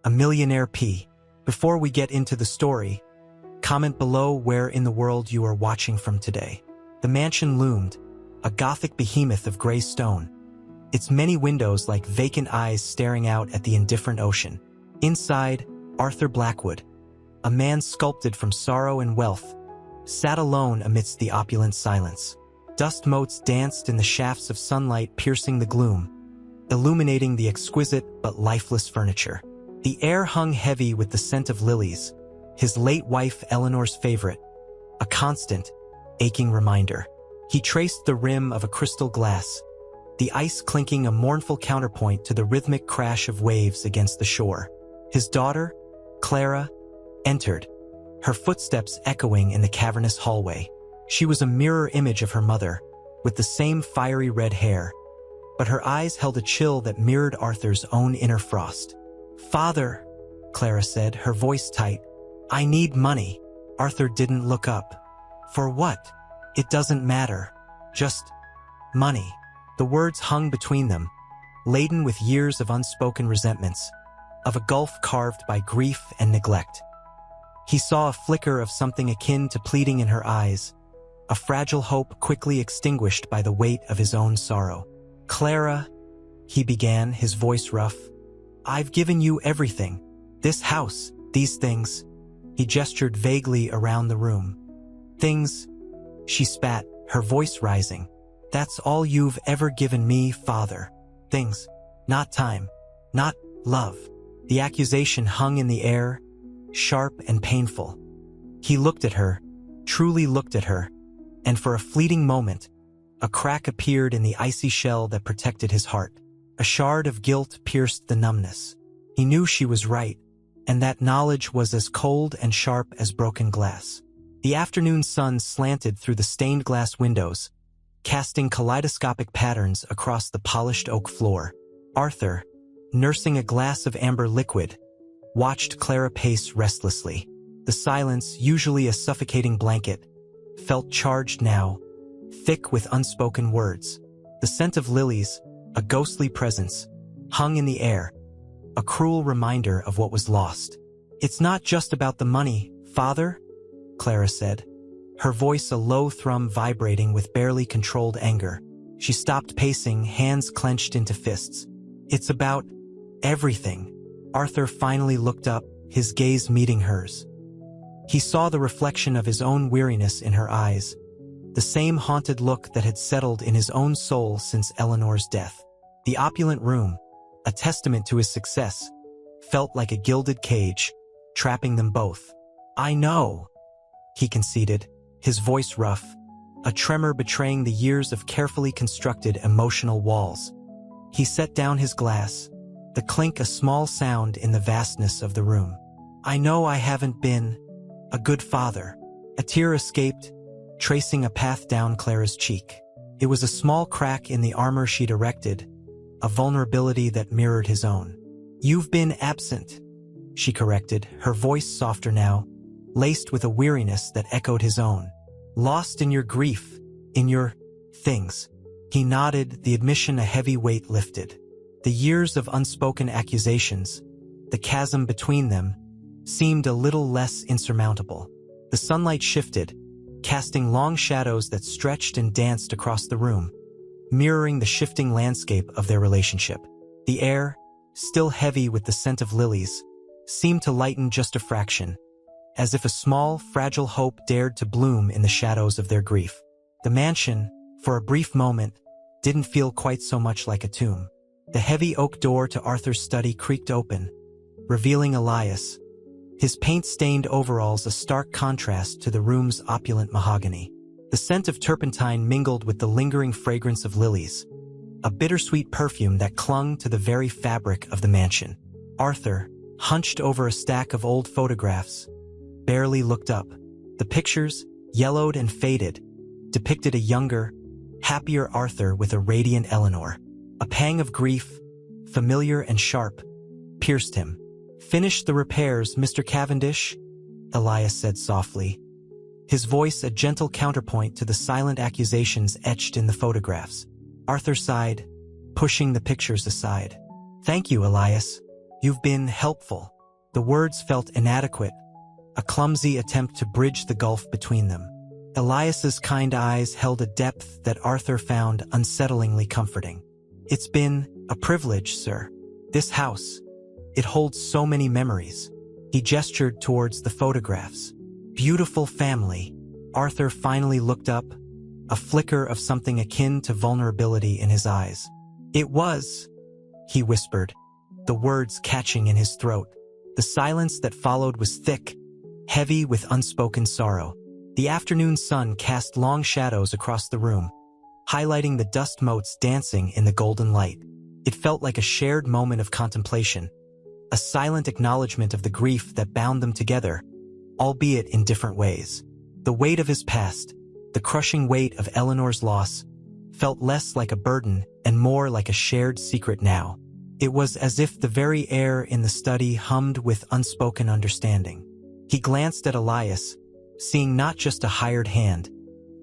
a millionaire P. Before we get into the story, comment below where in the world you are watching from today. The mansion loomed, a Gothic behemoth of gray stone, its many windows like vacant eyes staring out at the indifferent ocean. Inside, Arthur Blackwood, a man sculpted from sorrow and wealth, sat alone amidst the opulent silence. Dust motes danced in the shafts of sunlight piercing the gloom, illuminating the exquisite but lifeless furniture. The air hung heavy with the scent of lilies, his late wife Eleanor's favorite, a constant, aching reminder. He traced the rim of a crystal glass, the ice clinking a mournful counterpoint to the rhythmic crash of waves against the shore. His daughter, Clara, entered, her footsteps echoing in the cavernous hallway. She was a mirror image of her mother, with the same fiery red hair, but her eyes held a chill that mirrored Arthur's own inner frost. "Father," Clara said, her voice tight, "I need money." Arthur didn't look up. "For what?" "It doesn't matter. Just money." The words hung between them, laden with years of unspoken resentments, of a gulf carved by grief and neglect. He saw a flicker of something akin to pleading in her eyes, a fragile hope quickly extinguished by the weight of his own sorrow. "Clara," he began, his voice rough, "I've given you everything. This house, these things." He gestured vaguely around the room. "Things," she spat, her voice rising. "That's all you've ever given me, Father. Things. Not time. Not love." The accusation hung in the air, sharp and painful. He looked at her, truly looked at her, and for a fleeting moment, a crack appeared in the icy shell that protected his heart. A shard of guilt pierced the numbness. He knew she was right, and that knowledge was as cold and sharp as broken glass. The afternoon sun slanted through the stained glass windows, casting kaleidoscopic patterns across the polished oak floor. Arthur, nursing a glass of amber liquid, watched Clara pace restlessly. The silence, usually a suffocating blanket, felt charged now, thick with unspoken words. The scent of lilies, a ghostly presence, hung in the air, a cruel reminder of what was lost. "It's not just about the money, Father," Clara said, her voice a low thrum vibrating with barely controlled anger. She stopped pacing, hands clenched into fists. "It's about everything." Arthur finally looked up, his gaze meeting hers. He saw the reflection of his own weariness in her eyes, the same haunted look that had settled in his own soul since Eleanor's death. The opulent room, a testament to his success, felt like a gilded cage, trapping them both. "I know," he conceded, his voice rough, a tremor betraying the years of carefully constructed emotional walls. He set down his glass, the clink a small sound in the vastness of the room. "I know I haven't been a good father." A tear escaped, tracing a path down Clara's cheek. It was a small crack in the armor she'd erected, a vulnerability that mirrored his own. "You've been absent," she corrected, her voice softer now, laced with a weariness that echoed his own. "Lost in your grief, in your things." He nodded, the admission a heavy weight lifted. The years of unspoken accusations, the chasm between them, seemed a little less insurmountable. The sunlight shifted, casting long shadows that stretched and danced across the room, mirroring the shifting landscape of their relationship. The air, still heavy with the scent of lilies, seemed to lighten just a fraction, as if a small, fragile hope dared to bloom in the shadows of their grief. The mansion, for a brief moment, didn't feel quite so much like a tomb. The heavy oak door to Arthur's study creaked open, revealing Elias, his paint-stained overalls a stark contrast to the room's opulent mahogany. The scent of turpentine mingled with the lingering fragrance of lilies, a bittersweet perfume that clung to the very fabric of the mansion. Arthur, hunched over a stack of old photographs, barely looked up. The pictures, yellowed and faded, depicted a younger, happier Arthur with a radiant Eleanor. A pang of grief, familiar and sharp, pierced him. "Finish the repairs, Mr. Cavendish," Elias said softly, his voice a gentle counterpoint to the silent accusations etched in the photographs. Arthur sighed, pushing the pictures aside. "Thank you, Elias," You've been helpful. The words felt inadequate, a clumsy attempt to bridge the gulf between them. Elias's kind eyes held a depth that Arthur found unsettlingly comforting. It's been a privilege, sir. This house, it holds so many memories. He gestured towards the photographs. Beautiful family. Arthur finally looked up, a flicker of something akin to vulnerability in his eyes. It was, he whispered, the words catching in his throat. The silence that followed was thick, heavy with unspoken sorrow. The afternoon sun cast long shadows across the room, highlighting the dust motes dancing in the golden light. It felt like a shared moment of contemplation, a silent acknowledgement of the grief that bound them together, albeit in different ways. The weight of his past, the crushing weight of Eleanor's loss, felt less like a burden and more like a shared secret now. It was as if the very air in the study hummed with unspoken understanding. He glanced at Elias, seeing not just a hired hand,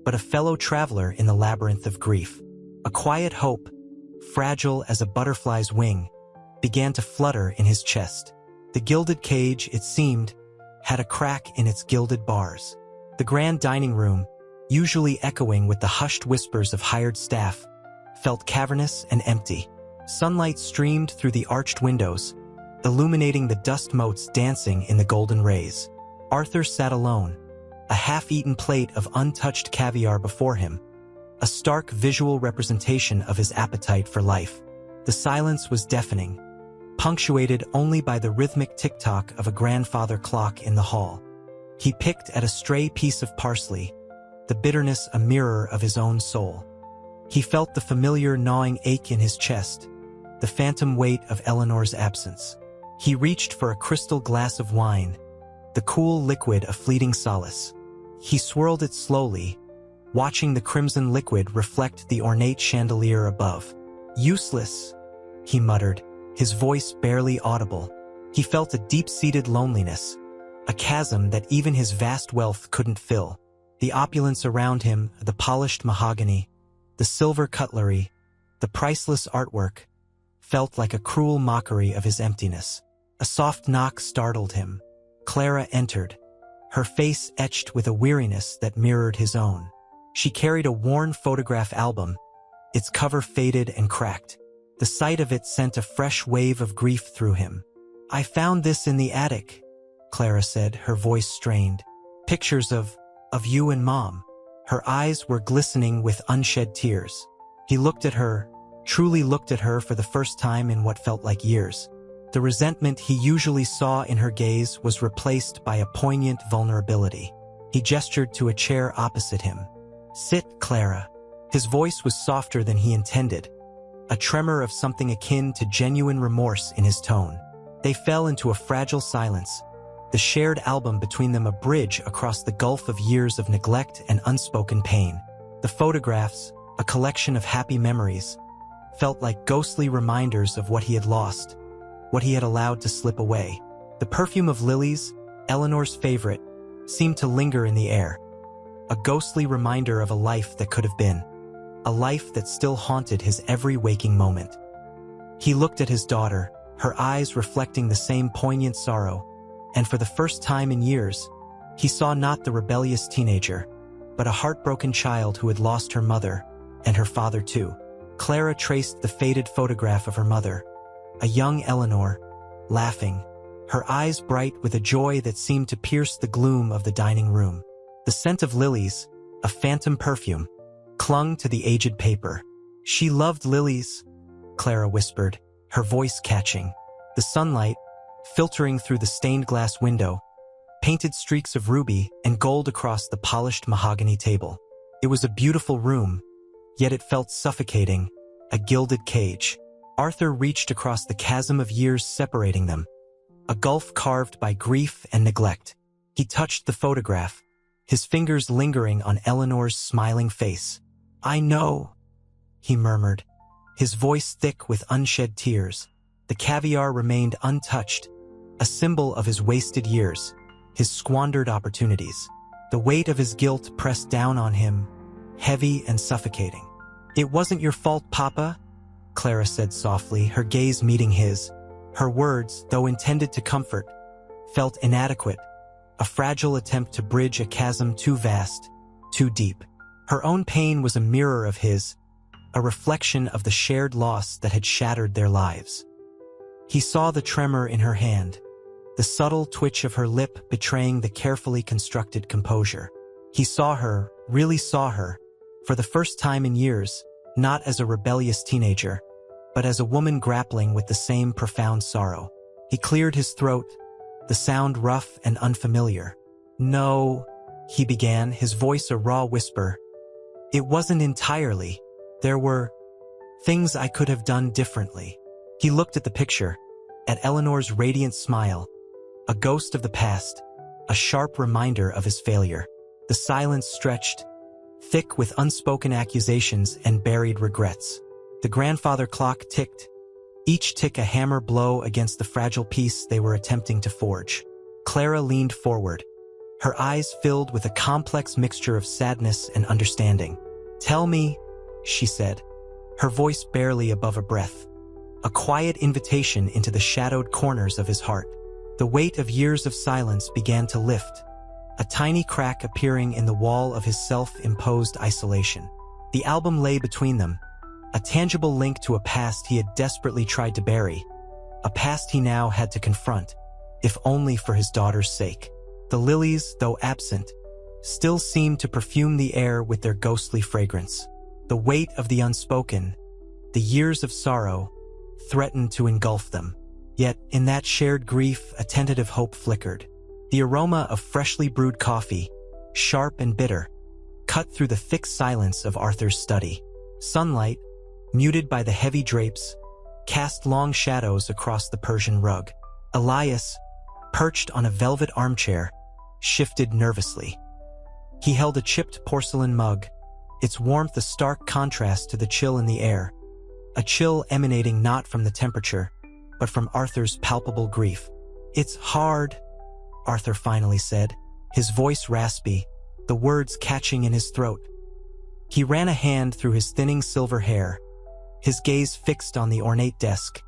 but a fellow traveler in the labyrinth of grief. A quiet hope, fragile as a butterfly's wing, began to flutter in his chest. The gilded cage, it seemed, had a crack in its gilded bars. The grand dining room, usually echoing with the hushed whispers of hired staff, felt cavernous and empty. Sunlight streamed through the arched windows, illuminating the dust motes dancing in the golden rays. Arthur sat alone, a half-eaten plate of untouched caviar before him, a stark visual representation of his appetite for life. The silence was deafening, punctuated only by the rhythmic tick-tock of a grandfather clock in the hall. He picked at a stray piece of parsley, the bitterness a mirror of his own soul. He felt the familiar gnawing ache in his chest, the phantom weight of Eleanor's absence. He reached for a crystal glass of wine, the cool liquid a fleeting solace. He swirled it slowly, watching the crimson liquid reflect the ornate chandelier above. Useless, he muttered, his voice barely audible. He felt a deep-seated loneliness, a chasm that even his vast wealth couldn't fill. The opulence around him, the polished mahogany, the silver cutlery, the priceless artwork, felt like a cruel mockery of his emptiness. A soft knock startled him. Clara entered, her face etched with a weariness that mirrored his own. She carried a worn photograph album, its cover faded and cracked. The sight of it sent a fresh wave of grief through him. "I found this in the attic," Clara said, her voice strained. "Pictures of you and Mom." Her eyes were glistening with unshed tears. He looked at her, truly looked at her for the first time in what felt like years. The resentment he usually saw in her gaze was replaced by a poignant vulnerability. He gestured to a chair opposite him. "Sit, Clara." His voice was softer than he intended, a tremor of something akin to genuine remorse in his tone. They fell into a fragile silence, the shared album between them a bridge across the gulf of years of neglect and unspoken pain. The photographs, a collection of happy memories, felt like ghostly reminders of what he had lost, what he had allowed to slip away. The perfume of lilies, Eleanor's favorite, seemed to linger in the air, a ghostly reminder of a life that could have been, a life that still haunted his every waking moment. He looked at his daughter, her eyes reflecting the same poignant sorrow, and for the first time in years, he saw not the rebellious teenager, but a heartbroken child who had lost her mother, and her father too. Clara traced the faded photograph of her mother, a young Eleanor, laughing, her eyes bright with a joy that seemed to pierce the gloom of the dining room. The scent of lilies, a phantom perfume, clung to the aged paper. "She loved lilies," Clara whispered, her voice catching. The sunlight, filtering through the stained glass window, painted streaks of ruby and gold across the polished mahogany table. It was a beautiful room, yet it felt suffocating, a gilded cage. Arthur reached across the chasm of years separating them, a gulf carved by grief and neglect. He touched the photograph, his fingers lingering on Eleanor's smiling face. "I know," he murmured, his voice thick with unshed tears. The caviar remained untouched, a symbol of his wasted years, his squandered opportunities. The weight of his guilt pressed down on him, heavy and suffocating. "It wasn't your fault, Papa," Clara said softly, her gaze meeting his. Her words, though intended to comfort, felt inadequate, a fragile attempt to bridge a chasm too vast, too deep. Her own pain was a mirror of his, a reflection of the shared loss that had shattered their lives. He saw the tremor in her hand, the subtle twitch of her lip betraying the carefully constructed composure. He saw her, really saw her, for the first time in years, not as a rebellious teenager, but as a woman grappling with the same profound sorrow. He cleared his throat, the sound rough and unfamiliar. "No," he began, his voice a raw whisper. "It wasn't entirely. There were things I could have done differently." He looked at the picture, at Eleanor's radiant smile, a ghost of the past, a sharp reminder of his failure. The silence stretched, thick with unspoken accusations and buried regrets. The grandfather clock ticked, each tick a hammer blow against the fragile peace they were attempting to forge. Clara leaned forward, her eyes filled with a complex mixture of sadness and understanding. "Tell me," she said, her voice barely above a breath, a quiet invitation into the shadowed corners of his heart. The weight of years of silence began to lift, a tiny crack appearing in the wall of his self-imposed isolation. The album lay between them, a tangible link to a past he had desperately tried to bury, a past he now had to confront, if only for his daughter's sake. The lilies, though absent, still seemed to perfume the air with their ghostly fragrance. The weight of the unspoken, the years of sorrow, threatened to engulf them. Yet, in that shared grief, a tentative hope flickered. The aroma of freshly brewed coffee, sharp and bitter, cut through the thick silence of Arthur's study. Sunlight, muted by the heavy drapes, cast long shadows across the Persian rug. Elias, perched on a velvet armchair, shifted nervously. He held a chipped porcelain mug, its warmth a stark contrast to the chill in the air, a chill emanating not from the temperature, but from Arthur's palpable grief. "It's hard," Arthur finally said, his voice raspy, the words catching in his throat. He ran a hand through his thinning silver hair, his gaze fixed on the ornate desk,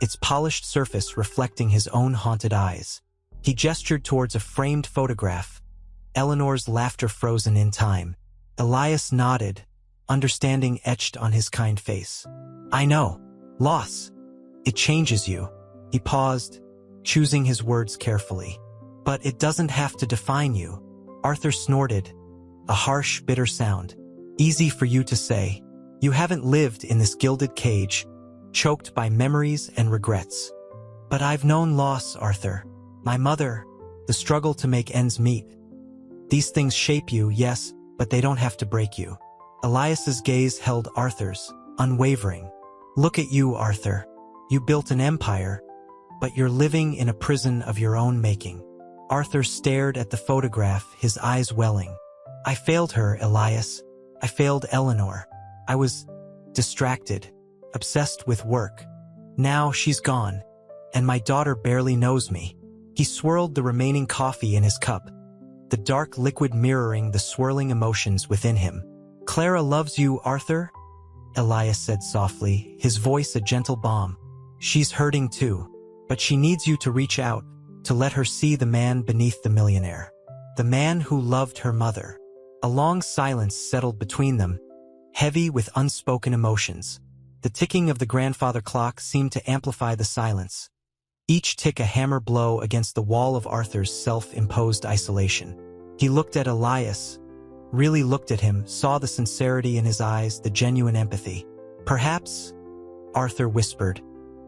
its polished surface reflecting his own haunted eyes. He gestured towards a framed photograph, Eleanor's laughter frozen in time. Elias nodded, understanding etched on his kind face. "I know. Loss. It changes you." He paused, choosing his words carefully. "But it doesn't have to define you." Arthur snorted, a harsh, bitter sound. "Easy for you to say. You haven't lived in this gilded cage, choked by memories and regrets. But I've known loss, Arthur. My mother, the struggle to make ends meet. These things shape you, yes, but they don't have to break you." Elias's gaze held Arthur's, unwavering. "Look at you, Arthur. You built an empire, but you're living in a prison of your own making." Arthur stared at the photograph, his eyes welling. "I failed her, Elias. I failed Eleanor. I was distracted, obsessed with work. Now she's gone, and my daughter barely knows me." He swirled the remaining coffee in his cup, the dark liquid mirroring the swirling emotions within him. "Clara loves you, Arthur," Elias said softly, his voice a gentle balm. "She's hurting too, but she needs you to reach out, to let her see the man beneath the millionaire. The man who loved her mother." A long silence settled between them, heavy with unspoken emotions. The ticking of the grandfather clock seemed to amplify the silence, each tick a hammer blow against the wall of Arthur's self-imposed isolation. He looked at Elias, really looked at him, saw the sincerity in his eyes, the genuine empathy. "Perhaps," Arthur whispered,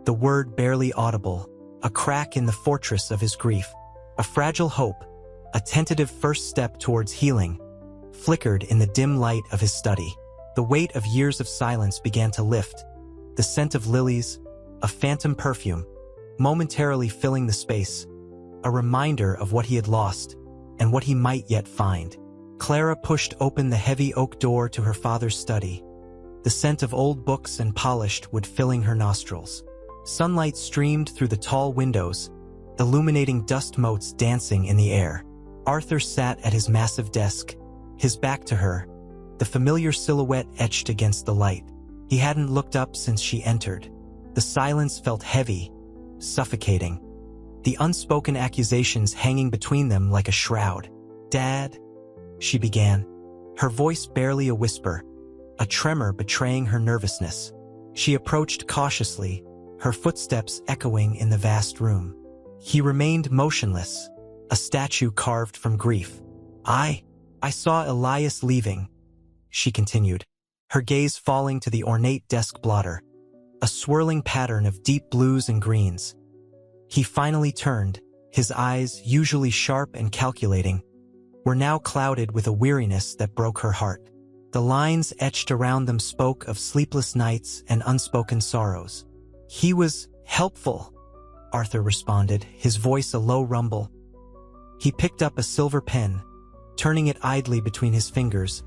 the word barely audible, a crack in the fortress of his grief. A fragile hope, a tentative first step towards healing, flickered in the dim light of his study. The weight of years of silence began to lift, the scent of lilies, a phantom perfume, momentarily filling the space, a reminder of what he had lost and what he might yet find. Clara pushed open the heavy oak door to her father's study, the scent of old books and polished wood filling her nostrils. Sunlight streamed through the tall windows, illuminating dust motes dancing in the air. Arthur sat at his massive desk, his back to her, the familiar silhouette etched against the light. He hadn't looked up since she entered. The silence felt heavy, suffocating. The unspoken accusations hanging between them like a shroud. "Dad," she began, her voice barely a whisper, a tremor betraying her nervousness. She approached cautiously, her footsteps echoing in the vast room. He remained motionless, a statue carved from grief. I saw Elias leaving," she continued, her gaze falling to the ornate desk blotter, a swirling pattern of deep blues and greens. He finally turned, his eyes, usually sharp and calculating, were now clouded with a weariness that broke her heart. The lines etched around them spoke of sleepless nights and unspoken sorrows. "He was helpful," Arthur responded, his voice a low rumble. He picked up a silver pen, turning it idly between his fingers,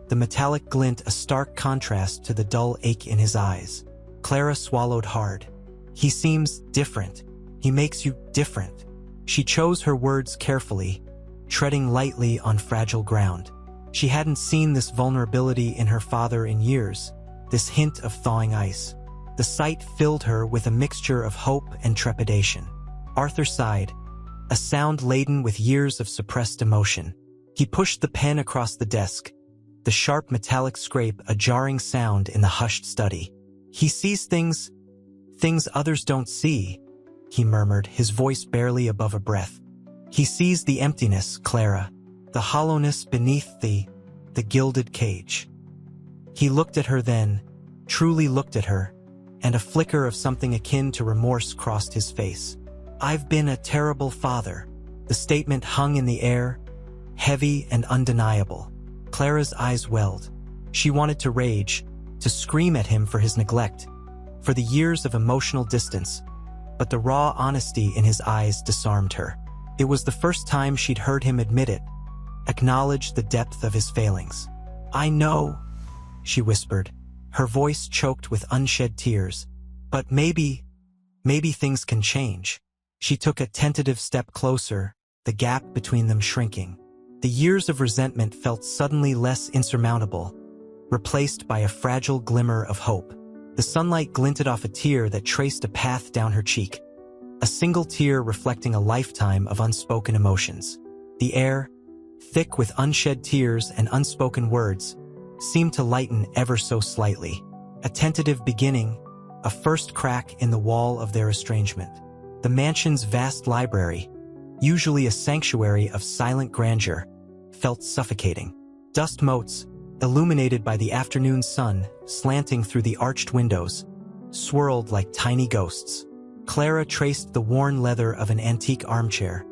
the metallic glint a stark contrast to the dull ache in his eyes. Clara swallowed hard. "He seems different. He makes you different." She chose her words carefully, treading lightly on fragile ground. She hadn't seen this vulnerability in her father in years, this hint of thawing ice. The sight filled her with a mixture of hope and trepidation. Arthur sighed, a sound laden with years of suppressed emotion. He pushed the pen across the desk, the sharp metallic scrape a jarring sound in the hushed study. "He sees things others don't see," he murmured, his voice barely above a breath. "He sees the emptiness, Clara, the hollowness beneath the gilded cage." He looked at her then, truly looked at her, and a flicker of something akin to remorse crossed his face. "I've been a terrible father." The statement hung in the air, heavy and undeniable. Clara's eyes welled. She wanted to rage, to scream at him for his neglect, for the years of emotional distance, but the raw honesty in his eyes disarmed her. It was the first time she'd heard him admit it, acknowledge the depth of his failings. "I know," she whispered, her voice choked with unshed tears, "but maybe things can change." She took a tentative step closer, the gap between them shrinking. The years of resentment felt suddenly less insurmountable, replaced by a fragile glimmer of hope. The sunlight glinted off a tear that traced a path down her cheek, a single tear reflecting a lifetime of unspoken emotions. The air, thick with unshed tears and unspoken words, seemed to lighten ever so slightly. A tentative beginning, a first crack in the wall of their estrangement. The mansion's vast library, usually a sanctuary of silent grandeur, felt suffocating. Dust motes, illuminated by the afternoon sun, slanting through the arched windows, swirled like tiny ghosts. Clara traced the worn leather of an antique armchair,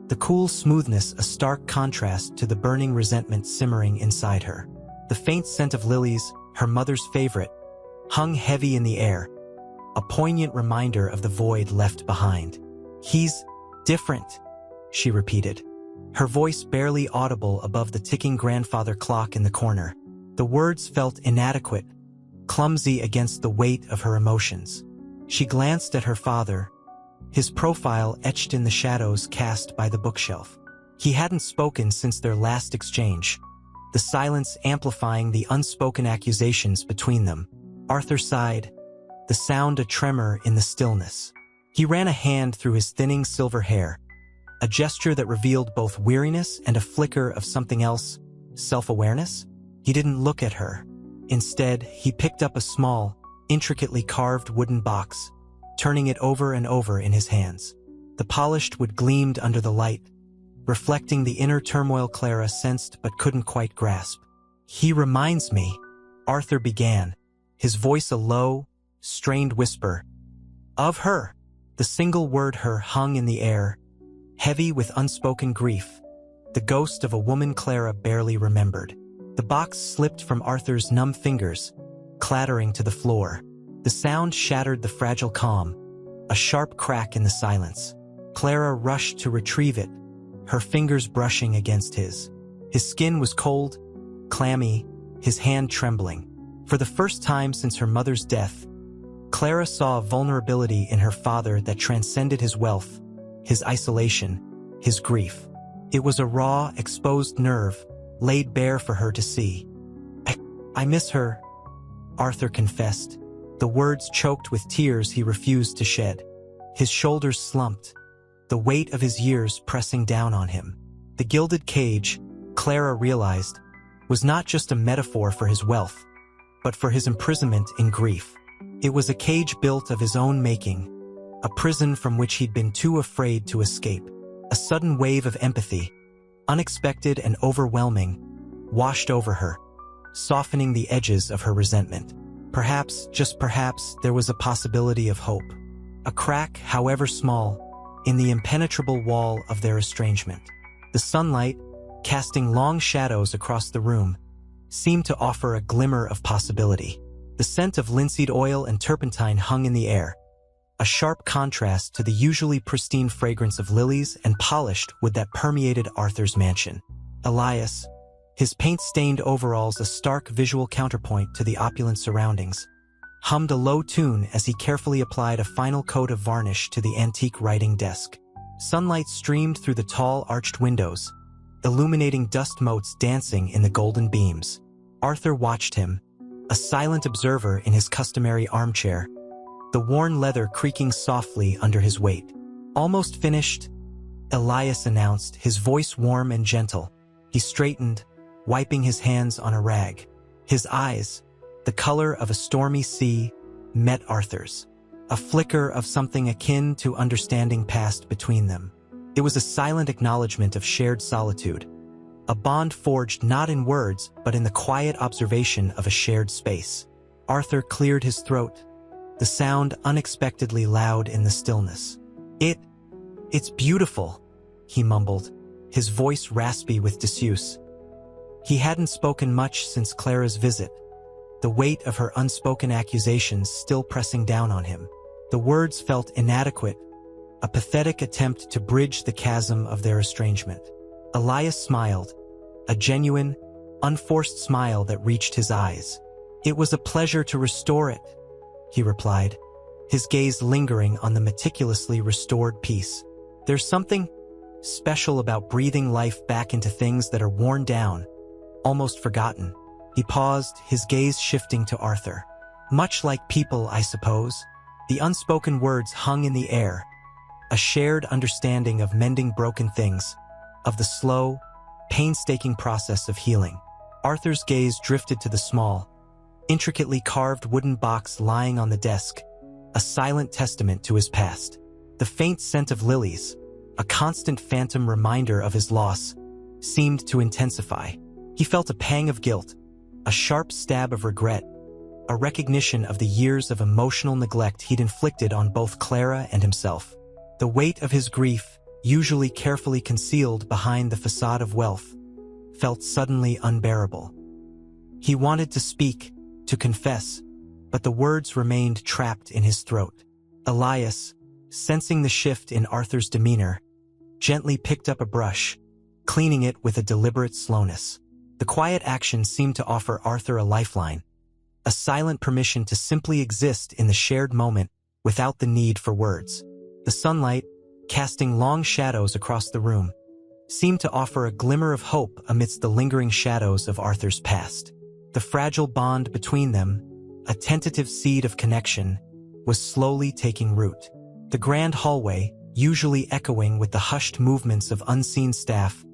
the cool smoothness a stark contrast to the burning resentment simmering inside her. The faint scent of lilies, her mother's favorite, hung heavy in the air, a poignant reminder of the void left behind. "He's different," she repeated, her voice barely audible above the ticking grandfather clock in the corner. The words felt inadequate, clumsy against the weight of her emotions. She glanced at her father, his profile etched in the shadows cast by the bookshelf. He hadn't spoken since their last exchange, the silence amplifying the unspoken accusations between them. Arthur sighed, the sound a tremor in the stillness. He ran a hand through his thinning silver hair, a gesture that revealed both weariness and a flicker of something else, self-awareness. He didn't look at her. Instead, he picked up a small, intricately carved wooden box, turning it over and over in his hands. The polished wood gleamed under the light, reflecting the inner turmoil Clara sensed but couldn't quite grasp. "He reminds me," Arthur began, his voice a low, strained whisper, "of her." The single word "her" hung in the air, heavy with unspoken grief, the ghost of a woman Clara barely remembered. The box slipped from Arthur's numb fingers, clattering to the floor. The sound shattered the fragile calm, a sharp crack in the silence. Clara rushed to retrieve it, her fingers brushing against his. His skin was cold, clammy, his hand trembling. For the first time since her mother's death, Clara saw a vulnerability in her father that transcended his wealth, his isolation, his grief. It was a raw, exposed nerve, laid bare for her to see. I miss her," Arthur confessed, the words choked with tears he refused to shed. His shoulders slumped, the weight of his years pressing down on him. The gilded cage, Clara realized, was not just a metaphor for his wealth, but for his imprisonment in grief. It was a cage built of his own making, a prison from which he'd been too afraid to escape. A sudden wave of empathy, unexpected and overwhelming, washed over her, softening the edges of her resentment. Perhaps, just perhaps, there was a possibility of hope. A crack, however small, in the impenetrable wall of their estrangement. The sunlight, casting long shadows across the room, seemed to offer a glimmer of possibility. The scent of linseed oil and turpentine hung in the air, a sharp contrast to the usually pristine fragrance of lilies and polished wood that permeated Arthur's mansion. Elias, his paint-stained overalls a stark visual counterpoint to the opulent surroundings, hummed a low tune as he carefully applied a final coat of varnish to the antique writing desk. Sunlight streamed through the tall arched windows, illuminating dust motes dancing in the golden beams. Arthur watched him, a silent observer in his customary armchair, the worn leather creaking softly under his weight. Almost finished, Elias announced, his voice warm and gentle. He straightened, wiping his hands on a rag. His eyes, the color of a stormy sea, met Arthur's. A flicker of something akin to understanding passed between them. It was a silent acknowledgement of shared solitude, a bond forged not in words but in the quiet observation of a shared space. Arthur cleared his throat, the sound unexpectedly loud in the stillness. It's beautiful, he mumbled, his voice raspy with disuse. He hadn't spoken much since Clara's visit, the weight of her unspoken accusations still pressing down on him. The words felt inadequate, a pathetic attempt to bridge the chasm of their estrangement. Elias smiled, a genuine, unforced smile that reached his eyes. "It was a pleasure to restore it," he replied, his gaze lingering on the meticulously restored piece. "There's something special about breathing life back into things that are worn down, almost forgotten." He paused, his gaze shifting to Arthur. "Much like people, I suppose." The unspoken words hung in the air, a shared understanding of mending broken things, of the slow, painstaking process of healing. Arthur's gaze drifted to the small, intricately carved wooden box lying on the desk, a silent testament to his past. The faint scent of lilies, a constant phantom reminder of his loss, seemed to intensify. He felt a pang of guilt, a sharp stab of regret, a recognition of the years of emotional neglect he'd inflicted on both Clara and himself. The weight of his grief, usually carefully concealed behind the facade of wealth, felt suddenly unbearable. He wanted to speak, to confess, but the words remained trapped in his throat. Elias, sensing the shift in Arthur's demeanor, gently picked up a brush, cleaning it with a deliberate slowness. The quiet action seemed to offer Arthur a lifeline, a silent permission to simply exist in the shared moment without the need for words. The sunlight, casting long shadows across the room, seemed to offer a glimmer of hope amidst the lingering shadows of Arthur's past. The fragile bond between them, a tentative seed of connection, was slowly taking root. The grand hallway, usually echoing with the hushed movements of unseen staff,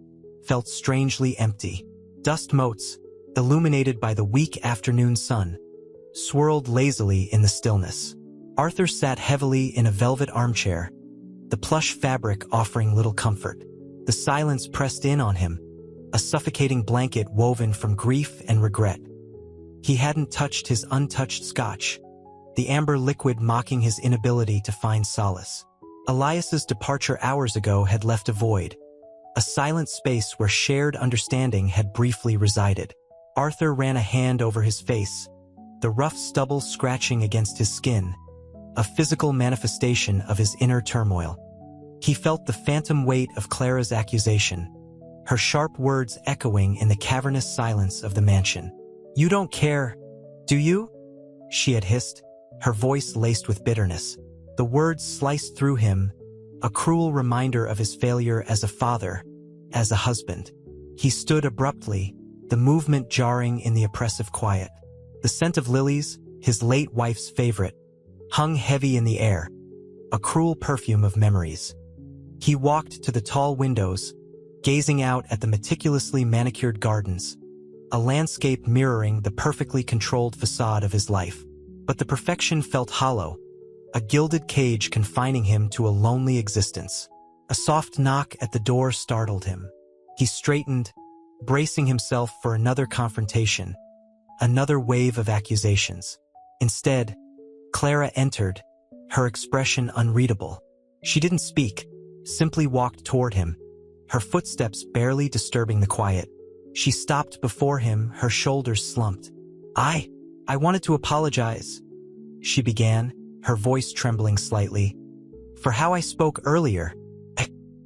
felt strangely empty. Dust motes, illuminated by the weak afternoon sun, swirled lazily in the stillness. Arthur sat heavily in a velvet armchair, the plush fabric offering little comfort. The silence pressed in on him, a suffocating blanket woven from grief and regret. He hadn't touched his untouched scotch, the amber liquid mocking his inability to find solace. Elias's departure hours ago had left a void, a silent space where shared understanding had briefly resided. Arthur ran a hand over his face, the rough stubble scratching against his skin, a physical manifestation of his inner turmoil. He felt the phantom weight of Clara's accusation, her sharp words echoing in the cavernous silence of the mansion. "You don't care, do you?" she had hissed, her voice laced with bitterness. The words sliced through him, a cruel reminder of his failure as a father, as a husband. He stood abruptly, the movement jarring in the oppressive quiet. The scent of lilies, his late wife's favorite, hung heavy in the air, a cruel perfume of memories. He walked to the tall windows, gazing out at the meticulously manicured gardens, a landscape mirroring the perfectly controlled facade of his life. But the perfection felt hollow, a gilded cage confining him to a lonely existence. A soft knock at the door startled him. He straightened, bracing himself for another confrontation, another wave of accusations. Instead, Clara entered, her expression unreadable. She didn't speak, simply walked toward him, her footsteps barely disturbing the quiet. She stopped before him, her shoulders slumped. I wanted to apologize," she began, her voice trembling slightly, "for how I spoke earlier.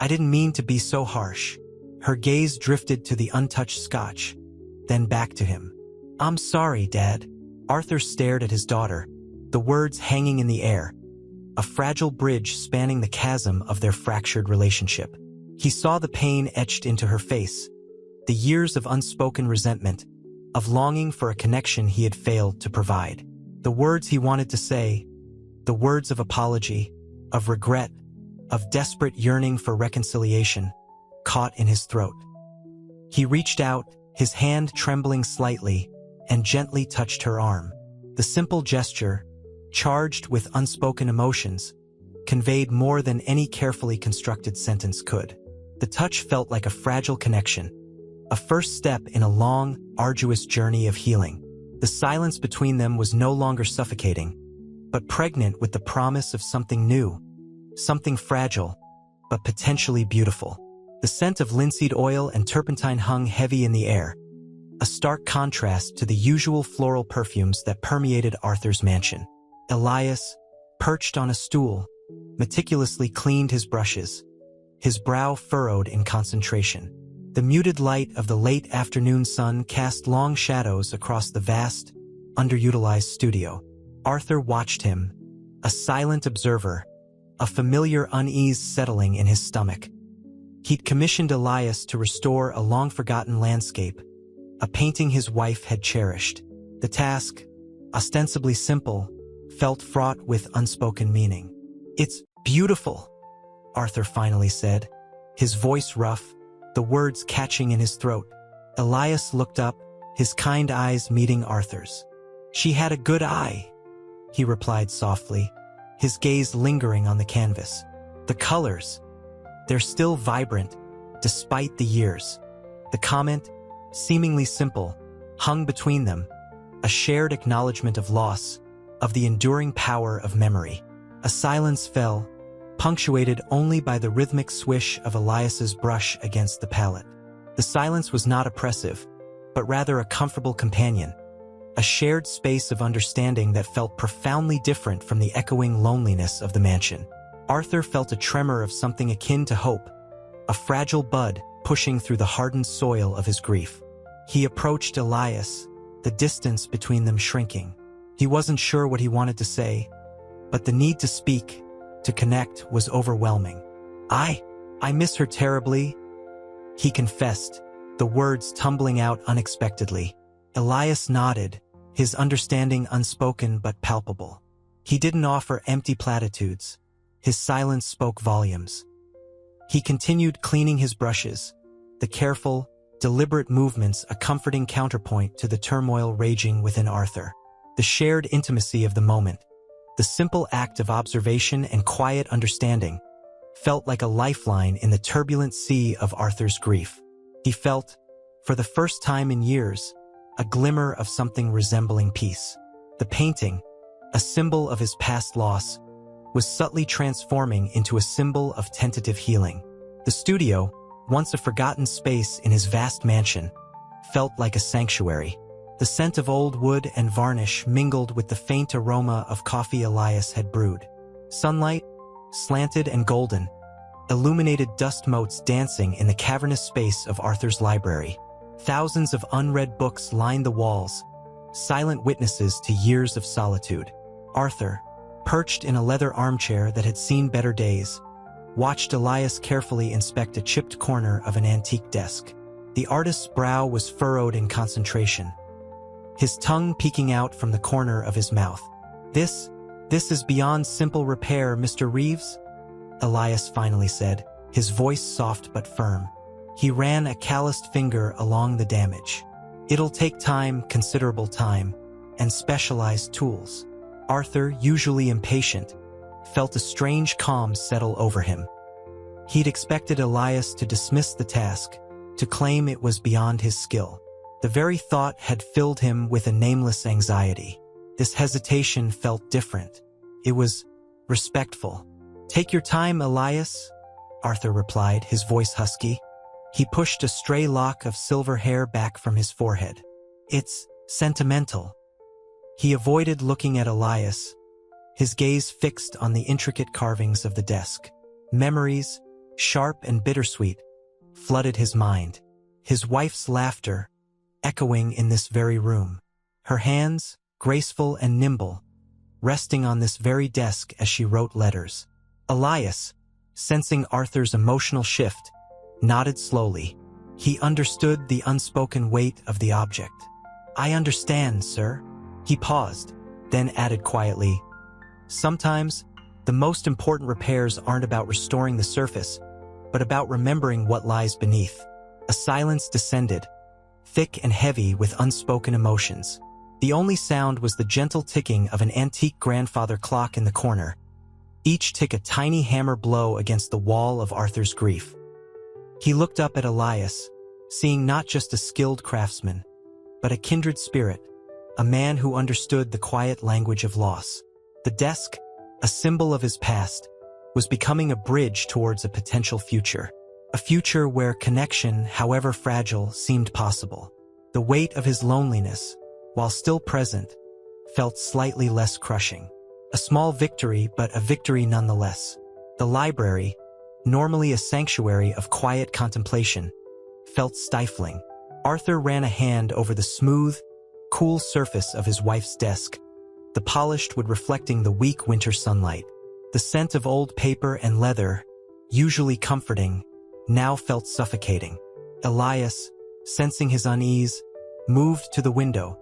I didn't mean to be so harsh." Her gaze drifted to the untouched scotch, then back to him. "I'm sorry, Dad." Arthur stared at his daughter, the words hanging in the air, a fragile bridge spanning the chasm of their fractured relationship. He saw the pain etched into her face, the years of unspoken resentment, of longing for a connection he had failed to provide. The words he wanted to say, the words of apology, of regret, of desperate yearning for reconciliation, caught in his throat. He reached out, his hand trembling slightly, and gently touched her arm. The simple gesture, charged with unspoken emotions, conveyed more than any carefully constructed sentence could. The touch felt like a fragile connection, a first step in a long, arduous journey of healing. The silence between them was no longer suffocating, but pregnant with the promise of something new, something fragile, but potentially beautiful. The scent of linseed oil and turpentine hung heavy in the air, a stark contrast to the usual floral perfumes that permeated Arthur's mansion. Elias, perched on a stool, meticulously cleaned his brushes, his brow furrowed in concentration. The muted light of the late afternoon sun cast long shadows across the vast, underutilized studio. Arthur watched him, a silent observer, a familiar unease settling in his stomach. He'd commissioned Elias to restore a long-forgotten landscape, a painting his wife had cherished. The task, ostensibly simple, felt fraught with unspoken meaning. "It's beautiful," Arthur finally said, his voice rough, the words catching in his throat. Elias looked up, his kind eyes meeting Arthur's. "She had a good eye," he replied softly, his gaze lingering on the canvas. "The colors, they're still vibrant, despite the years." The comment, seemingly simple, hung between them, a shared acknowledgement of loss, of the enduring power of memory. A silence fell, punctuated only by the rhythmic swish of Elias's brush against the palette. The silence was not oppressive, but rather a comfortable companion, a shared space of understanding that felt profoundly different from the echoing loneliness of the mansion. Arthur felt a tremor of something akin to hope, a fragile bud pushing through the hardened soil of his grief. He approached Elias, the distance between them shrinking. He wasn't sure what he wanted to say, but the need to speak, to connect, was overwhelming. I miss her terribly," he confessed, the words tumbling out unexpectedly. Elias nodded, his understanding unspoken but palpable. He didn't offer empty platitudes. His silence spoke volumes. He continued cleaning his brushes, the careful, deliberate movements a comforting counterpoint to the turmoil raging within Arthur. The shared intimacy of the moment, the simple act of observation and quiet understanding, felt like a lifeline in the turbulent sea of Arthur's grief. He felt, for the first time in years, a glimmer of something resembling peace. The painting, a symbol of his past loss, was subtly transforming into a symbol of tentative healing. The studio, once a forgotten space in his vast mansion, felt like a sanctuary. The scent of old wood and varnish mingled with the faint aroma of coffee Elias had brewed. Sunlight, slanted and golden, illuminated dust motes dancing in the cavernous space of Arthur's library. Thousands of unread books lined the walls, silent witnesses to years of solitude. Arthur, perched in a leather armchair that had seen better days, watched Elias carefully inspect a chipped corner of an antique desk. The artist's brow was furrowed in concentration, his tongue peeking out from the corner of his mouth. This "This is beyond simple repair, Mr. Reeves," Elias finally said, his voice soft but firm. He ran a calloused finger along the damage. "It'll take time, considerable time, and specialized tools." Arthur, usually impatient, felt a strange calm settle over him. He'd expected Elias to dismiss the task, to claim it was beyond his skill. The very thought had filled him with a nameless anxiety. This hesitation felt different. It was respectful. "Take your time, Elias," Arthur replied, his voice husky. He pushed a stray lock of silver hair back from his forehead. "It's sentimental." He avoided looking at Elias, his gaze fixed on the intricate carvings of the desk. Memories, sharp and bittersweet, flooded his mind. His wife's laughter, echoing in this very room. Her hands, graceful and nimble, resting on this very desk as she wrote letters. Elias, sensing Arthur's emotional shift, nodded slowly. He understood the unspoken weight of the object. "I understand, sir." He paused, then added quietly, "Sometimes, the most important repairs aren't about restoring the surface, but about remembering what lies beneath." A silence descended, thick and heavy with unspoken emotions. The only sound was the gentle ticking of an antique grandfather clock in the corner, each tick a tiny hammer blow against the wall of Arthur's grief. He looked up at Elias, seeing not just a skilled craftsman, but a kindred spirit, a man who understood the quiet language of loss. The desk, a symbol of his past, was becoming a bridge towards a potential future. A future where connection, however fragile, seemed possible. The weight of his loneliness, while still present, felt slightly less crushing. A small victory, but a victory nonetheless. The library, normally a sanctuary of quiet contemplation, felt stifling. Arthur ran a hand over the smooth, cool surface of his wife's desk, the polished wood reflecting the weak winter sunlight. The scent of old paper and leather, usually comforting, now felt suffocating. Elias, sensing his unease, moved to the window,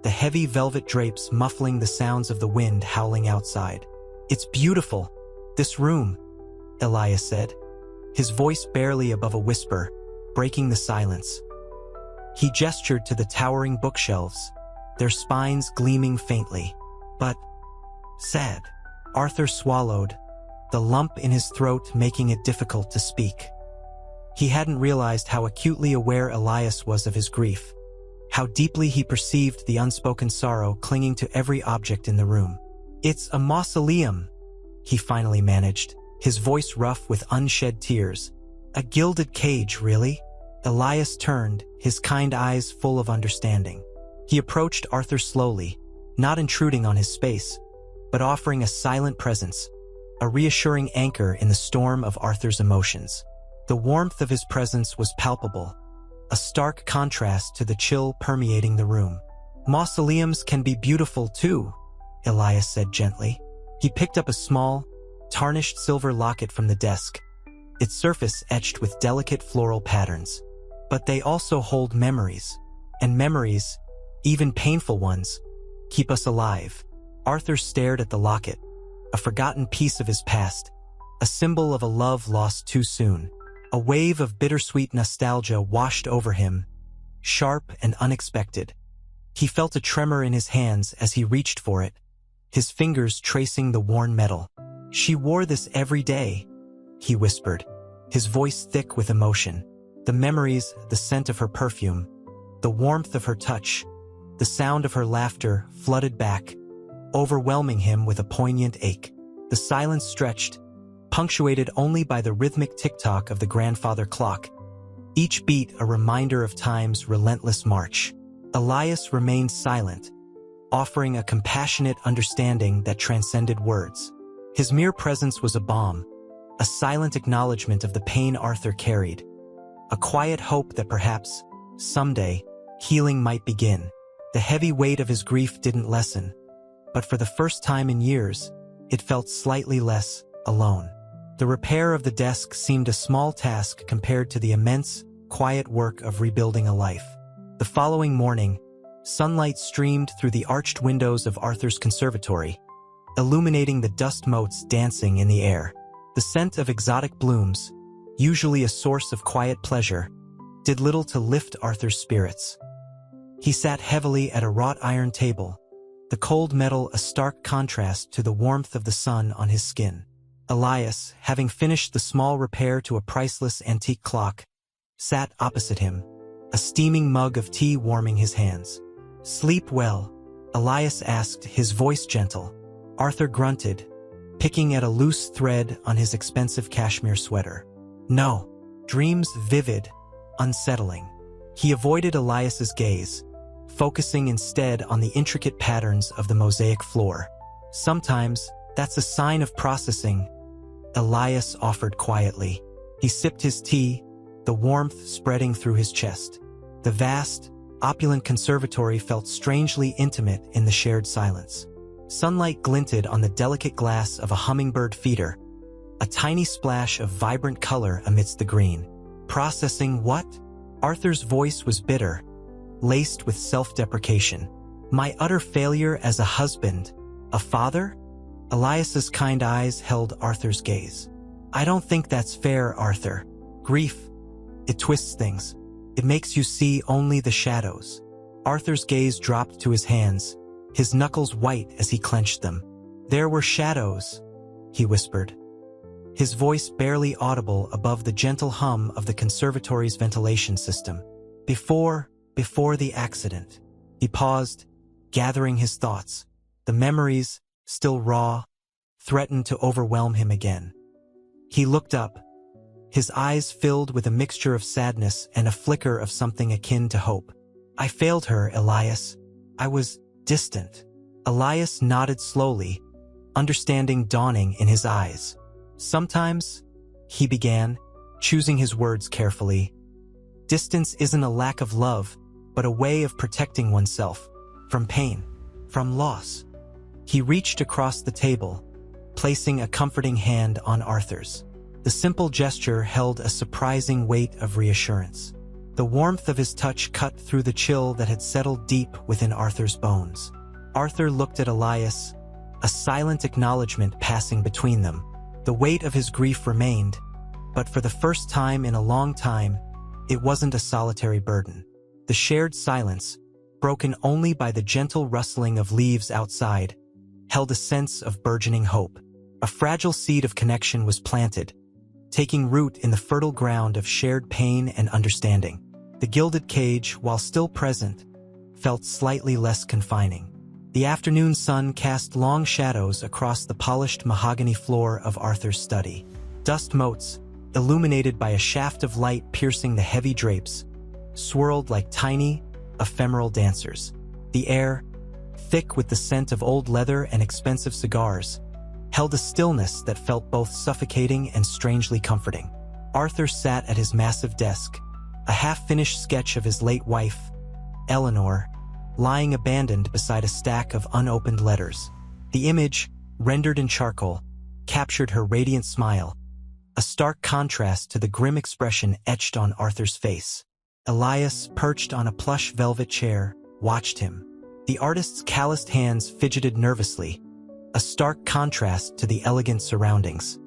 the heavy velvet drapes muffling the sounds of the wind howling outside. "It's beautiful, this room," Elias said, his voice barely above a whisper, breaking the silence. He gestured to the towering bookshelves, their spines gleaming faintly. "But sad." Arthur swallowed, the lump in his throat making it difficult to speak. He hadn't realized how acutely aware Elias was of his grief, how deeply he perceived the unspoken sorrow clinging to every object in the room. "It's a mausoleum," he finally managed, his voice rough with unshed tears. "A gilded cage, really?" Elias turned, his kind eyes full of understanding. He approached Arthur slowly, not intruding on his space, but offering a silent presence, a reassuring anchor in the storm of Arthur's emotions. The warmth of his presence was palpable, a stark contrast to the chill permeating the room. "Mausoleums can be beautiful too," Elias said gently. He picked up a small, tarnished silver locket from the desk, its surface etched with delicate floral patterns. "But they also hold memories, and memories, even painful ones, keep us alive." Arthur stared at the locket, a forgotten piece of his past, a symbol of a love lost too soon. A wave of bittersweet nostalgia washed over him, sharp and unexpected. He felt a tremor in his hands as he reached for it, his fingers tracing the worn metal. "She wore this every day," he whispered, his voice thick with emotion. The memories, the scent of her perfume, the warmth of her touch, the sound of her laughter flooded back, overwhelming him with a poignant ache. The silence stretched, punctuated only by the rhythmic tick-tock of the grandfather clock, each beat a reminder of time's relentless march. Elias remained silent, offering a compassionate understanding that transcended words. His mere presence was a balm, a silent acknowledgement of the pain Arthur carried, a quiet hope that perhaps, someday, healing might begin. The heavy weight of his grief didn't lessen, but for the first time in years, it felt slightly less alone. The repair of the desk seemed a small task compared to the immense, quiet work of rebuilding a life. The following morning, sunlight streamed through the arched windows of Arthur's conservatory, illuminating the dust motes dancing in the air. The scent of exotic blooms, usually a source of quiet pleasure, did little to lift Arthur's spirits. He sat heavily at a wrought iron table, the cold metal a stark contrast to the warmth of the sun on his skin. Elias, having finished the small repair to a priceless antique clock, sat opposite him, a steaming mug of tea warming his hands. "Sleep well?" Elias asked, his voice gentle. Arthur grunted, picking at a loose thread on his expensive cashmere sweater. "No." Dreams vivid, unsettling. He avoided Elias's gaze, focusing instead on the intricate patterns of the mosaic floor. "Sometimes, that's a sign of processing," Elias offered quietly. He sipped his tea, the warmth spreading through his chest. The vast, opulent conservatory felt strangely intimate in the shared silence. Sunlight glinted on the delicate glass of a hummingbird feeder, a tiny splash of vibrant color amidst the green. "Processing what?" Arthur's voice was bitter, laced with self-deprecation. "My utter failure as a husband, a father?" Elias's kind eyes held Arthur's gaze. "I don't think that's fair, Arthur. Grief, it twists things. It makes you see only the shadows." Arthur's gaze dropped to his hands, his knuckles white as he clenched them. "There were shadows," he whispered, his voice barely audible above the gentle hum of the conservatory's ventilation system. Before the accident." He paused, gathering his thoughts. The memories, still raw, threatened to overwhelm him again. He looked up, his eyes filled with a mixture of sadness and a flicker of something akin to hope. "I failed her, Elias. I was distant." Elias nodded slowly, understanding dawning in his eyes. "Sometimes," he began, choosing his words carefully, "distance isn't a lack of love, but a way of protecting oneself from pain, from loss." He reached across the table, placing a comforting hand on Arthur's. The simple gesture held a surprising weight of reassurance. The warmth of his touch cut through the chill that had settled deep within Arthur's bones. Arthur looked at Elias, a silent acknowledgement passing between them. The weight of his grief remained, but for the first time in a long time, it wasn't a solitary burden. The shared silence, broken only by the gentle rustling of leaves outside, held a sense of burgeoning hope. A fragile seed of connection was planted, taking root in the fertile ground of shared pain and understanding. The gilded cage, while still present, felt slightly less confining. The afternoon sun cast long shadows across the polished mahogany floor of Arthur's study. Dust motes, illuminated by a shaft of light piercing the heavy drapes, swirled like tiny, ephemeral dancers. The air, thick with the scent of old leather and expensive cigars, held a stillness that felt both suffocating and strangely comforting. Arthur sat at his massive desk, a half-finished sketch of his late wife, Eleanor, lying abandoned beside a stack of unopened letters. The image, rendered in charcoal, captured her radiant smile, a stark contrast to the grim expression etched on Arthur's face. Elias, perched on a plush velvet chair, watched him. The artist's calloused hands fidgeted nervously, a stark contrast to the elegant surroundings.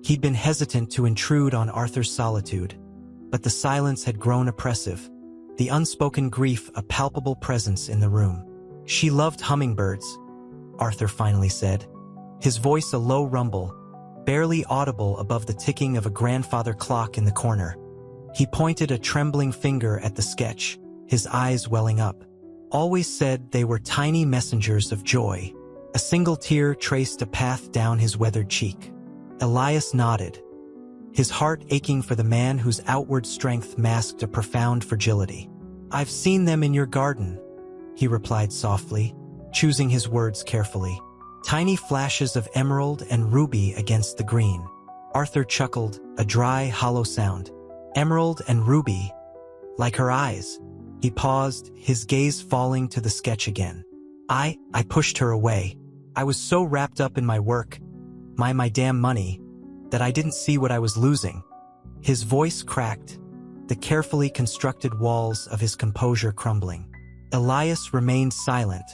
He'd been hesitant to intrude on Arthur's solitude, but the silence had grown oppressive, the unspoken grief a palpable presence in the room. "She loved hummingbirds," Arthur finally said, his voice a low rumble, barely audible above the ticking of a grandfather clock in the corner. He pointed a trembling finger at the sketch, his eyes welling up. "Always said they were tiny messengers of joy." A single tear traced a path down his weathered cheek. Elias nodded, his heart aching for the man whose outward strength masked a profound fragility. "I've seen them in your garden," he replied softly, choosing his words carefully. Tiny flashes of emerald and ruby against the green. Arthur chuckled, a dry, hollow sound. "Emerald and ruby, like her eyes." He paused, his gaze falling to the sketch again. I pushed her away. I was so wrapped up in my work, my damn money, that I didn't see what I was losing." His voice cracked, the carefully constructed walls of his composure crumbling. Elias remained silent,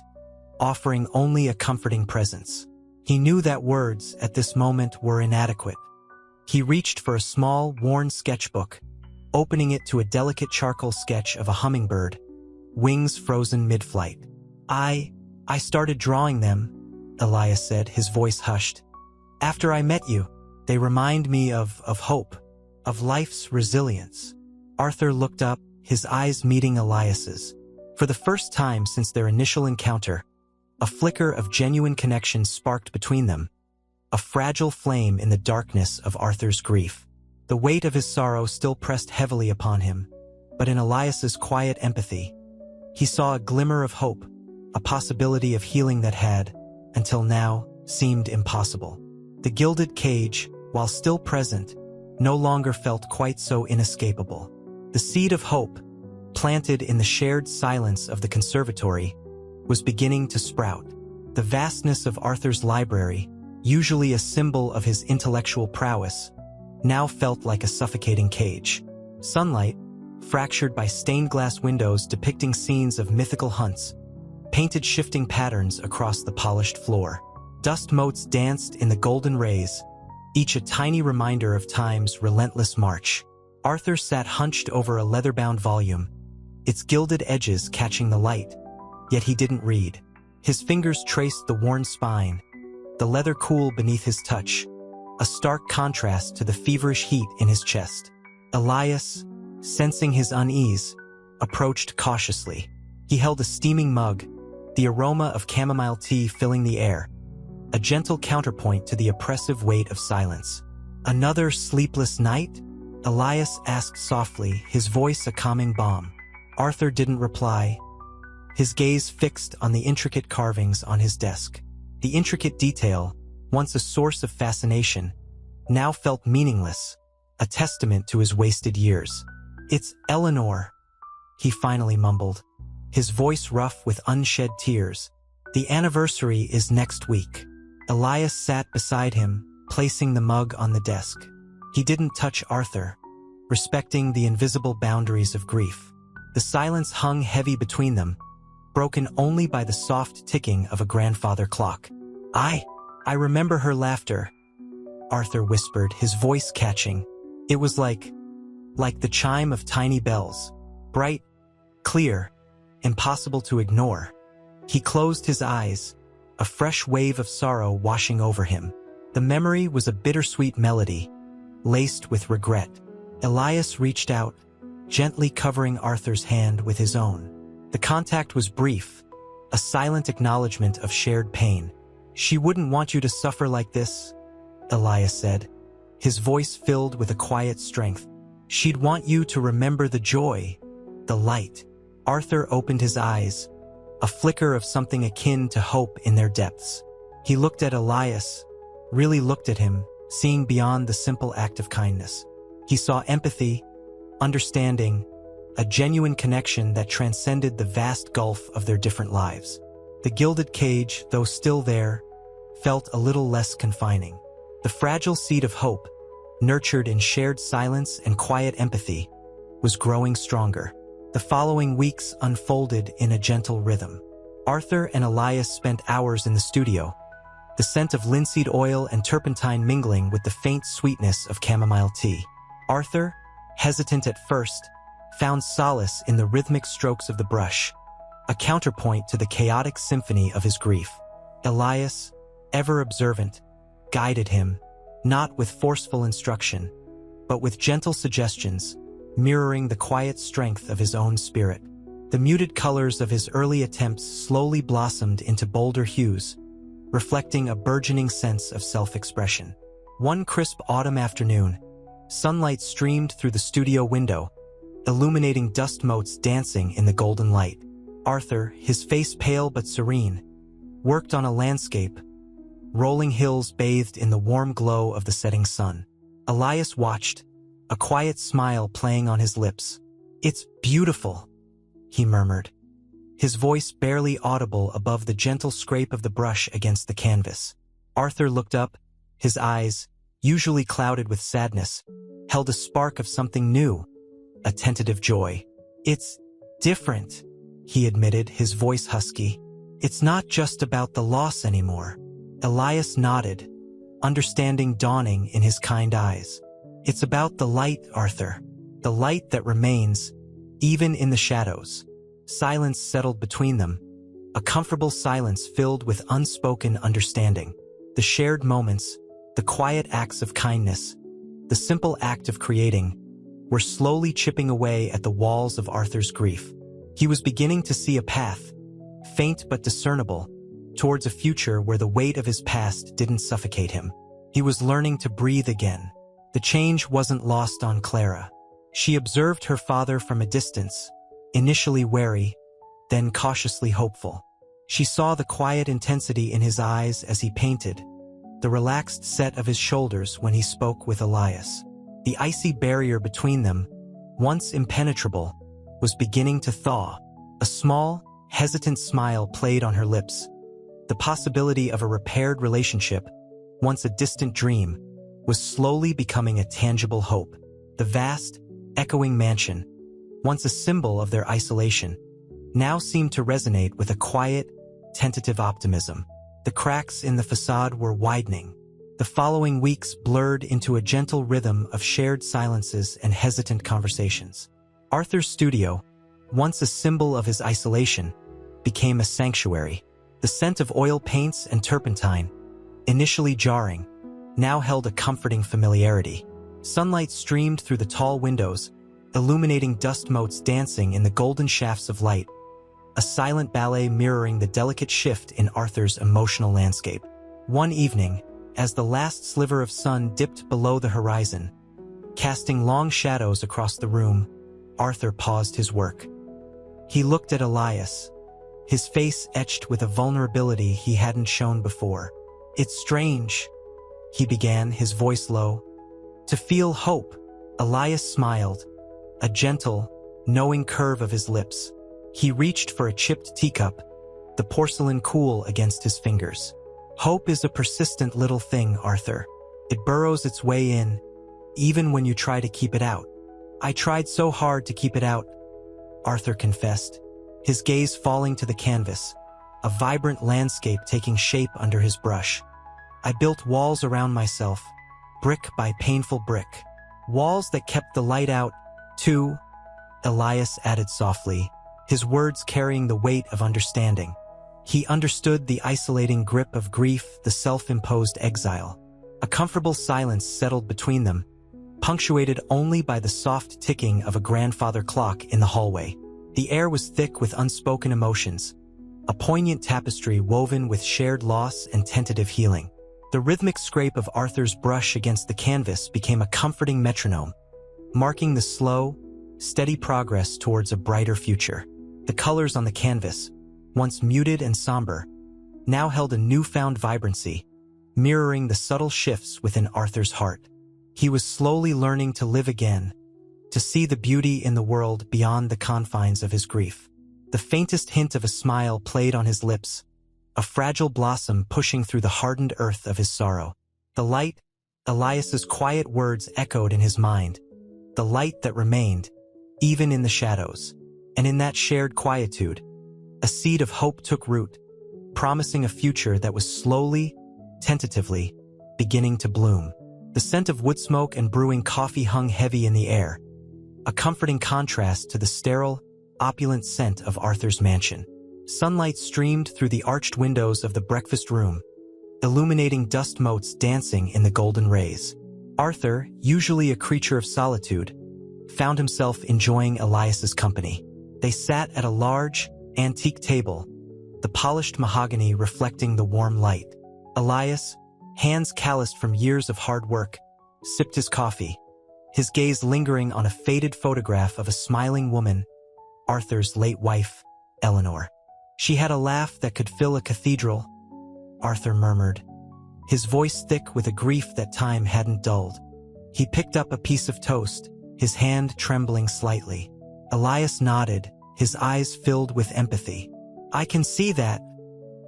offering only a comforting presence. He knew that words at this moment were inadequate. He reached for a small, worn sketchbook, opening it to a delicate charcoal sketch of a hummingbird, wings frozen mid-flight. I started drawing them," Elias said, his voice hushed. "After I met you, they remind me of hope, of life's resilience." Arthur looked up, his eyes meeting Elias's. For the first time since their initial encounter, a flicker of genuine connection sparked between them, a fragile flame in the darkness of Arthur's grief. The weight of his sorrow still pressed heavily upon him, but in Elias's quiet empathy, he saw a glimmer of hope, a possibility of healing that had, until now, seemed impossible. The gilded cage, while still present, no longer felt quite so inescapable. The seed of hope, planted in the shared silence of the conservatory, was beginning to sprout. The vastness of Arthur's library, usually a symbol of his intellectual prowess, now felt like a suffocating cage. Sunlight, fractured by stained glass windows depicting scenes of mythical hunts, painted shifting patterns across the polished floor. Dust motes danced in the golden rays, each a tiny reminder of time's relentless march. Arthur sat hunched over a leather-bound volume, its gilded edges catching the light, yet he didn't read. His fingers traced the worn spine, the leather cool beneath his touch, a stark contrast to the feverish heat in his chest. Elias, sensing his unease, approached cautiously. He held a steaming mug, the aroma of chamomile tea filling the air, a gentle counterpoint to the oppressive weight of silence. "Another sleepless night?" Elias asked softly, his voice a calming balm. Arthur didn't reply, his gaze fixed on the intricate carvings on his desk. The intricate detail, once a source of fascination, now felt meaningless, a testament to his wasted years. "It's Eleanor," he finally mumbled, his voice rough with unshed tears. "The anniversary is next week." Elias sat beside him, placing the mug on the desk. He didn't touch Arthur, respecting the invisible boundaries of grief. The silence hung heavy between them, broken only by the soft ticking of a grandfather clock. I remember her laughter," Arthur whispered, his voice catching. It was like the chime of tiny bells, bright, clear, impossible to ignore. He closed his eyes, a fresh wave of sorrow washing over him. The memory was a bittersweet melody, laced with regret. Elias reached out, gently covering Arthur's hand with his own. The contact was brief, a silent acknowledgement of shared pain. "She wouldn't want you to suffer like this," Elias said, his voice filled with a quiet strength. "She'd want you to remember the joy, the light." Arthur opened his eyes, a flicker of something akin to hope in their depths. He looked at Elias, really looked at him, seeing beyond the simple act of kindness. He saw empathy, understanding, a genuine connection that transcended the vast gulf of their different lives. The gilded cage, though still there, felt a little less confining. The fragile seed of hope, nurtured in shared silence and quiet empathy, was growing stronger. The following weeks unfolded in a gentle rhythm. Arthur and Elias spent hours in the studio, the scent of linseed oil and turpentine mingling with the faint sweetness of chamomile tea. Arthur, hesitant at first, found solace in the rhythmic strokes of the brush, a counterpoint to the chaotic symphony of his grief. Elias, ever observant, guided him, not with forceful instruction, but with gentle suggestions, mirroring the quiet strength of his own spirit. The muted colors of his early attempts slowly blossomed into bolder hues, reflecting a burgeoning sense of self-expression. One crisp autumn afternoon, sunlight streamed through the studio window, illuminating dust motes dancing in the golden light. Arthur, his face pale but serene, worked on a landscape, rolling hills bathed in the warm glow of the setting sun. Elias watched, a quiet smile playing on his lips. "It's beautiful," he murmured, his voice barely audible above the gentle scrape of the brush against the canvas. Arthur looked up, his eyes, usually clouded with sadness, held a spark of something new, a tentative joy. "It's different," he admitted, his voice husky. "It's not just about the loss anymore. Elias nodded, understanding dawning in his kind eyes. It's about the light, Arthur. The light that remains, even in the shadows. Silence settled between them, a comfortable silence filled with unspoken understanding. The shared moments, the quiet acts of kindness, the simple act of creating, were slowly chipping away at the walls of Arthur's grief. He was beginning to see a path, faint but discernible, towards a future where the weight of his past didn't suffocate him. He was learning to breathe again. The change wasn't lost on Clara. She observed her father from a distance, initially wary, then cautiously hopeful. She saw the quiet intensity in his eyes as he painted, the relaxed set of his shoulders when he spoke with Elias. The icy barrier between them, once impenetrable, was beginning to thaw. A small, hesitant smile played on her lips. The possibility of a repaired relationship, once a distant dream, was slowly becoming a tangible hope. The vast, echoing mansion, once a symbol of their isolation, now seemed to resonate with a quiet, tentative optimism. The cracks in the facade were widening. The following weeks blurred into a gentle rhythm of shared silences and hesitant conversations. Arthur's studio, once a symbol of his isolation, became a sanctuary. The scent of oil paints and turpentine, initially jarring, now held a comforting familiarity. Sunlight streamed through the tall windows, illuminating dust motes dancing in the golden shafts of light, a silent ballet mirroring the delicate shift in Arthur's emotional landscape. One evening, as the last sliver of sun dipped below the horizon, casting long shadows across the room, Arthur paused his work. He looked at Elias, his face etched with a vulnerability he hadn't shown before. "It's strange," he began, his voice low, "to feel hope." Elias smiled, a gentle, knowing curve of his lips. He reached for a chipped teacup, the porcelain cool against his fingers. "Hope is a persistent little thing, Arthur. It burrows its way in, even when you try to keep it out." "I tried so hard to keep it out," Arthur confessed, his gaze falling to the canvas, a vibrant landscape taking shape under his brush. "I built walls around myself, brick by painful brick. Walls that kept the light out, too," Elias added softly, his words carrying the weight of understanding. He understood the isolating grip of grief, the self-imposed exile. A comfortable silence settled between them, punctuated only by the soft ticking of a grandfather clock in the hallway. The air was thick with unspoken emotions, a poignant tapestry woven with shared loss and tentative healing. The rhythmic scrape of Arthur's brush against the canvas became a comforting metronome, marking the slow, steady progress towards a brighter future. The colors on the canvas, once muted and somber, now held a newfound vibrancy, mirroring the subtle shifts within Arthur's heart. He was slowly learning to live again, to see the beauty in the world beyond the confines of his grief. The faintest hint of a smile played on his lips, a fragile blossom pushing through the hardened earth of his sorrow. The light, Elias's quiet words echoed in his mind, the light that remained, even in the shadows. And in that shared quietude, a seed of hope took root, promising a future that was slowly, tentatively, beginning to bloom. The scent of wood smoke and brewing coffee hung heavy in the air, a comforting contrast to the sterile, opulent scent of Arthur's mansion. Sunlight streamed through the arched windows of the breakfast room, illuminating dust motes dancing in the golden rays. Arthur, usually a creature of solitude, found himself enjoying Elias's company. They sat at a large, antique table, the polished mahogany reflecting the warm light. Elias, hands calloused from years of hard work, sipped his coffee, his gaze lingering on a faded photograph of a smiling woman, Arthur's late wife, Eleanor. "She had a laugh that could fill a cathedral," Arthur murmured, his voice thick with a grief that time hadn't dulled. He picked up a piece of toast, his hand trembling slightly. Elias nodded, his eyes filled with empathy. "I can see that,"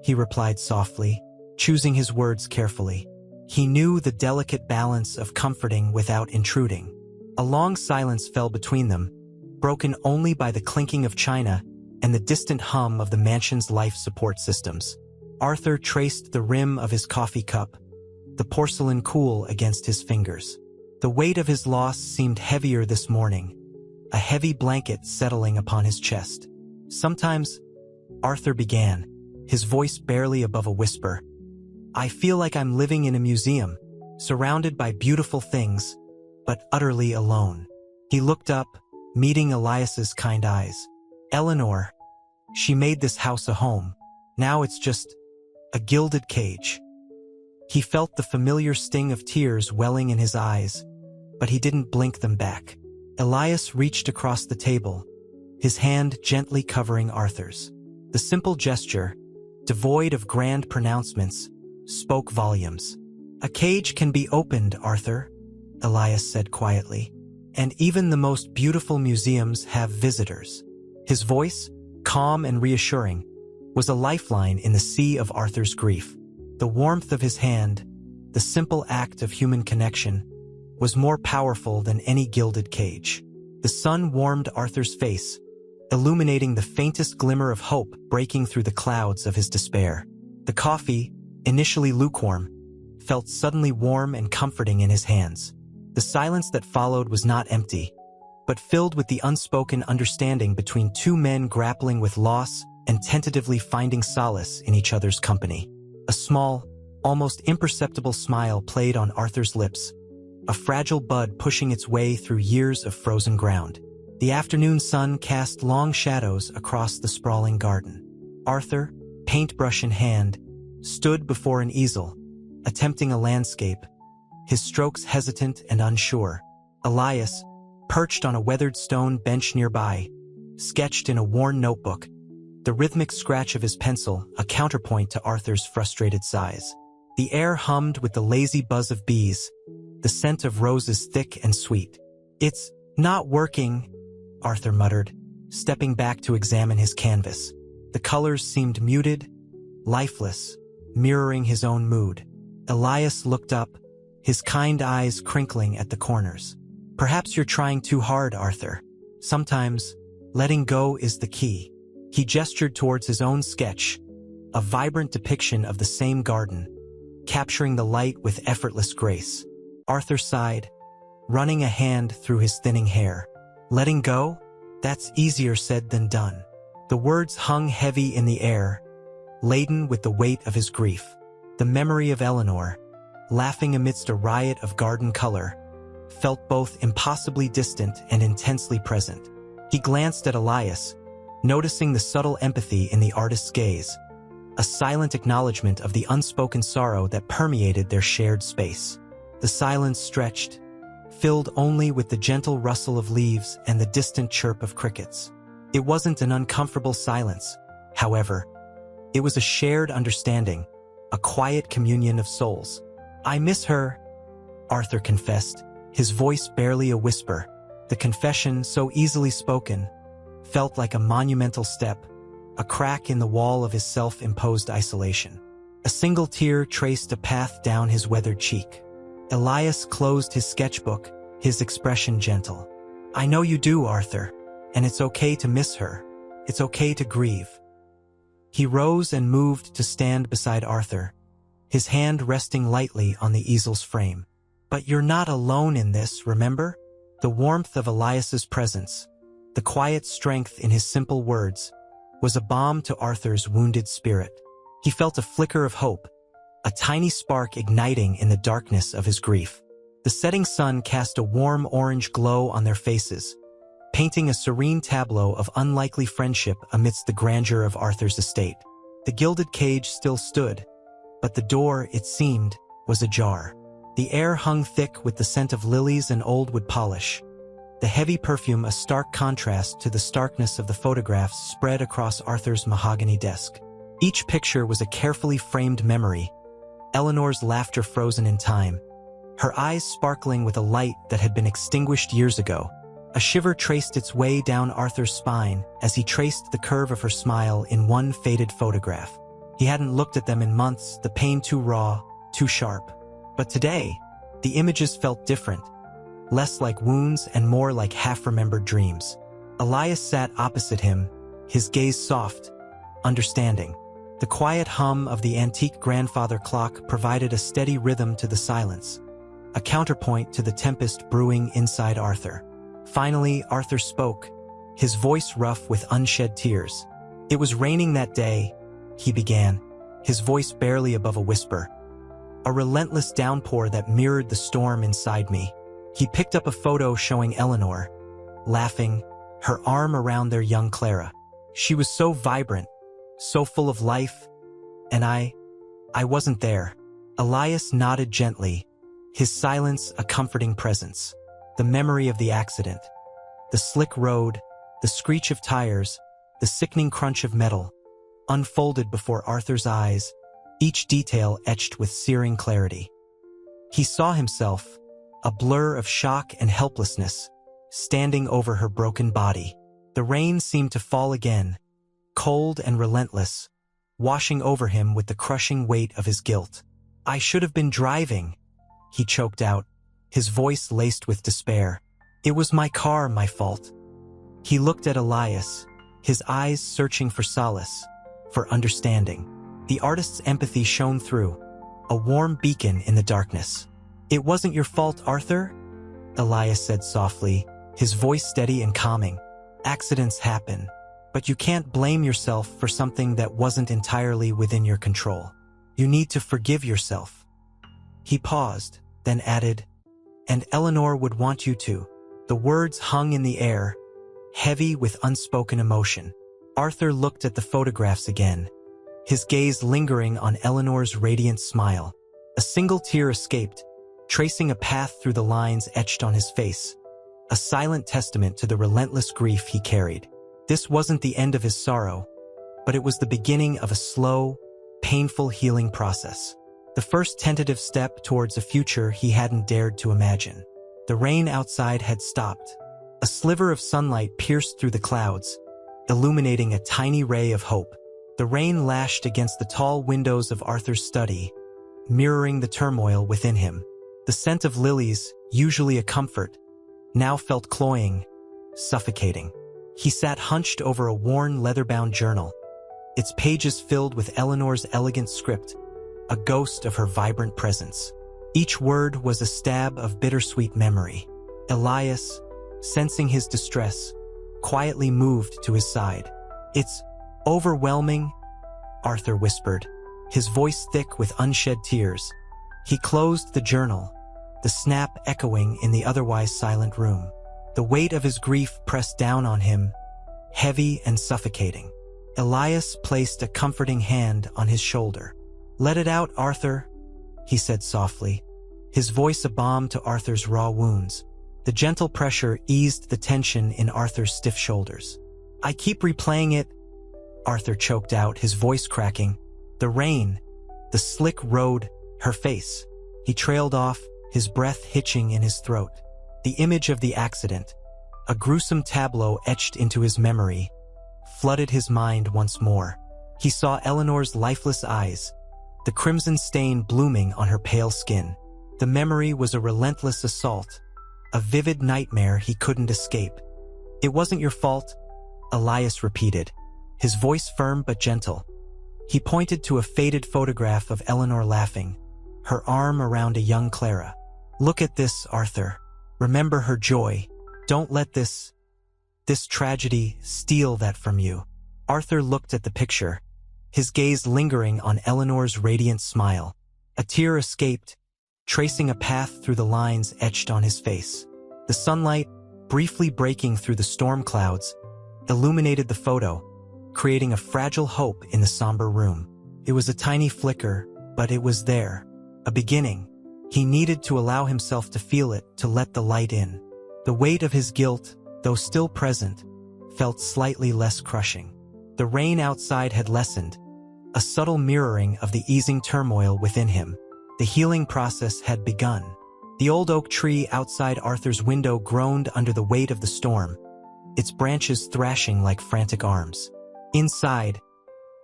he replied softly, choosing his words carefully. He knew the delicate balance of comforting without intruding. A long silence fell between them, broken only by the clinking of china and the distant hum of the mansion's life support systems. Arthur traced the rim of his coffee cup, the porcelain cool against his fingers. The weight of his loss seemed heavier this morning, a heavy blanket settling upon his chest. Sometimes, Arthur began, his voice barely above a whisper, I feel like I'm living in a museum, surrounded by beautiful things, but utterly alone. He looked up, meeting Elias's kind eyes. Eleanor, she made this house a home. Now it's just a gilded cage. He felt the familiar sting of tears welling in his eyes, but he didn't blink them back. Elias reached across the table, his hand gently covering Arthur's. The simple gesture, devoid of grand pronouncements, spoke volumes. A cage can be opened, Arthur, Elias said quietly, and even the most beautiful museums have visitors. His voice, calm and reassuring, was a lifeline in the sea of Arthur's grief. The warmth of his hand, the simple act of human connection, was more powerful than any gilded cage. The sun warmed Arthur's face, illuminating the faintest glimmer of hope breaking through the clouds of his despair. The coffee, initially lukewarm, felt suddenly warm and comforting in his hands. The silence that followed was not empty, but filled with the unspoken understanding between two men grappling with loss and tentatively finding solace in each other's company. A small, almost imperceptible smile played on Arthur's lips, a fragile bud pushing its way through years of frozen ground. The afternoon sun cast long shadows across the sprawling garden. Arthur, paintbrush in hand, stood before an easel, attempting a landscape, his strokes hesitant and unsure. Elias, perched on a weathered stone bench nearby, sketched in a worn notebook, the rhythmic scratch of his pencil a counterpoint to Arthur's frustrated sighs. The air hummed with the lazy buzz of bees, the scent of roses thick and sweet. It's not working, Arthur muttered, stepping back to examine his canvas. The colors seemed muted, lifeless, mirroring his own mood. Elias looked up, his kind eyes crinkling at the corners. Perhaps you're trying too hard, Arthur. Sometimes, letting go is the key. He gestured towards his own sketch, a vibrant depiction of the same garden, capturing the light with effortless grace. Arthur sighed, running a hand through his thinning hair. Letting go? That's easier said than done. The words hung heavy in the air, laden with the weight of his grief. The memory of Eleanor, laughing amidst a riot of garden color, felt both impossibly distant and intensely present. He glanced at Elias, noticing the subtle empathy in the artist's gaze, a silent acknowledgement of the unspoken sorrow that permeated their shared space. The silence stretched, filled only with the gentle rustle of leaves and the distant chirp of crickets. It wasn't an uncomfortable silence, however. It was a shared understanding, a quiet communion of souls. I miss her, Arthur confessed, his voice barely a whisper. The confession, so easily spoken, felt like a monumental step, a crack in the wall of his self-imposed isolation. A single tear traced a path down his weathered cheek. Elias closed his sketchbook, his expression gentle. I know you do, Arthur, and it's okay to miss her. It's okay to grieve. He rose and moved to stand beside Arthur, his hand resting lightly on the easel's frame. But you're not alone in this, remember? The warmth of Elias's presence, the quiet strength in his simple words, was a balm to Arthur's wounded spirit. He felt a flicker of hope, a tiny spark igniting in the darkness of his grief. The setting sun cast a warm orange glow on their faces, painting a serene tableau of unlikely friendship amidst the grandeur of Arthur's estate. The gilded cage still stood, but the door, it seemed, was ajar. The air hung thick with the scent of lilies and old wood polish, the heavy perfume a stark contrast to the starkness of the photographs spread across Arthur's mahogany desk. Each picture was a carefully framed memory, Eleanor's laughter frozen in time, her eyes sparkling with a light that had been extinguished years ago. A shiver traced its way down Arthur's spine as he traced the curve of her smile in one faded photograph. He hadn't looked at them in months, the pain too raw, too sharp. But today, the images felt different, less like wounds and more like half-remembered dreams. Elias sat opposite him, his gaze soft, understanding. The quiet hum of the antique grandfather clock provided a steady rhythm to the silence, a counterpoint to the tempest brewing inside Arthur. Finally, Arthur spoke, his voice rough with unshed tears. "It was raining that day," he began, his voice barely above a whisper. "A relentless downpour that mirrored the storm inside me." He picked up a photo showing Eleanor, laughing, her arm around their young Clara. She was so vibrant, so full of life, and I wasn't there. Elias nodded gently, his silence a comforting presence. The memory of the accident, the slick road, the screech of tires, the sickening crunch of metal, unfolded before Arthur's eyes, each detail etched with searing clarity. He saw himself, a blur of shock and helplessness, standing over her broken body. The rain seemed to fall again, cold and relentless, washing over him with the crushing weight of his guilt. "I should have been driving," he choked out, his voice laced with despair. "It was my car, my fault." He looked at Elias, his eyes searching for solace, for understanding. The artist's empathy shone through, a warm beacon in the darkness. "It wasn't your fault, Arthur," Elias said softly, his voice steady and calming. "Accidents happen, but you can't blame yourself for something that wasn't entirely within your control. You need to forgive yourself." He paused, then added, "And Eleanor would want you to." The words hung in the air, heavy with unspoken emotion. Arthur looked at the photographs again, his gaze lingering on Eleanor's radiant smile. A single tear escaped, tracing a path through the lines etched on his face, a silent testament to the relentless grief he carried. This wasn't the end of his sorrow, but it was the beginning of a slow, painful healing process. The first tentative step towards a future he hadn't dared to imagine. The rain outside had stopped. A sliver of sunlight pierced through the clouds, illuminating a tiny ray of hope. The rain lashed against the tall windows of Arthur's study, mirroring the turmoil within him. The scent of lilies, usually a comfort, now felt cloying, suffocating. He sat hunched over a worn leather-bound journal, its pages filled with Eleanor's elegant script, a ghost of her vibrant presence. Each word was a stab of bittersweet memory. Elias, sensing his distress, quietly moved to his side. "It's overwhelming," Arthur whispered, his voice thick with unshed tears. He closed the journal, the snap echoing in the otherwise silent room. The weight of his grief pressed down on him, heavy and suffocating. Elias placed a comforting hand on his shoulder. "Let it out, Arthur," he said softly, his voice a balm to Arthur's raw wounds. The gentle pressure eased the tension in Arthur's stiff shoulders. "I keep replaying it," Arthur choked out, his voice cracking. "The rain, the slick road, her face." He trailed off, his breath hitching in his throat. The image of the accident, a gruesome tableau etched into his memory, flooded his mind once more. He saw Eleanor's lifeless eyes, the crimson stain blooming on her pale skin. The memory was a relentless assault, a vivid nightmare he couldn't escape. "It wasn't your fault," Elias repeated, his voice firm but gentle. He pointed to a faded photograph of Eleanor laughing, her arm around a young Clara. "Look at this, Arthur. Remember her joy. Don't let this tragedy steal that from you." Arthur looked at the picture, his gaze lingering on Eleanor's radiant smile. A tear escaped, tracing a path through the lines etched on his face. The sunlight, briefly breaking through the storm clouds, illuminated the photo, creating a fragile hope in the somber room. It was a tiny flicker, but it was there, a beginning. He needed to allow himself to feel it, to let the light in. The weight of his guilt, though still present, felt slightly less crushing. The rain outside had lessened, a subtle mirroring of the easing turmoil within him. The healing process had begun. The old oak tree outside Arthur's window groaned under the weight of the storm, its branches thrashing like frantic arms. Inside,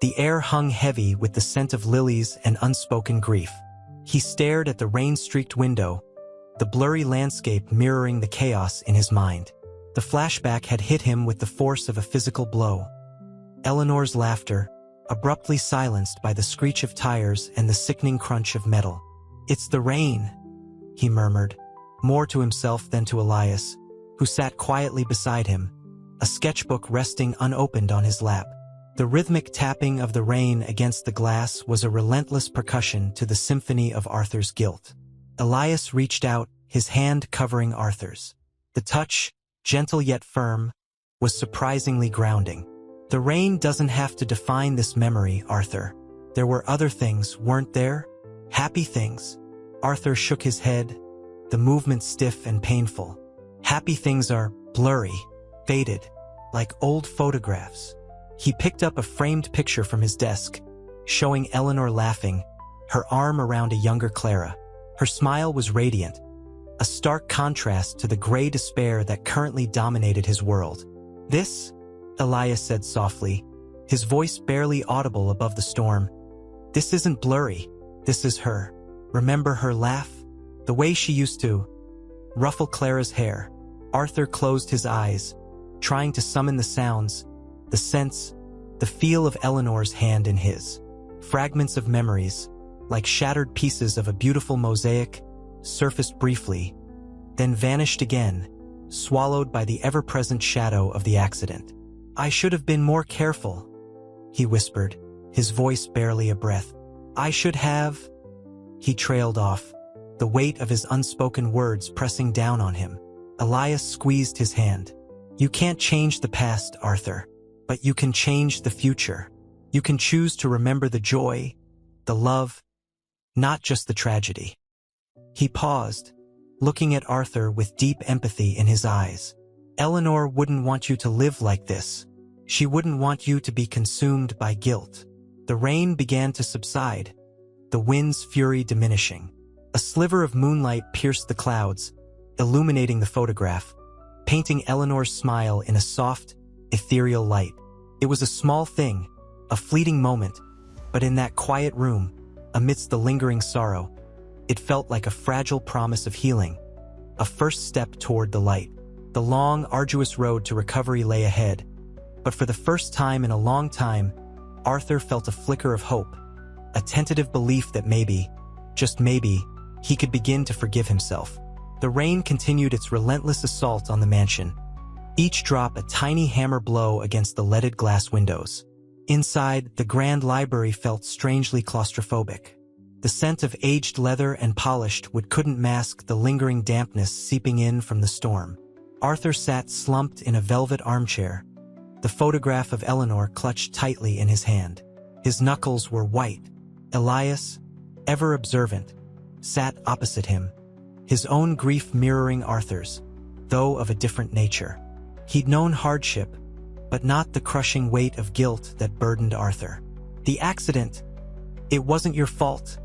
the air hung heavy with the scent of lilies and unspoken grief. He stared at the rain-streaked window, the blurry landscape mirroring the chaos in his mind. The flashback had hit him with the force of a physical blow. Eleanor's laughter, abruptly silenced by the screech of tires and the sickening crunch of metal. "It's the rain," he murmured, more to himself than to Elias, who sat quietly beside him, a sketchbook resting unopened on his lap. The rhythmic tapping of the rain against the glass was a relentless percussion to the symphony of Arthur's guilt. Elias reached out, his hand covering Arthur's. The touch, gentle yet firm, was surprisingly grounding. "The rain doesn't have to define this memory, Arthur. There were other things, weren't there? Happy things." Arthur shook his head, the movement stiff and painful. "Happy things are blurry, faded, like old photographs." He picked up a framed picture from his desk, showing Eleanor laughing, her arm around a younger Clara. Her smile was radiant, a stark contrast to the gray despair that currently dominated his world. "This," Elias said softly, his voice barely audible above the storm, "this isn't blurry, this is her. Remember her laugh? The way she used to ruffle Clara's hair." Arthur closed his eyes, trying to summon the sounds, the scents, the feel of Eleanor's hand in his. Fragments of memories, like shattered pieces of a beautiful mosaic, surfaced briefly, then vanished again, swallowed by the ever-present shadow of the accident. "I should have been more careful," he whispered, his voice barely a breath. "I should have—" He trailed off, the weight of his unspoken words pressing down on him. Elias squeezed his hand. "You can't change the past, Arthur, but you can change the future. You can choose to remember the joy, the love, not just the tragedy." He paused, looking at Arthur with deep empathy in his eyes. "Eleanor wouldn't want you to live like this. She wouldn't want you to be consumed by guilt." The rain began to subside, the wind's fury diminishing. A sliver of moonlight pierced the clouds, illuminating the photograph, painting Eleanor's smile in a soft, ethereal light. It was a small thing, a fleeting moment, but in that quiet room, amidst the lingering sorrow, it felt like a fragile promise of healing, a first step toward the light. The long, arduous road to recovery lay ahead, but for the first time in a long time, Arthur felt a flicker of hope, a tentative belief that maybe, just maybe, he could begin to forgive himself. The rain continued its relentless assault on the mansion, each drop a tiny hammer blow against the leaded glass windows. Inside, the grand library felt strangely claustrophobic. The scent of aged leather and polished wood couldn't mask the lingering dampness seeping in from the storm. Arthur sat slumped in a velvet armchair, the photograph of Eleanor clutched tightly in his hand. His knuckles were white. Elias, ever observant, sat opposite him, his own grief mirroring Arthur's, though of a different nature. He'd known hardship, but not the crushing weight of guilt that burdened Arthur. "The accident, it wasn't your fault,"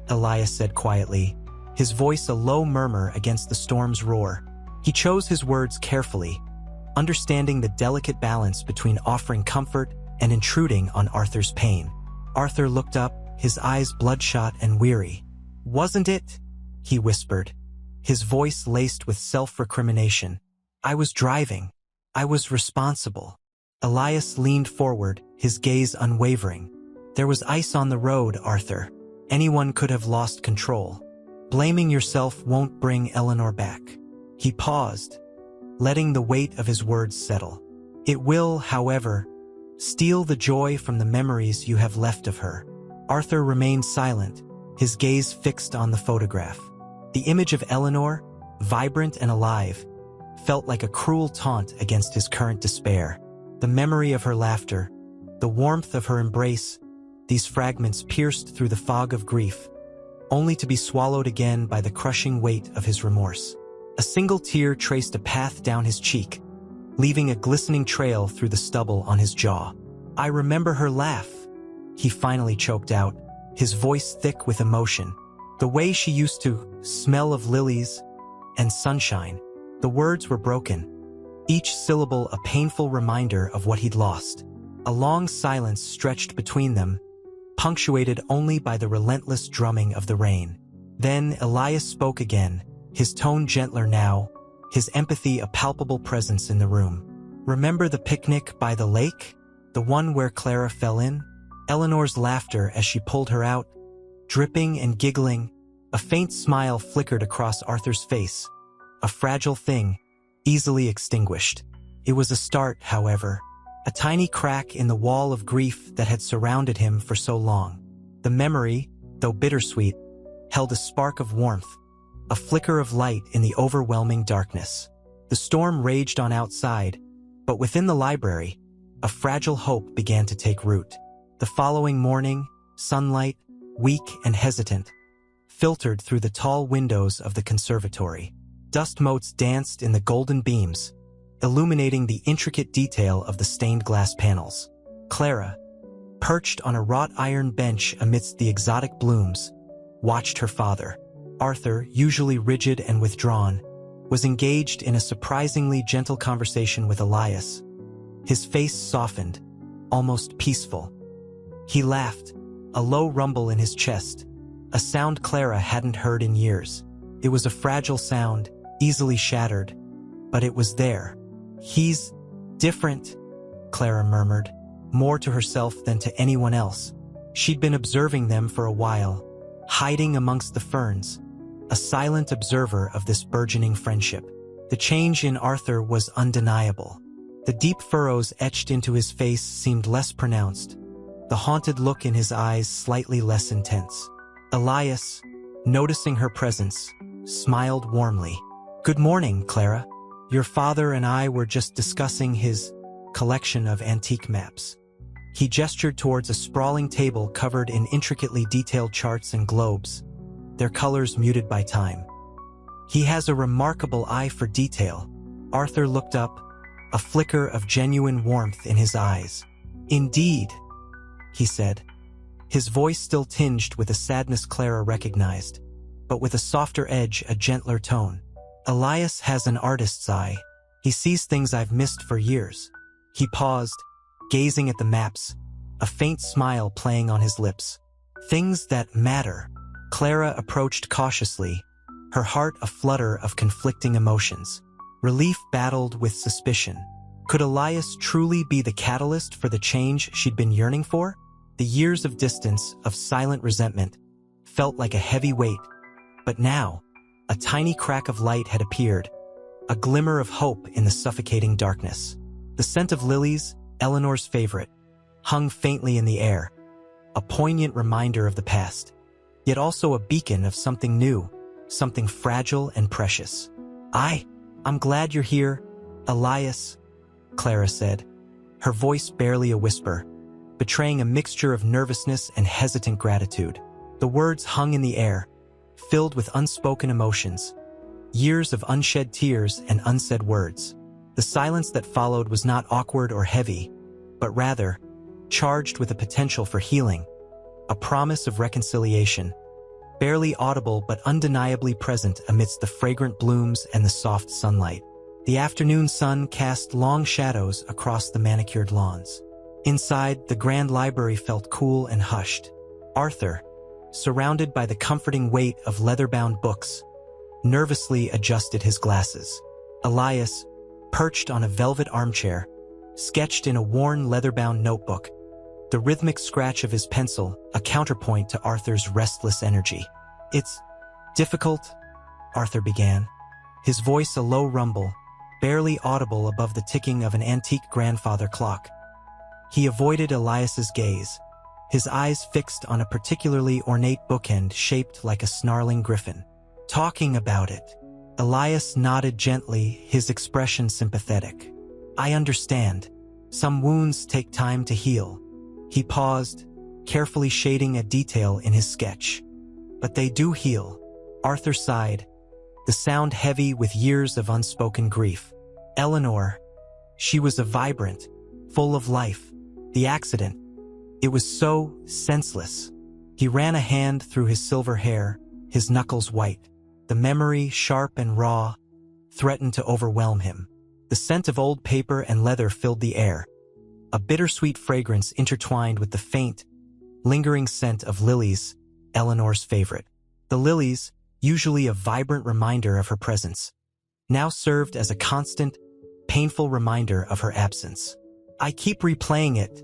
Elias said quietly, his voice a low murmur against the storm's roar. He chose his words carefully, understanding the delicate balance between offering comfort and intruding on Arthur's pain. Arthur looked up, his eyes bloodshot and weary. "Wasn't it?" he whispered, his voice laced with self-recrimination. "I was driving. I was responsible." Elias leaned forward, his gaze unwavering. "There was ice on the road, Arthur. Anyone could have lost control. Blaming yourself won't bring Eleanor back." He paused, letting the weight of his words settle. "It will, however, steal the joy from the memories you have left of her." Arthur remained silent, his gaze fixed on the photograph. The image of Eleanor, vibrant and alive, felt like a cruel taunt against his current despair. The memory of her laughter, the warmth of her embrace, these fragments pierced through the fog of grief, only to be swallowed again by the crushing weight of his remorse. A single tear traced a path down his cheek, leaving a glistening trail through the stubble on his jaw. "I remember her laugh," he finally choked out, his voice thick with emotion. "The way she used to smell of lilies and sunshine." The words were broken, each syllable a painful reminder of what he'd lost. A long silence stretched between them, punctuated only by the relentless drumming of the rain. Then Elias spoke again, his tone gentler now, his empathy a palpable presence in the room. "Remember the picnic by the lake? The one where Clara fell in?" Eleanor's laughter as she pulled her out, dripping and giggling. A faint smile flickered across Arthur's face, a fragile thing, easily extinguished. It was a start, however, a tiny crack in the wall of grief that had surrounded him for so long. The memory, though bittersweet, held a spark of warmth, a flicker of light in the overwhelming darkness. The storm raged on outside, but within the library, a fragile hope began to take root. The following morning, sunlight, weak and hesitant, filtered through the tall windows of the conservatory. Dust motes danced in the golden beams, illuminating the intricate detail of the stained glass panels. Clara, perched on a wrought iron bench amidst the exotic blooms, watched her father. Arthur, usually rigid and withdrawn, was engaged in a surprisingly gentle conversation with Elias. His face softened, almost peaceful. He laughed, a low rumble in his chest, a sound Clara hadn't heard in years. It was a fragile sound, easily shattered, but it was there. "He's different," Clara murmured, more to herself than to anyone else. She'd been observing them for a while, hiding amongst the ferns, a silent observer of this burgeoning friendship. The change in Arthur was undeniable. The deep furrows etched into his face seemed less pronounced, the haunted look in his eyes slightly less intense. Elias, noticing her presence, smiled warmly. "Good morning, Clara. Your father and I were just discussing his collection of antique maps." He gestured towards a sprawling table covered in intricately detailed charts and globes, their colors muted by time. "He has a remarkable eye for detail." Arthur looked up, a flicker of genuine warmth in his eyes. "Indeed," he said, his voice still tinged with a sadness Clara recognized, but with a softer edge, a gentler tone. "Elias has an artist's eye. He sees things I've missed for years." He paused, gazing at the maps, a faint smile playing on his lips. "Things that matter." Clara approached cautiously, her heart a flutter of conflicting emotions. Relief battled with suspicion. Could Elias truly be the catalyst for the change she'd been yearning for? The years of distance, of silent resentment, felt like a heavy weight. But now, a tiny crack of light had appeared, a glimmer of hope in the suffocating darkness. The scent of lilies, Eleanor's favorite, hung faintly in the air, a poignant reminder of the past, yet also a beacon of something new, something fragile and precious. I'm glad you're here, Elias," Clara said, her voice barely a whisper, betraying a mixture of nervousness and hesitant gratitude. The words hung in the air, filled with unspoken emotions, years of unshed tears and unsaid words. The silence that followed was not awkward or heavy, but rather charged with a potential for healing, a promise of reconciliation, barely audible but undeniably present amidst the fragrant blooms and the soft sunlight. The afternoon sun cast long shadows across the manicured lawns. Inside, the grand library felt cool and hushed. Arthur, surrounded by the comforting weight of leather-bound books, nervously adjusted his glasses. Elias, perched on a velvet armchair, sketched in a worn leather-bound notebook, the rhythmic scratch of his pencil a counterpoint to Arthur's restless energy. "It's difficult," Arthur began, his voice a low rumble, barely audible above the ticking of an antique grandfather clock. He avoided Elias's gaze, his eyes fixed on a particularly ornate bookend shaped like a snarling griffin. "Talking about it." Elias nodded gently, his expression sympathetic. "I understand. Some wounds take time to heal." He paused, carefully shading a detail in his sketch. "But they do heal." Arthur sighed, the sound heavy with years of unspoken grief. Eleanor, she was a vibrant, full of life. The accident, it was so senseless. He ran a hand through his silver hair, his knuckles white. The memory, sharp and raw, threatened to overwhelm him. The scent of old paper and leather filled the air, a bittersweet fragrance intertwined with the faint, lingering scent of lilies, Eleanor's favorite. The lilies, usually a vibrant reminder of her presence, now served as a constant, painful reminder of her absence. "I keep replaying it,"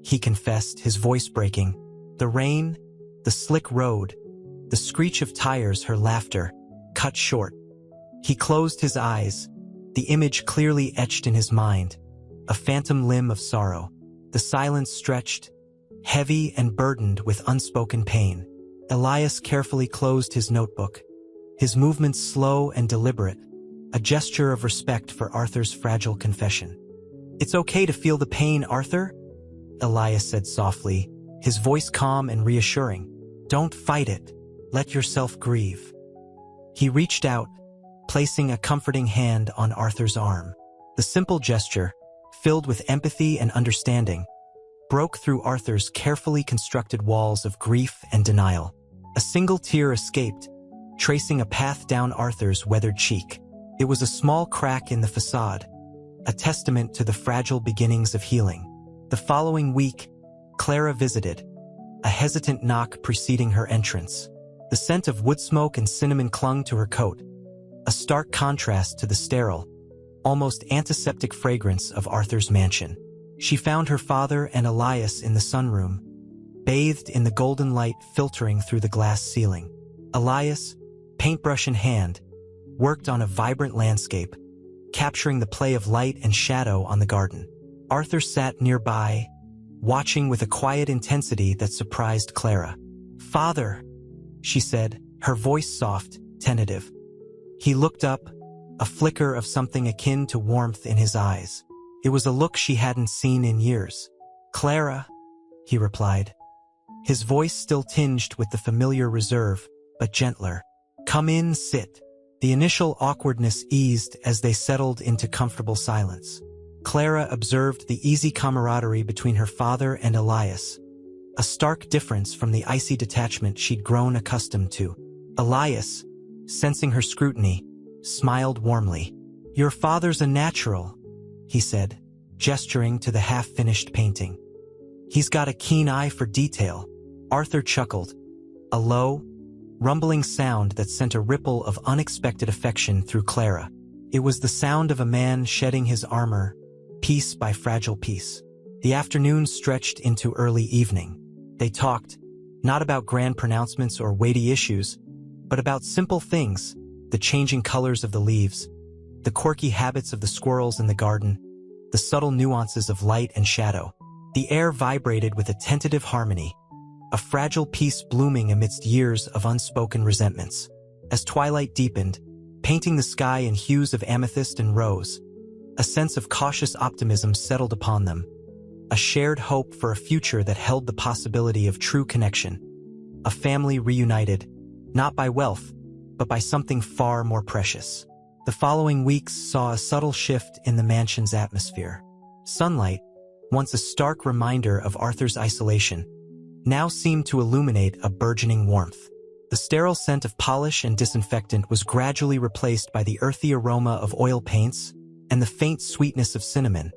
he confessed, his voice breaking. The rain, the slick road, the screech of tires, her laughter, cut short. He closed his eyes, the image clearly etched in his mind, a phantom limb of sorrow. The silence stretched, heavy and burdened with unspoken pain. Elias carefully closed his notebook, his movements slow and deliberate, a gesture of respect for Arthur's fragile confession. "It's okay to feel the pain, Arthur," Elias said softly, his voice calm and reassuring. "Don't fight it. Let yourself grieve." He reached out, placing a comforting hand on Arthur's arm. The simple gesture, filled with empathy and understanding, broke through Arthur's carefully constructed walls of grief and denial. A single tear escaped, tracing a path down Arthur's weathered cheek. It was a small crack in the facade, a testament to the fragile beginnings of healing. The following week, Clara visited, a hesitant knock preceding her entrance. The scent of wood smoke and cinnamon clung to her coat, a stark contrast to the sterile, almost antiseptic fragrance of Arthur's mansion. She found her father and Elias in the sunroom, bathed in the golden light filtering through the glass ceiling. Elias, paintbrush in hand, worked on a vibrant landscape, capturing the play of light and shadow on the garden. Arthur sat nearby, watching with a quiet intensity that surprised Clara. "Father," she said, her voice soft, tentative. He looked up, a flicker of something akin to warmth in his eyes. It was a look she hadn't seen in years. "Clara," he replied, his voice still tinged with the familiar reserve, but gentler. "Come in, sit." The initial awkwardness eased as they settled into comfortable silence. Clara observed the easy camaraderie between her father and Elias, a stark difference from the icy detachment she'd grown accustomed to. Elias, sensing her scrutiny, smiled warmly. "Your father's a natural," he said, gesturing to the half-finished painting. "He's got a keen eye for detail." Arthur chuckled, a low, rumbling sound that sent a ripple of unexpected affection through Clara. It was the sound of a man shedding his armor, piece by fragile piece. The afternoon stretched into early evening. They talked, not about grand pronouncements or weighty issues, but about simple things, the changing colors of the leaves, the quirky habits of the squirrels in the garden, the subtle nuances of light and shadow. The air vibrated with a tentative harmony, a fragile peace blooming amidst years of unspoken resentments. As twilight deepened, painting the sky in hues of amethyst and rose, a sense of cautious optimism settled upon them, a shared hope for a future that held the possibility of true connection. A family reunited, not by wealth, but by something far more precious. The following weeks saw a subtle shift in the mansion's atmosphere. Sunlight, once a stark reminder of Arthur's isolation, now seemed to illuminate a burgeoning warmth. The sterile scent of polish and disinfectant was gradually replaced by the earthy aroma of oil paints and the faint sweetness of cinnamon,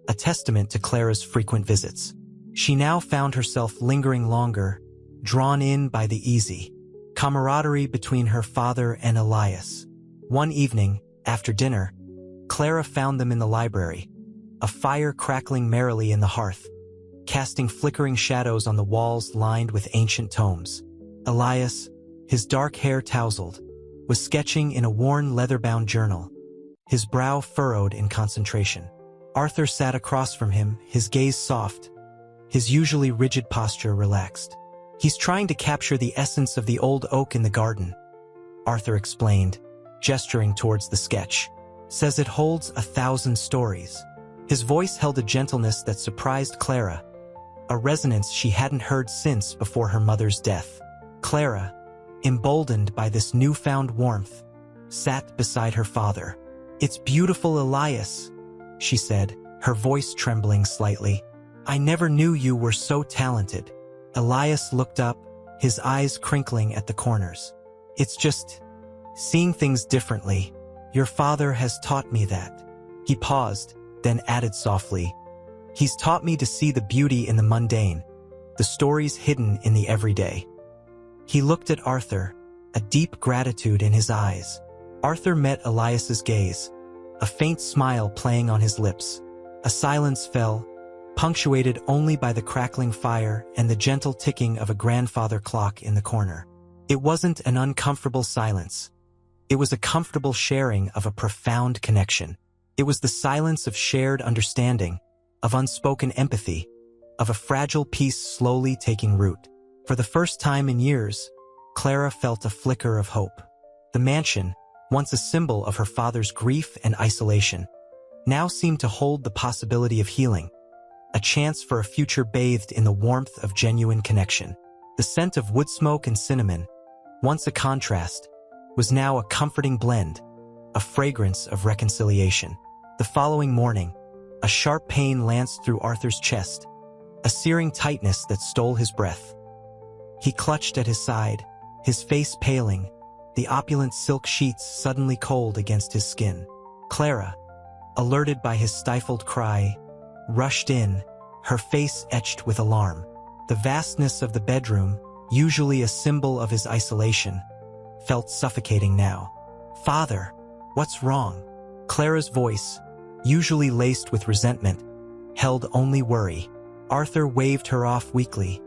a testament to Clara's frequent visits. She now found herself lingering longer, drawn in by the easy camaraderie between her father and Elias. One evening, after dinner, Clara found them in the library, a fire crackling merrily in the hearth, casting flickering shadows on the walls lined with ancient tomes. Elias, his dark hair tousled, was sketching in a worn leather-bound journal, his brow furrowed in concentration. Arthur sat across from him, his gaze soft, his usually rigid posture relaxed. "He's trying to capture the essence of the old oak in the garden," Arthur explained, gesturing towards the sketch. "Says it holds 1,000 stories." His voice held a gentleness that surprised Clara, a resonance she hadn't heard since before her mother's death. Clara, emboldened by this newfound warmth, sat beside her father. "It's beautiful, Elias," she said, her voice trembling slightly. "I never knew you were so talented." Elias looked up, his eyes crinkling at the corners. "It's just seeing things differently. Your father has taught me that." He paused, then added softly, "He's taught me to see the beauty in the mundane, the stories hidden in the everyday." He looked at Arthur, a deep gratitude in his eyes. Arthur met Elias's gaze, a faint smile playing on his lips. A silence fell, punctuated only by the crackling fire and the gentle ticking of a grandfather clock in the corner. It wasn't an uncomfortable silence. It was a comfortable sharing of a profound connection. It was the silence of shared understanding, of unspoken empathy, of a fragile peace slowly taking root. For the first time in years, Clara felt a flicker of hope. The mansion, once a symbol of her father's grief and isolation, now seemed to hold the possibility of healing, a chance for a future bathed in the warmth of genuine connection. The scent of wood smoke and cinnamon, once a contrast, was now a comforting blend, a fragrance of reconciliation. The following morning, a sharp pain lanced through Arthur's chest, a searing tightness that stole his breath. He clutched at his side, his face paling, the opulent silk sheets suddenly cold against his skin. Clara, alerted by his stifled cry, rushed in, her face etched with alarm. The vastness of the bedroom, usually a symbol of his isolation, felt suffocating now. "Father, what's wrong?" Clara's voice, usually laced with resentment, held only worry. Arthur waved her off weakly,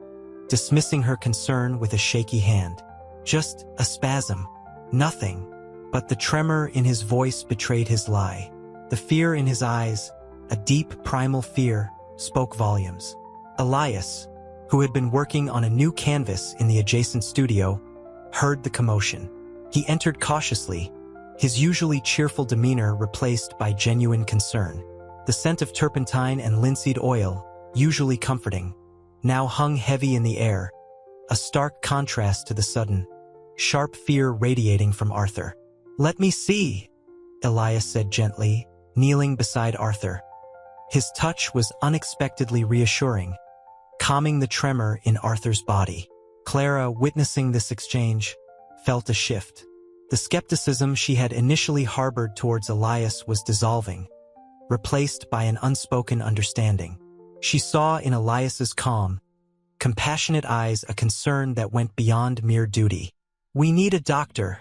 dismissing her concern with a shaky hand. "Just a spasm. Nothing." But the tremor in his voice betrayed his lie. The fear in his eyes, a deep primal fear, spoke volumes. Elias, who had been working on a new canvas in the adjacent studio, heard the commotion. He entered cautiously, his usually cheerful demeanor replaced by genuine concern. The scent of turpentine and linseed oil, usually comforting, now hung heavy in the air, a stark contrast to the sudden, sharp fear radiating from Arthur. "Let me see," Elias said gently, kneeling beside Arthur. His touch was unexpectedly reassuring, calming the tremor in Arthur's body. Clara, witnessing this exchange, felt a shift. The skepticism she had initially harbored towards Elias was dissolving, replaced by an unspoken understanding. She saw in Elias's calm, compassionate eyes a concern that went beyond mere duty. "We need a doctor,"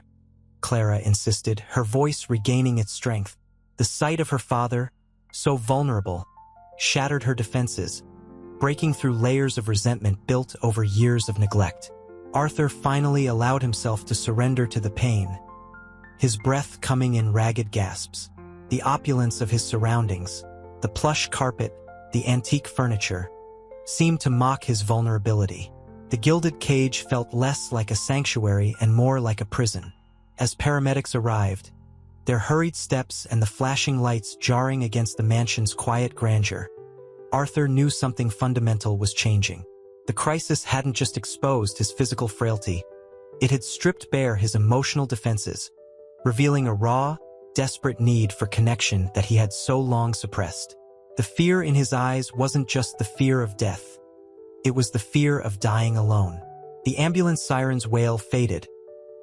Clara insisted, her voice regaining its strength. The sight of her father, so vulnerable, shattered her defenses, breaking through layers of resentment built over years of neglect. Arthur finally allowed himself to surrender to the pain, his breath coming in ragged gasps. The opulence of his surroundings, the plush carpet, the antique furniture, seemed to mock his vulnerability. The gilded cage felt less like a sanctuary and more like a prison. As paramedics arrived, their hurried steps and the flashing lights jarring against the mansion's quiet grandeur, Arthur knew something fundamental was changing. The crisis hadn't just exposed his physical frailty, it had stripped bare his emotional defenses, revealing a raw, desperate need for connection that he had so long suppressed. The fear in his eyes wasn't just the fear of death. It was the fear of dying alone. The ambulance siren's wail faded,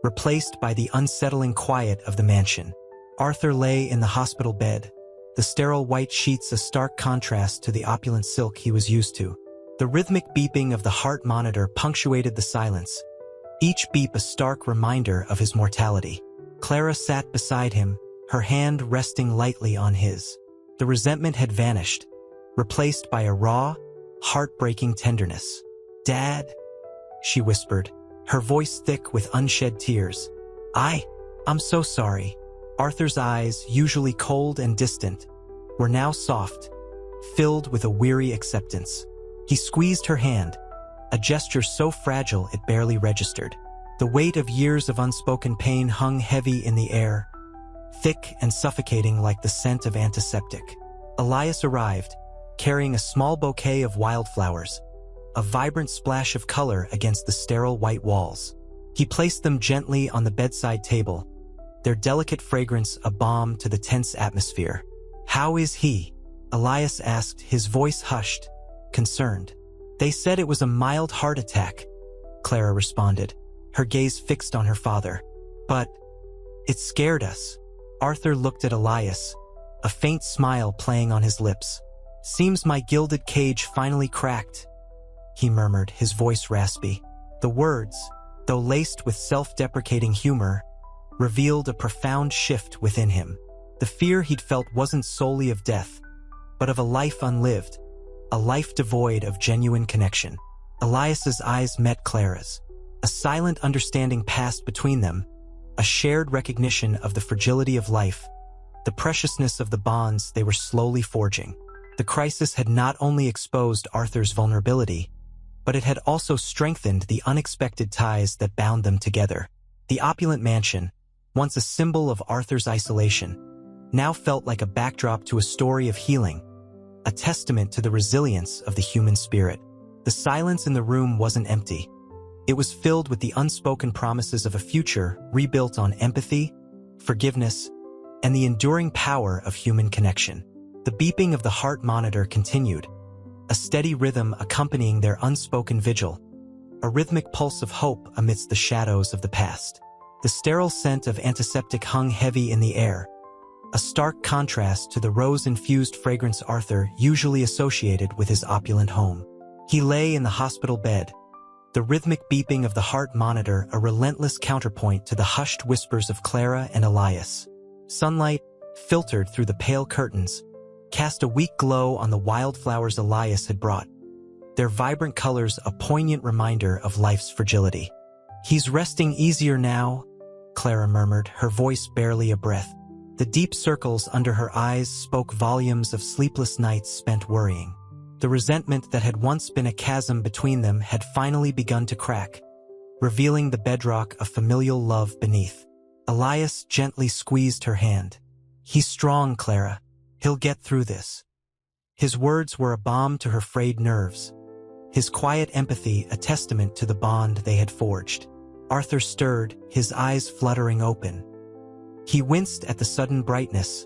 replaced by the unsettling quiet of the mansion. Arthur lay in the hospital bed, the sterile white sheets a stark contrast to the opulent silk he was used to. The rhythmic beeping of the heart monitor punctuated the silence, each beep a stark reminder of his mortality. Clara sat beside him, her hand resting lightly on his. The resentment had vanished, replaced by a raw, heartbreaking tenderness. "Dad," she whispered, her voice thick with unshed tears. I'm so sorry." Arthur's eyes, usually cold and distant, were now soft, filled with a weary acceptance. He squeezed her hand, a gesture so fragile it barely registered. The weight of years of unspoken pain hung heavy in the air, thick and suffocating like the scent of antiseptic. Elias arrived, carrying a small bouquet of wildflowers, a vibrant splash of color against the sterile white walls. He placed them gently on the bedside table, their delicate fragrance a balm to the tense atmosphere. "How is he?" Elias asked, his voice hushed, concerned. "They said it was a mild heart attack," Clara responded, her gaze fixed on her father. "But it scared us." Arthur looked at Elias, a faint smile playing on his lips. "Seems my gilded cage finally cracked," he murmured, his voice raspy. The words, though laced with self-deprecating humor, revealed a profound shift within him. The fear he'd felt wasn't solely of death, but of a life unlived, a life devoid of genuine connection. Elias's eyes met Clara's. A silent understanding passed between them, a shared recognition of the fragility of life, the preciousness of the bonds they were slowly forging. The crisis had not only exposed Arthur's vulnerability, but it had also strengthened the unexpected ties that bound them together. The opulent mansion, once a symbol of Arthur's isolation, now felt like a backdrop to a story of healing, a testament to the resilience of the human spirit. The silence in the room wasn't empty. It was filled with the unspoken promises of a future rebuilt on empathy, forgiveness, and the enduring power of human connection. The beeping of the heart monitor continued, a steady rhythm accompanying their unspoken vigil, a rhythmic pulse of hope amidst the shadows of the past. The sterile scent of antiseptic hung heavy in the air, a stark contrast to the rose-infused fragrance Arthur usually associated with his opulent home. He lay in the hospital bed, the rhythmic beeping of the heart monitor a relentless counterpoint to the hushed whispers of Clara and Elias. Sunlight, filtered through the pale curtains, cast a weak glow on the wildflowers Elias had brought, their vibrant colors a poignant reminder of life's fragility. "He's resting easier now," Clara murmured, her voice barely a breath. The deep circles under her eyes spoke volumes of sleepless nights spent worrying. The resentment that had once been a chasm between them had finally begun to crack, revealing the bedrock of familial love beneath. Elias gently squeezed her hand. "He's strong, Clara. He'll get through this." His words were a balm to her frayed nerves, his quiet empathy a testament to the bond they had forged. Arthur stirred, his eyes fluttering open. He winced at the sudden brightness,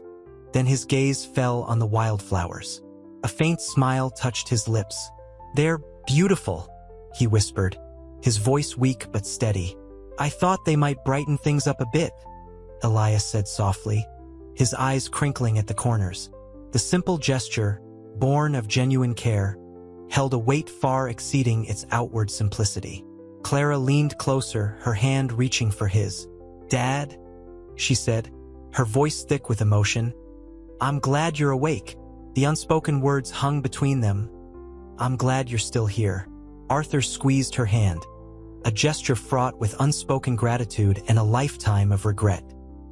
then his gaze fell on the wildflowers. A faint smile touched his lips. "They're beautiful," he whispered, his voice weak but steady. "I thought they might brighten things up a bit," Elias said softly, his eyes crinkling at the corners. The simple gesture, born of genuine care, held a weight far exceeding its outward simplicity. Clara leaned closer, her hand reaching for his. "Dad," she said, her voice thick with emotion, "I'm glad you're awake." The unspoken words hung between them. "I'm glad you're still here." Arthur squeezed her hand, a gesture fraught with unspoken gratitude and a lifetime of regret.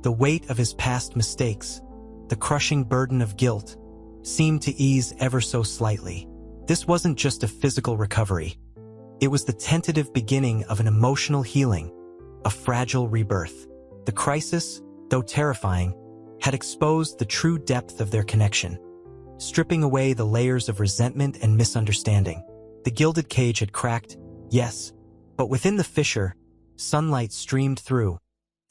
The weight of his past mistakes, the crushing burden of guilt, seemed to ease ever so slightly. This wasn't just a physical recovery. It was the tentative beginning of an emotional healing, a fragile rebirth. The crisis, though terrifying, had exposed the true depth of their connection, stripping away the layers of resentment and misunderstanding. The gilded cage had cracked, yes, but within the fissure, sunlight streamed through,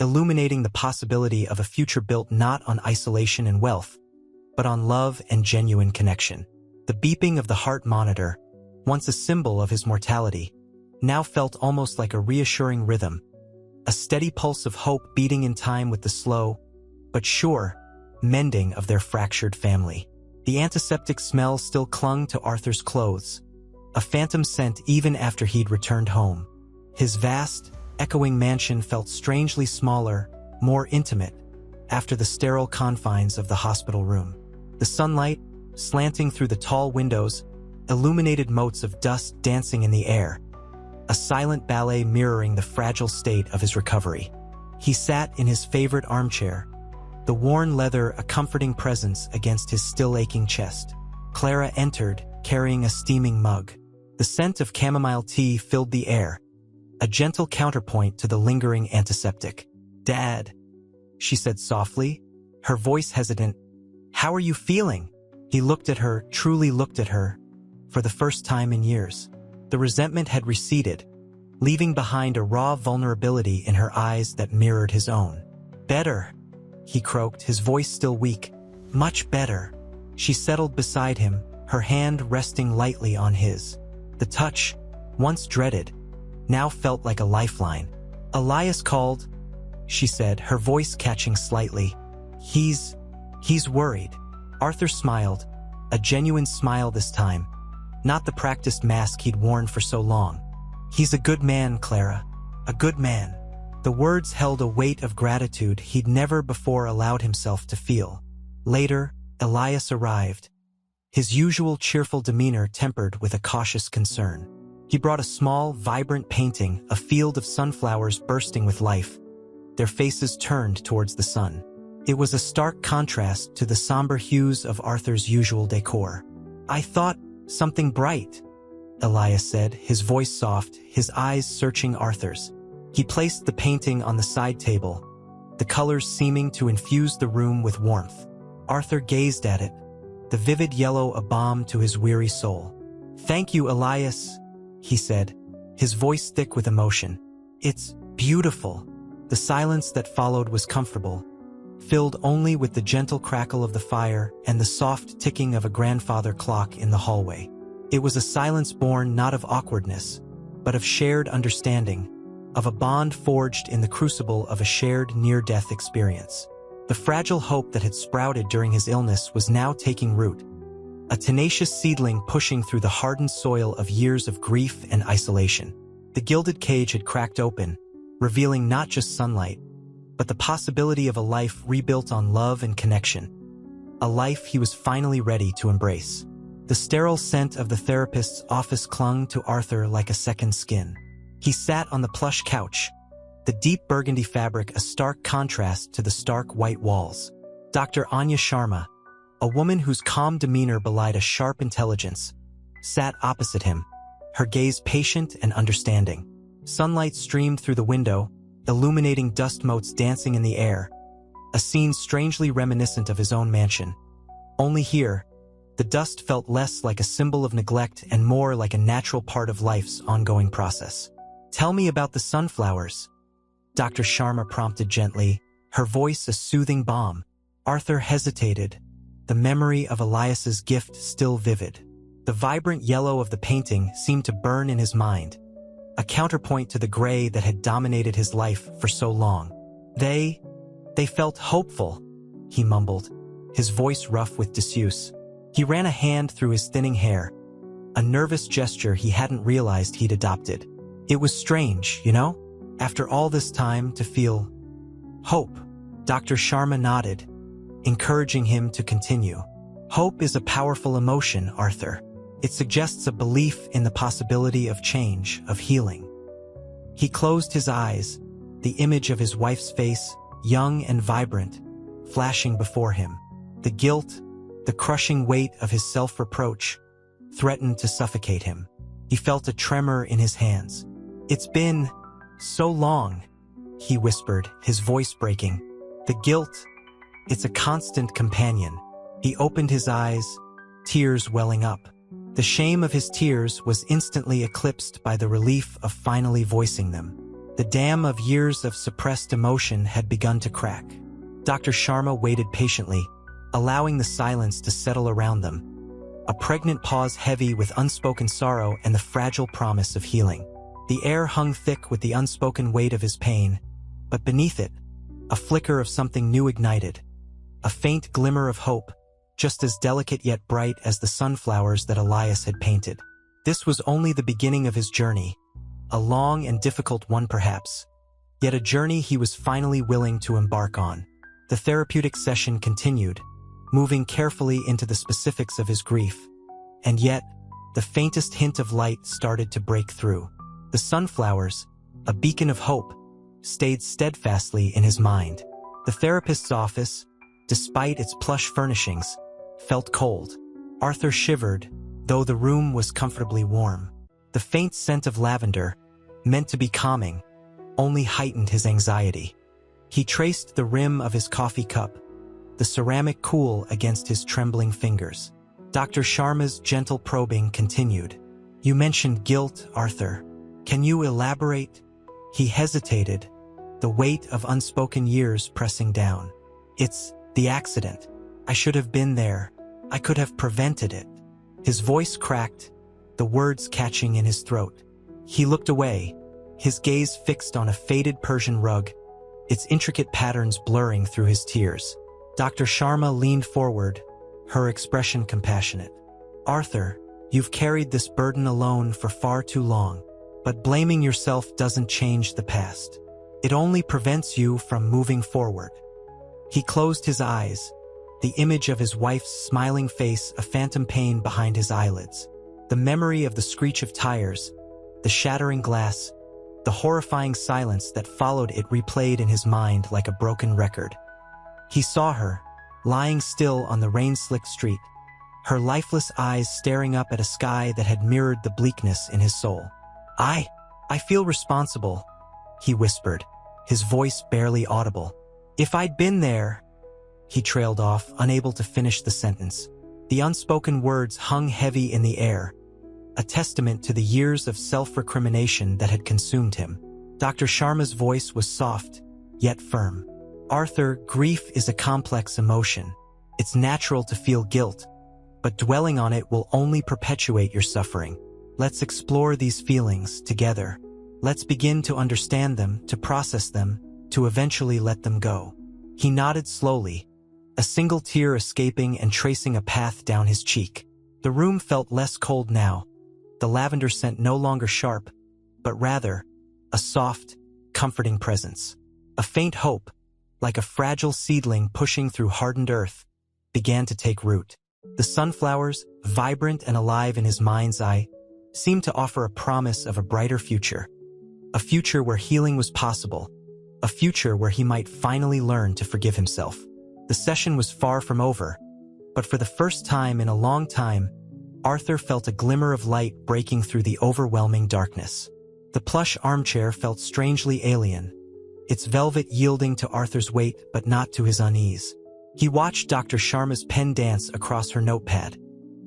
illuminating the possibility of a future built not on isolation and wealth, but on love and genuine connection. The beeping of the heart monitor, once a symbol of his mortality, now felt almost like a reassuring rhythm, a steady pulse of hope beating in time with the slow, but sure, mending of their fractured family. The antiseptic smell still clung to Arthur's clothes, a phantom scent even after he'd returned home. His vast, echoing mansion felt strangely smaller, more intimate, after the sterile confines of the hospital room. The sunlight, slanting through the tall windows, illuminated motes of dust dancing in the air, a silent ballet mirroring the fragile state of his recovery. He sat in his favorite armchair, the worn leather a comforting presence against his still aching chest. Clara entered, carrying a steaming mug. The scent of chamomile tea filled the air, a gentle counterpoint to the lingering antiseptic. "Dad," she said softly, her voice hesitant, "how are you feeling?" He looked at her, truly looked at her, for the first time in years. The resentment had receded, leaving behind a raw vulnerability in her eyes that mirrored his own. "Better," he croaked, his voice still weak. "Much better." She settled beside him, her hand resting lightly on his. The touch, once dreaded, now felt like a lifeline. "Elias called," she said, her voice catching slightly. He's worried." Arthur smiled, a genuine smile this time, not the practiced mask he'd worn for so long. "He's a good man, Clara. A good man." The words held a weight of gratitude he'd never before allowed himself to feel. Later, Elias arrived, his usual cheerful demeanor tempered with a cautious concern. He brought a small, vibrant painting, a field of sunflowers bursting with life, their faces turned towards the sun. It was a stark contrast to the somber hues of Arthur's usual decor. "I thought something bright," Elias said, his voice soft, his eyes searching Arthur's. He placed the painting on the side table, the colors seeming to infuse the room with warmth. Arthur gazed at it, the vivid yellow a balm to his weary soul. "Thank you, Elias," he said, his voice thick with emotion. "It's beautiful." The silence that followed was comfortable, filled only with the gentle crackle of the fire and the soft ticking of a grandfather clock in the hallway. It was a silence born not of awkwardness, but of shared understanding, of a bond forged in the crucible of a shared near-death experience. The fragile hope that had sprouted during his illness was now taking root, a tenacious seedling pushing through the hardened soil of years of grief and isolation. The gilded cage had cracked open, revealing not just sunlight, but the possibility of a life rebuilt on love and connection, a life he was finally ready to embrace. The sterile scent of the therapist's office clung to Arthur like a second skin. He sat on the plush couch, the deep burgundy fabric a stark contrast to the stark white walls. Dr. Anya Sharma, a woman whose calm demeanor belied a sharp intelligence, sat opposite him, her gaze patient and understanding. Sunlight streamed through the window, illuminating dust motes dancing in the air, a scene strangely reminiscent of his own mansion. Only here, the dust felt less like a symbol of neglect and more like a natural part of life's ongoing process. "Tell me about the sunflowers," Dr. Sharma prompted gently, her voice a soothing balm. Arthur hesitated, the memory of Elias's gift still vivid. The vibrant yellow of the painting seemed to burn in his mind, a counterpoint to the gray that had dominated his life for so long. They felt hopeful," he mumbled, his voice rough with disuse. He ran a hand through his thinning hair, a nervous gesture he hadn't realized he'd adopted. "It was strange, you know? After all this time to feel hope." Dr. Sharma nodded, encouraging him to continue. "Hope is a powerful emotion, Arthur. It suggests a belief in the possibility of change, of healing." He closed his eyes, the image of his wife's face, young and vibrant, flashing before him. The guilt, the crushing weight of his self-reproach, threatened to suffocate him. He felt a tremor in his hands. "It's been so long," he whispered, his voice breaking. "The guilt, it's a constant companion." He opened his eyes, tears welling up. The shame of his tears was instantly eclipsed by the relief of finally voicing them. The dam of years of suppressed emotion had begun to crack. Dr. Sharma waited patiently, allowing the silence to settle around them, a pregnant pause heavy with unspoken sorrow and the fragile promise of healing. The air hung thick with the unspoken weight of his pain, but beneath it, a flicker of something new ignited, a faint glimmer of hope, just as delicate yet bright as the sunflowers that Elias had painted. This was only the beginning of his journey, a long and difficult one perhaps, yet a journey he was finally willing to embark on. The therapeutic session continued, moving carefully into the specifics of his grief, and yet, the faintest hint of light started to break through. The sunflowers, a beacon of hope, stayed steadfastly in his mind. The therapist's office, despite its plush furnishings, felt cold. Arthur shivered, though the room was comfortably warm. The faint scent of lavender, meant to be calming, only heightened his anxiety. He traced the rim of his coffee cup, the ceramic cool against his trembling fingers. Dr. Sharma's gentle probing continued. "You mentioned guilt, Arthur. Can you elaborate?" He hesitated, the weight of unspoken years pressing down. "It's the accident. I should have been there. I could have prevented it." His voice cracked, the words catching in his throat. He looked away, his gaze fixed on a faded Persian rug, its intricate patterns blurring through his tears. Dr. Sharma leaned forward, her expression compassionate. "Arthur, you've carried this burden alone for far too long, but blaming yourself doesn't change the past. It only prevents you from moving forward." He closed his eyes, the image of his wife's smiling face a phantom pain behind his eyelids. The memory of the screech of tires, the shattering glass, the horrifying silence that followed it replayed in his mind like a broken record. He saw her, lying still on the rain-slicked street, her lifeless eyes staring up at a sky that had mirrored the bleakness in his soul. I feel responsible," he whispered, his voice barely audible. "If I'd been there," he trailed off, unable to finish the sentence. The unspoken words hung heavy in the air, a testament to the years of self-recrimination that had consumed him. Dr. Sharma's voice was soft, yet firm. "Arthur, grief is a complex emotion. It's natural to feel guilt, but dwelling on it will only perpetuate your suffering. Let's explore these feelings together. Let's begin to understand them, to process them, to eventually let them go." He nodded slowly, a single tear escaping and tracing a path down his cheek. The room felt less cold now, the lavender scent no longer sharp, but rather a soft, comforting presence. A faint hope, like a fragile seedling pushing through hardened earth, began to take root. The sunflowers, vibrant and alive in his mind's eye, seemed to offer a promise of a brighter future. A future where healing was possible, a future where he might finally learn to forgive himself. The session was far from over, but for the first time in a long time, Arthur felt a glimmer of light breaking through the overwhelming darkness. The plush armchair felt strangely alien, its velvet yielding to Arthur's weight but not to his unease. He watched Dr. Sharma's pen dance across her notepad,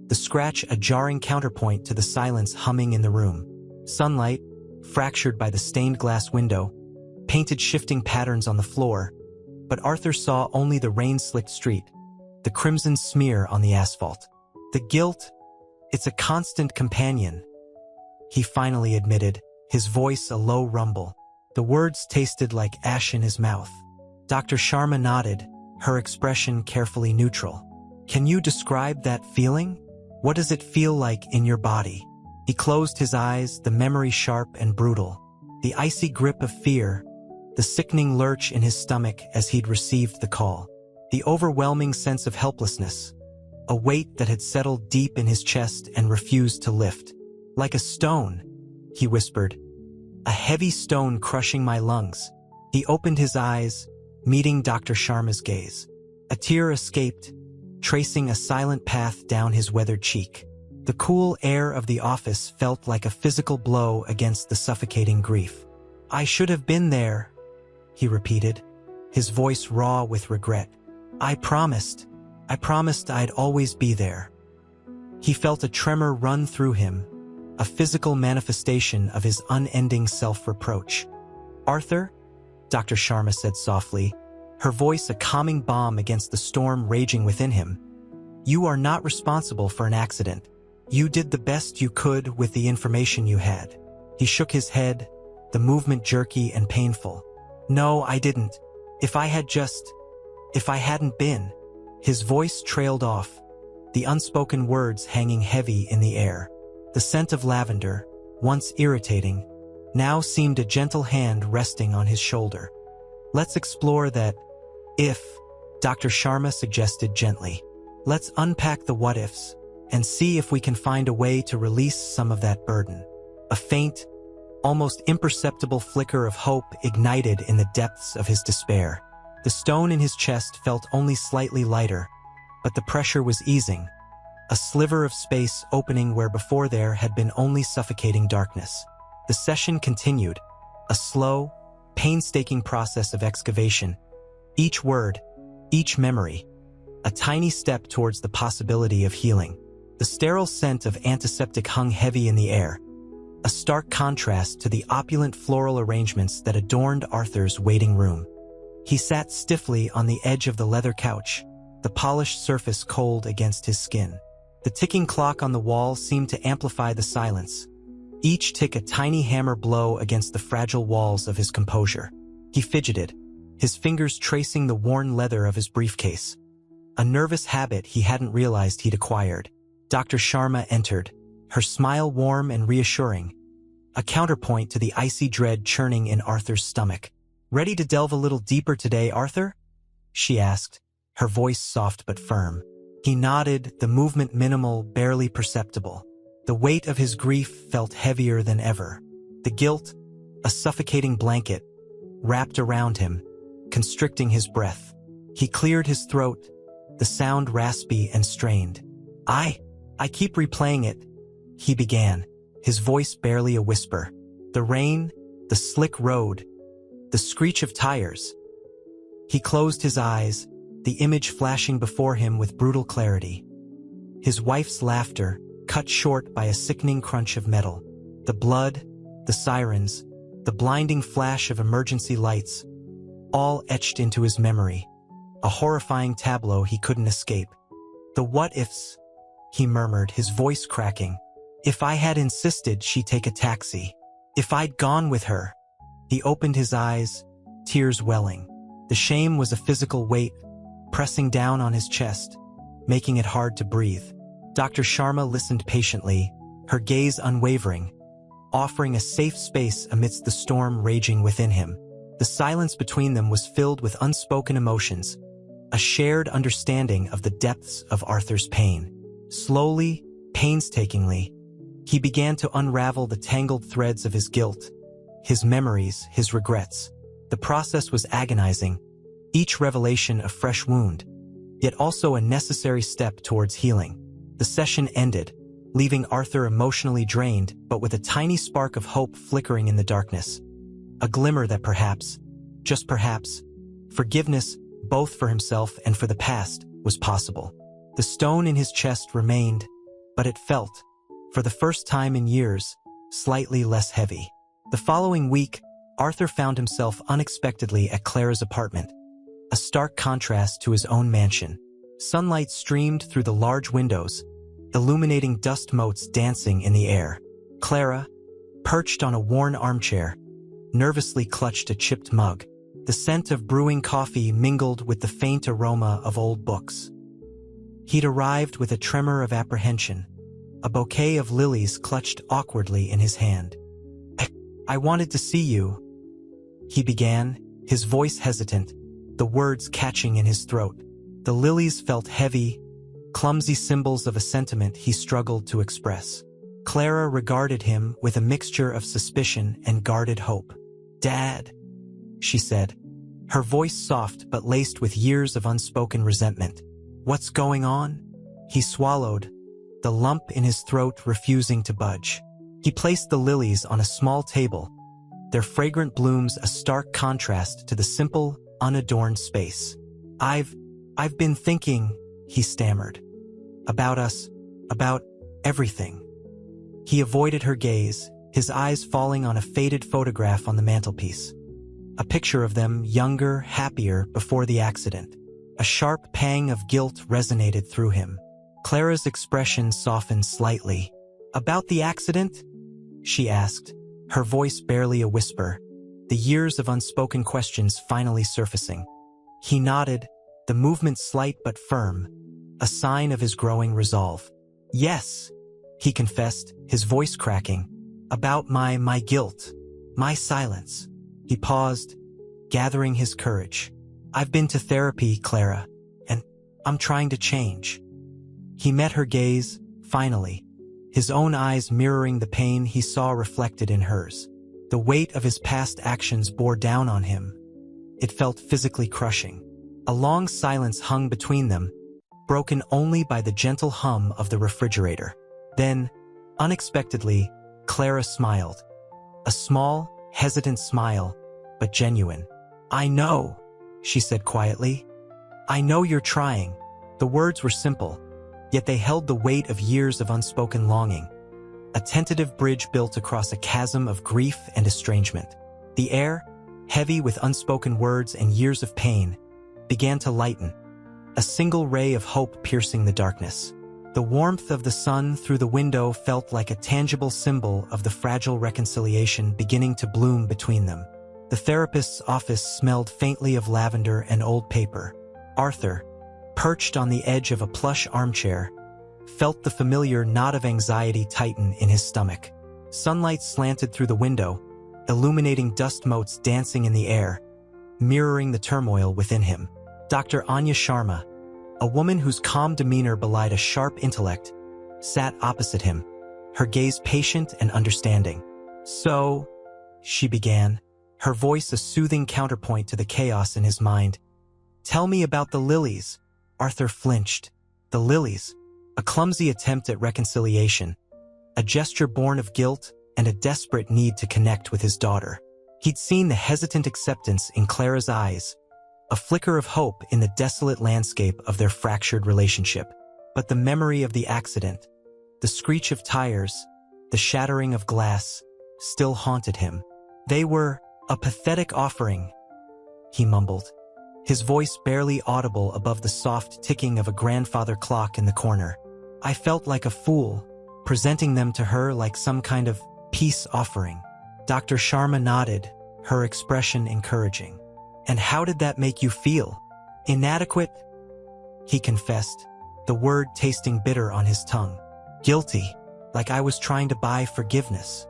the scratch a jarring counterpoint to the silence humming in the room. Sunlight, fractured by the stained glass window, painted shifting patterns on the floor, but Arthur saw only the rain-slicked street, the crimson smear on the asphalt. "The guilt, it's a constant companion," he finally admitted, his voice a low rumble. The words tasted like ash in his mouth. Dr. Sharma nodded, her expression carefully neutral. "Can you describe that feeling? What does it feel like in your body?" He closed his eyes, the memory sharp and brutal. The icy grip of fear, the sickening lurch in his stomach as he'd received the call. The overwhelming sense of helplessness, a weight that had settled deep in his chest and refused to lift. "Like a stone," he whispered, "a heavy stone crushing my lungs." He opened his eyes, meeting Dr. Sharma's gaze. A tear escaped, tracing a silent path down his weathered cheek. The cool air of the office felt like a physical blow against the suffocating grief. "I should have been there," he repeated, his voice raw with regret. I promised I'd always be there." He felt a tremor run through him, a physical manifestation of his unending self-reproach. "Arthur," Dr. Sharma said softly, her voice a calming balm against the storm raging within him, "you are not responsible for an accident. You did the best you could with the information you had." He shook his head, the movement jerky and painful. "No, I didn't. If I hadn't been." His voice trailed off, the unspoken words hanging heavy in the air. The scent of lavender, once irritating, now seemed a gentle hand resting on his shoulder. "Let's explore that if," Dr. Sharma suggested gently. "Let's unpack the what-ifs and see if we can find a way to release some of that burden." A faint, almost imperceptible flicker of hope ignited in the depths of his despair. The stone in his chest felt only slightly lighter, but the pressure was easing, a sliver of space opening where before there had been only suffocating darkness. The session continued, a slow, painstaking process of excavation. Each word, each memory, a tiny step towards the possibility of healing. The sterile scent of antiseptic hung heavy in the air, a stark contrast to the opulent floral arrangements that adorned Arthur's waiting room. He sat stiffly on the edge of the leather couch, the polished surface cold against his skin. The ticking clock on the wall seemed to amplify the silence, each tick a tiny hammer blow against the fragile walls of his composure. He fidgeted, his fingers tracing the worn leather of his briefcase, a nervous habit he hadn't realized he'd acquired. Dr. Sharma entered, her smile warm and reassuring, a counterpoint to the icy dread churning in Arthur's stomach. "Ready to delve a little deeper today, Arthur?" she asked, her voice soft but firm. He nodded, the movement minimal, barely perceptible. The weight of his grief felt heavier than ever. The guilt, a suffocating blanket, wrapped around him, constricting his breath. He cleared his throat, the sound raspy and strained. I keep replaying it, he began, his voice barely a whisper. The rain, the slick road, the screech of tires. He closed his eyes, the image flashing before him with brutal clarity. His wife's laughter, cut short by a sickening crunch of metal. The blood, the sirens, the blinding flash of emergency lights, all etched into his memory. A horrifying tableau he couldn't escape. The what-ifs, he murmured, his voice cracking. If I had insisted she'd take a taxi. If I'd gone with her. He opened his eyes, tears welling. The shame was a physical weight, pressing down on his chest, making it hard to breathe. Dr. Sharma listened patiently, her gaze unwavering, offering a safe space amidst the storm raging within him. The silence between them was filled with unspoken emotions, a shared understanding of the depths of Arthur's pain. Slowly, painstakingly, he began to unravel the tangled threads of his guilt, his memories, his regrets. The process was agonizing, each revelation a fresh wound, yet also a necessary step towards healing. The session ended, leaving Arthur emotionally drained, but with a tiny spark of hope flickering in the darkness. A glimmer that perhaps, just perhaps, forgiveness, both for himself and for the past, was possible. The stone in his chest remained, but it felt, for the first time in years, slightly less heavy. The following week, Arthur found himself unexpectedly at Clara's apartment, a stark contrast to his own mansion. Sunlight streamed through the large windows, illuminating dust motes dancing in the air. Clara, perched on a worn armchair, nervously clutched a chipped mug. The scent of brewing coffee mingled with the faint aroma of old books. He'd arrived with a tremor of apprehension, a bouquet of lilies clutched awkwardly in his hand. I wanted to see you, he began, his voice hesitant, the words catching in his throat. The lilies felt heavy, clumsy symbols of a sentiment he struggled to express. Clara regarded him with a mixture of suspicion and guarded hope. Dad, she said, her voice soft but laced with years of unspoken resentment. What's going on? He swallowed, the lump in his throat refusing to budge. He placed the lilies on a small table, their fragrant blooms a stark contrast to the simple, unadorned space. I've been thinking, he stammered. About us, about everything. He avoided her gaze, his eyes falling on a faded photograph on the mantelpiece. A picture of them younger, happier, before the accident. A sharp pang of guilt resonated through him. Clara's expression softened slightly. About the accident? She asked, her voice barely a whisper, the years of unspoken questions finally surfacing. He nodded, the movement slight but firm, a sign of his growing resolve. Yes, he confessed, his voice cracking. About my guilt, my silence. He paused, gathering his courage. I've been to therapy, Clara, and I'm trying to change. He met her gaze, finally, his own eyes mirroring the pain he saw reflected in hers. The weight of his past actions bore down on him. It felt physically crushing. A long silence hung between them, broken only by the gentle hum of the refrigerator. Then, unexpectedly, Clara smiled. A small, hesitant smile, but genuine. I know, she said quietly. I know you're trying. The words were simple, yet they held the weight of years of unspoken longing. A tentative bridge built across a chasm of grief and estrangement. The air, heavy with unspoken words and years of pain, began to lighten, a single ray of hope piercing the darkness. The warmth of the sun through the window felt like a tangible symbol of the fragile reconciliation beginning to bloom between them. The therapist's office smelled faintly of lavender and old paper. Arthur, perched on the edge of a plush armchair, felt the familiar knot of anxiety tighten in his stomach. Sunlight slanted through the window, illuminating dust motes dancing in the air, mirroring the turmoil within him. Dr. Anya Sharma, A woman whose calm demeanor belied a sharp intellect sat opposite him, her gaze patient and understanding. "So," she began, her voice a soothing counterpoint to the chaos in his mind. "Tell me about the lilies." Arthur flinched. The lilies, a clumsy attempt at reconciliation, a gesture born of guilt and a desperate need to connect with his daughter. He'd seen the hesitant acceptance in Clara's eyes, a flicker of hope in the desolate landscape of their fractured relationship. But the memory of the accident, the screech of tires, the shattering of glass, still haunted him. "They were a pathetic offering," he mumbled, his voice barely audible above the soft ticking of a grandfather clock in the corner. "I felt like a fool, presenting them to her like some kind of peace offering." Dr. Sharma nodded, her expression encouraging. "And how did that make you feel?" "Inadequate," he confessed, the word tasting bitter on his tongue. "Guilty, like I was trying to buy forgiveness."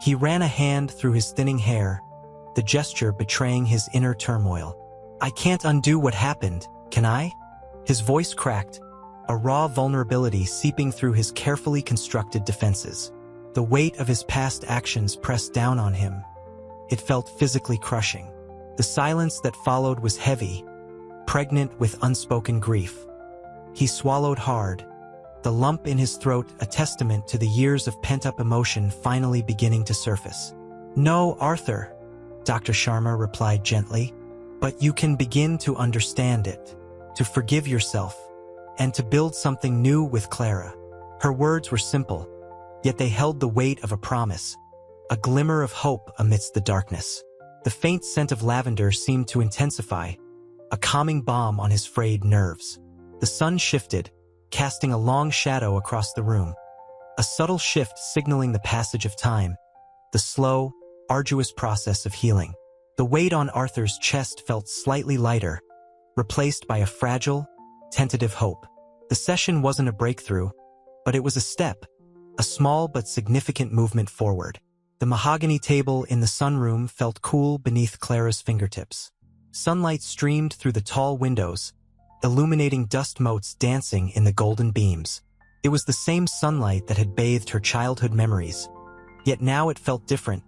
He ran a hand through his thinning hair, the gesture betraying his inner turmoil. "I can't undo what happened, can I?" His voice cracked, a raw vulnerability seeping through his carefully constructed defenses. The weight of his past actions pressed down on him. It felt physically crushing. The silence that followed was heavy, pregnant with unspoken grief. He swallowed hard, the lump in his throat a testament to the years of pent-up emotion finally beginning to surface. "No, Arthur," Dr. Sharma replied gently, "but you can begin to understand it, to forgive yourself, and to build something new with Clara." Her words were simple, yet they held the weight of a promise, a glimmer of hope amidst the darkness. The faint scent of lavender seemed to intensify, a calming balm on his frayed nerves. The sun shifted, casting a long shadow across the room, a subtle shift signaling the passage of time, the slow, arduous process of healing. The weight on Arthur's chest felt slightly lighter, replaced by a fragile, tentative hope. The session wasn't a breakthrough, but it was a step, a small but significant movement forward. The mahogany table in the sunroom felt cool beneath Clara's fingertips. Sunlight streamed through the tall windows, illuminating dust motes dancing in the golden beams. It was the same sunlight that had bathed her childhood memories, yet now it felt different,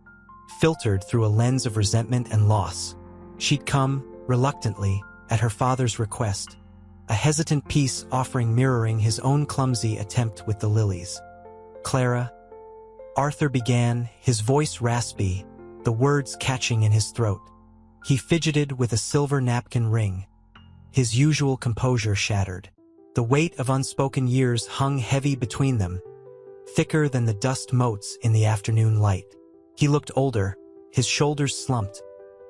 filtered through a lens of resentment and loss. She'd come, reluctantly, at her father's request, a hesitant piece offering mirroring his own clumsy attempt with the lilies. "Clara," Arthur began, his voice raspy, the words catching in his throat. He fidgeted with a silver napkin ring, his usual composure shattered. The weight of unspoken years hung heavy between them, thicker than the dust motes in the afternoon light. He looked older, his shoulders slumped,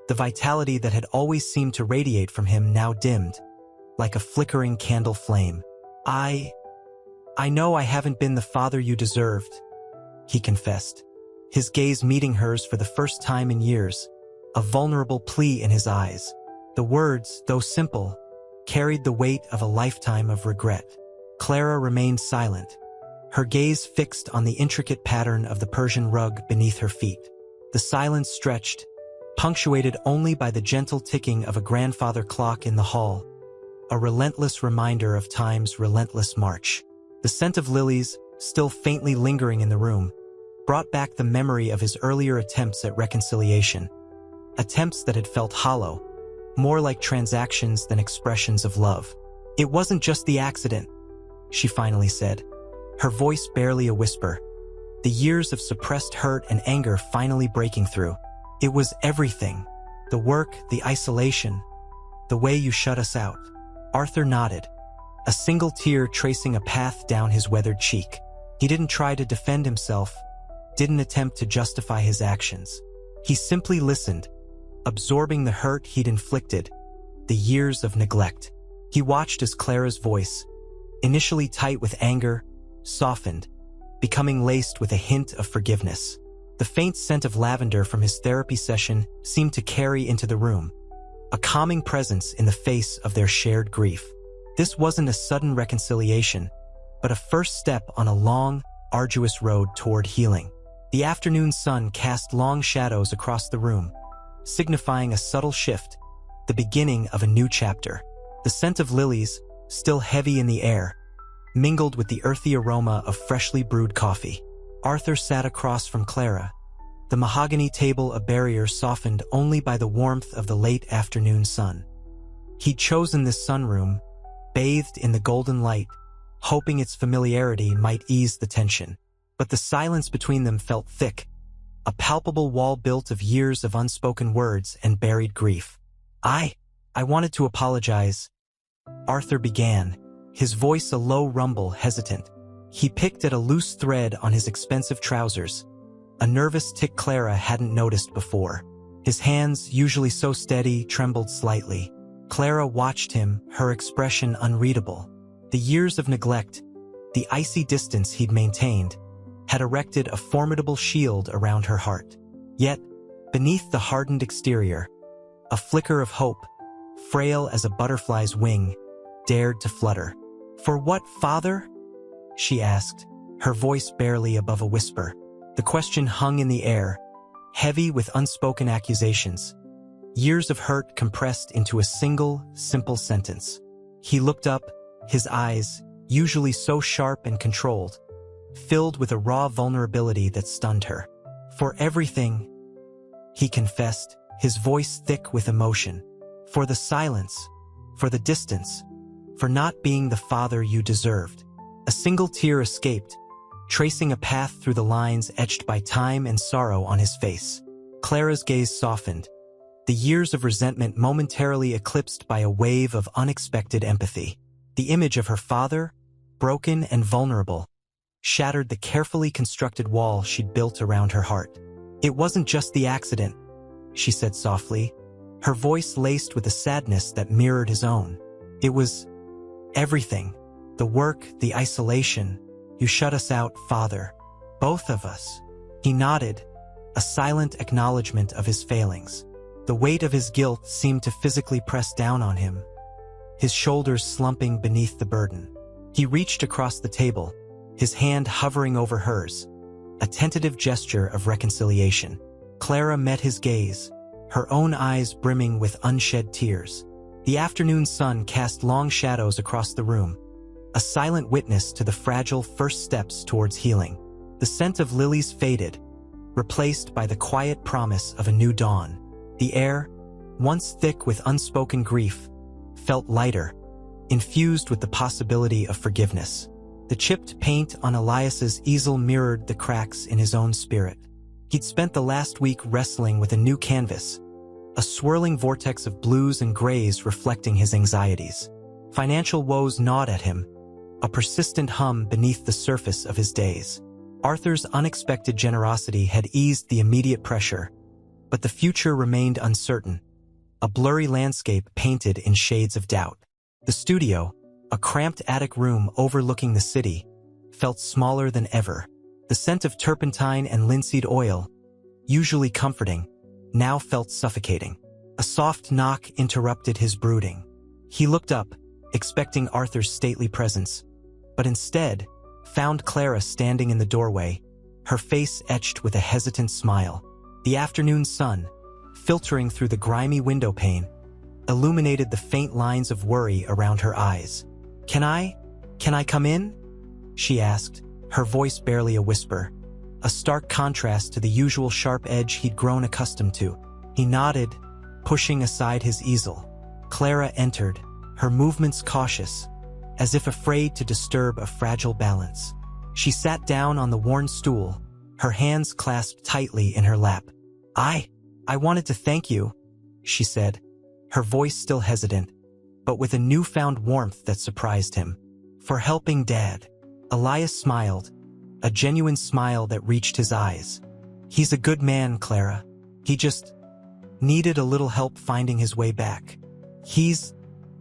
the vitality that had always seemed to radiate from him now dimmed, like a flickering candle flame. I know I haven't been the father you deserved," he confessed, his gaze meeting hers for the first time in years, a vulnerable plea in his eyes. The words, though simple, carried the weight of a lifetime of regret. Clara remained silent, her gaze fixed on the intricate pattern of the Persian rug beneath her feet. The silence stretched, punctuated only by the gentle ticking of a grandfather clock in the hall, a relentless reminder of time's relentless march. The scent of lilies, still faintly lingering in the room, brought back the memory of his earlier attempts at reconciliation, attempts that had felt hollow, more like transactions than expressions of love. "It wasn't just the accident," she finally said, her voice barely a whisper, the years of suppressed hurt and anger finally breaking through. "It was everything. The work, the isolation, the way you shut us out." Arthur nodded, a single tear tracing a path down his weathered cheek. He didn't try to defend himself, didn't attempt to justify his actions. He simply listened, absorbing the hurt he'd inflicted, the years of neglect. He watched as Clara's voice, initially tight with anger, softened, becoming laced with a hint of forgiveness. The faint scent of lavender from his therapy session seemed to carry into the room, a calming presence in the face of their shared grief. This wasn't a sudden reconciliation, but a first step on a long, arduous road toward healing. The afternoon sun cast long shadows across the room, signifying a subtle shift, the beginning of a new chapter. The scent of lilies, still heavy in the air, mingled with the earthy aroma of freshly brewed coffee. Arthur sat across from Clara, the mahogany table a barrier softened only by the warmth of the late afternoon sun. He'd chosen this sunroom, bathed in the golden light, hoping its familiarity might ease the tension. But the silence between them felt thick, a palpable wall built of years of unspoken words and buried grief. I wanted to apologize," Arthur began, his voice a low rumble, hesitant. He picked at a loose thread on his expensive trousers, a nervous tick Clara hadn't noticed before. His hands, usually so steady, trembled slightly. Clara watched him, her expression unreadable. The years of neglect, the icy distance he'd maintained, had erected a formidable shield around her heart. Yet, beneath the hardened exterior, a flicker of hope, frail as a butterfly's wing, dared to flutter. "For what, father?" she asked, her voice barely above a whisper. The question hung in the air, heavy with unspoken accusations. Years of hurt compressed into a single, simple sentence. He looked up, his eyes, usually so sharp and controlled, filled with a raw vulnerability that stunned her. "For everything," he confessed, his voice thick with emotion. "For the silence, for the distance, for not being the father you deserved." A single tear escaped, tracing a path through the lines etched by time and sorrow on his face. Clara's gaze softened, the years of resentment momentarily eclipsed by a wave of unexpected empathy. The image of her father, broken and vulnerable, shattered the carefully constructed wall she'd built around her heart. "It wasn't just the accident," she said softly, her voice laced with a sadness that mirrored his own. "It was everything. The work, the isolation. You shut us out, father. Both of us." He nodded, a silent acknowledgement of his failings. The weight of his guilt seemed to physically press down on him, his shoulders slumping beneath the burden. He reached across the table, his hand hovering over hers, a tentative gesture of reconciliation. Clara met his gaze, her own eyes brimming with unshed tears. The afternoon sun cast long shadows across the room, a silent witness to the fragile first steps towards healing. The scent of lilies faded, replaced by the quiet promise of a new dawn. The air, once thick with unspoken grief, felt lighter, infused with the possibility of forgiveness. The chipped paint on Elias's easel mirrored the cracks in his own spirit. He'd spent the last week wrestling with a new canvas, a swirling vortex of blues and grays reflecting his anxieties. Financial woes gnawed at him, a persistent hum beneath the surface of his days. Arthur's unexpected generosity had eased the immediate pressure, but the future remained uncertain, a blurry landscape painted in shades of doubt. The studio, a cramped attic room overlooking the city, felt smaller than ever. The scent of turpentine and linseed oil, usually comforting, now felt suffocating. A soft knock interrupted his brooding. He looked up, expecting Arthur's stately presence, but instead found Clara standing in the doorway, her face etched with a hesitant smile. The afternoon sun, filtering through the grimy window pane, illuminated the faint lines of worry around her eyes. Can I come in?" she asked, her voice barely a whisper, a stark contrast to the usual sharp edge he'd grown accustomed to. He nodded, pushing aside his easel. Clara entered, her movements cautious, as if afraid to disturb a fragile balance. She sat down on the worn stool, her hands clasped tightly in her lap. I wanted to thank you," she said, her voice still hesitant, but with a newfound warmth that surprised him. "For helping Dad." Elias smiled, a genuine smile that reached his eyes. "He's a good man, Clara. He just needed a little help finding his way back. He's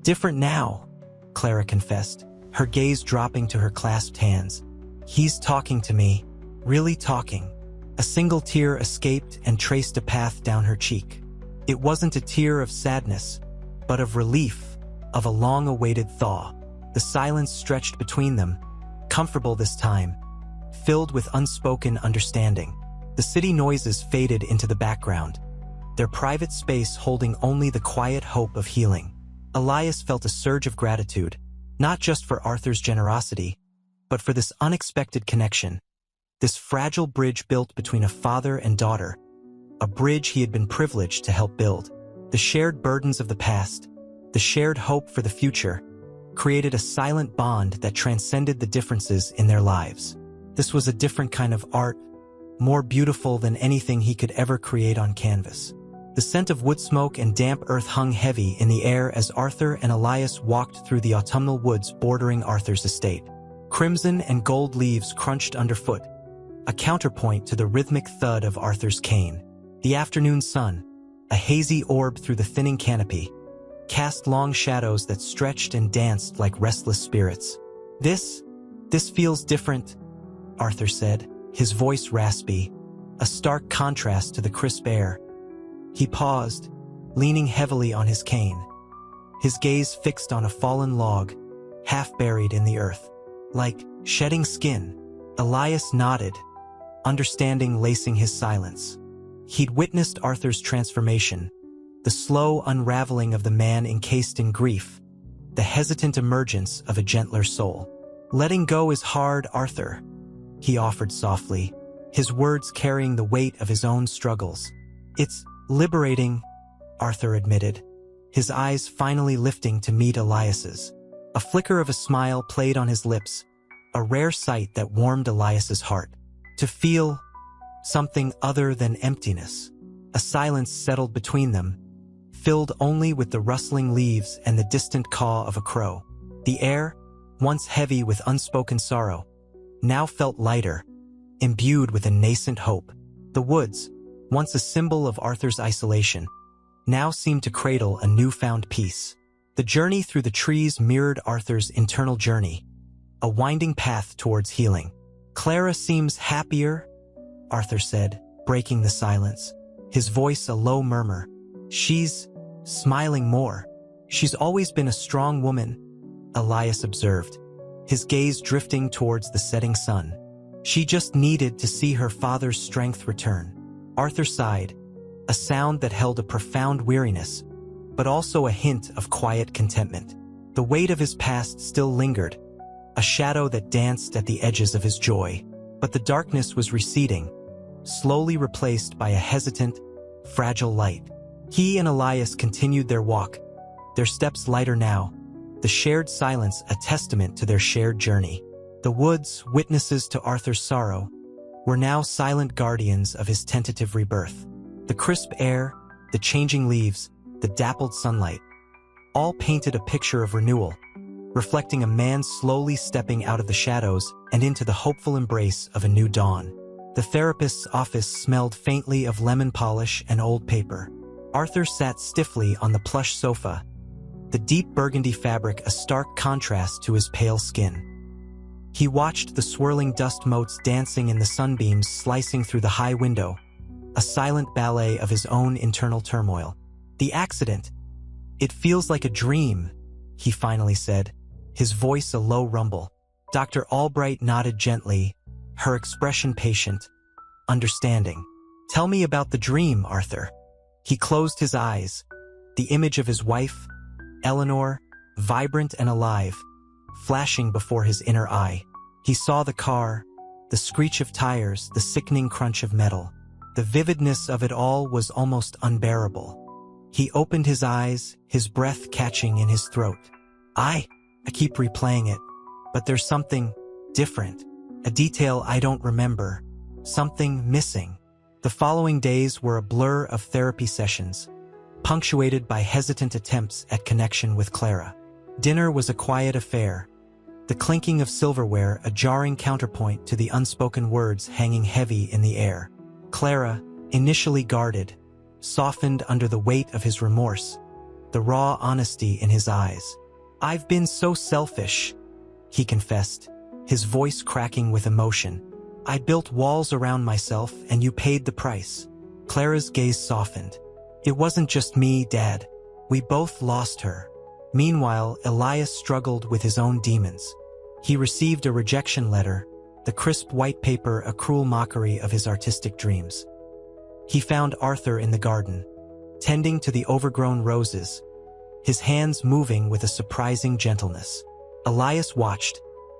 different now," Clara confessed, her gaze dropping to her clasped hands. "He's talking to me, really talking." A single tear escaped and traced a path down her cheek. It wasn't a tear of sadness, but of relief, of a long-awaited thaw. The silence stretched between them, comfortable this time, filled with unspoken understanding. The city noises faded into the background, their private space holding only the quiet hope of healing. Elias felt a surge of gratitude, not just for Arthur's generosity, but for this unexpected connection, this fragile bridge built between a father and daughter, a bridge he had been privileged to help build. The shared burdens of the past, the shared hope for the future, created a silent bond that transcended the differences in their lives. This was a different kind of art, more beautiful than anything he could ever create on canvas. The scent of wood smoke and damp earth hung heavy in the air as Arthur and Elias walked through the autumnal woods bordering Arthur's estate. Crimson and gold leaves crunched underfoot, a counterpoint to the rhythmic thud of Arthur's cane. The afternoon sun, a hazy orb through the thinning canopy, cast long shadows that stretched and danced like restless spirits. This feels different, Arthur said, his voice raspy, a stark contrast to the crisp air. He paused, leaning heavily on his cane, his gaze fixed on a fallen log, half buried in the earth. Like shedding skin, Elias nodded, understanding lacing his silence. He'd witnessed Arthur's transformation, the slow unraveling of the man encased in grief, the hesitant emergence of a gentler soul. Letting go is hard, Arthur, he offered softly, his words carrying the weight of his own struggles. It's liberating, Arthur admitted, his eyes finally lifting to meet Elias's. A flicker of a smile played on his lips, a rare sight that warmed Elias's heart. To feel something other than emptiness. A silence settled between them, filled only with the rustling leaves and the distant caw of a crow. The air, once heavy with unspoken sorrow, now felt lighter, imbued with a nascent hope. The woods, once a symbol of Arthur's isolation, now seemed to cradle a newfound peace. The journey through the trees mirrored Arthur's internal journey, a winding path towards healing. Clara seems happier, Arthur said, breaking the silence, his voice a low murmur. She's smiling more. She's always been a strong woman, Elias observed, his gaze drifting towards the setting sun. She just needed to see her father's strength return. Arthur sighed, a sound that held a profound weariness, but also a hint of quiet contentment. The weight of his past still lingered, a shadow that danced at the edges of his joy. But the darkness was receding, slowly replaced by a hesitant, fragile light. He and Elias continued their walk, their steps lighter now, the shared silence a testament to their shared journey. The woods, witnesses to Arthur's sorrow, were now silent guardians of his tentative rebirth. The crisp air, the changing leaves, the dappled sunlight, all painted a picture of renewal, reflecting a man slowly stepping out of the shadows and into the hopeful embrace of a new dawn. The therapist's office smelled faintly of lemon polish and old paper. Arthur sat stiffly on the plush sofa, the deep burgundy fabric a stark contrast to his pale skin. He watched the swirling dust motes dancing in the sunbeams slicing through the high window, a silent ballet of his own internal turmoil. The accident. It feels like a dream, he finally said, his voice a low rumble. Dr. Albright nodded gently, her expression patient, understanding. Tell me about the dream, Arthur. He closed his eyes, the image of his wife, Eleanor, vibrant and alive, flashing before his inner eye. He saw the car, the screech of tires, the sickening crunch of metal. The vividness of it all was almost unbearable. He opened his eyes, his breath catching in his throat. I keep replaying it, but there's something different, a detail I don't remember, something missing. The following days were a blur of therapy sessions, punctuated by hesitant attempts at connection with Clara. Dinner was a quiet affair, the clinking of silverware a jarring counterpoint to the unspoken words hanging heavy in the air. Clara, initially guarded, softened under the weight of his remorse, the raw honesty in his eyes. I've been so selfish, he confessed, his voice cracking with emotion. I built walls around myself and you paid the price. Clara's gaze softened. It wasn't just me, Dad. We both lost her. Meanwhile, Elias struggled with his own demons. He received a rejection letter, the crisp white paper a cruel mockery of his artistic dreams. He found Arthur in the garden, tending to the overgrown roses, his hands moving with a surprising gentleness. Elias watched,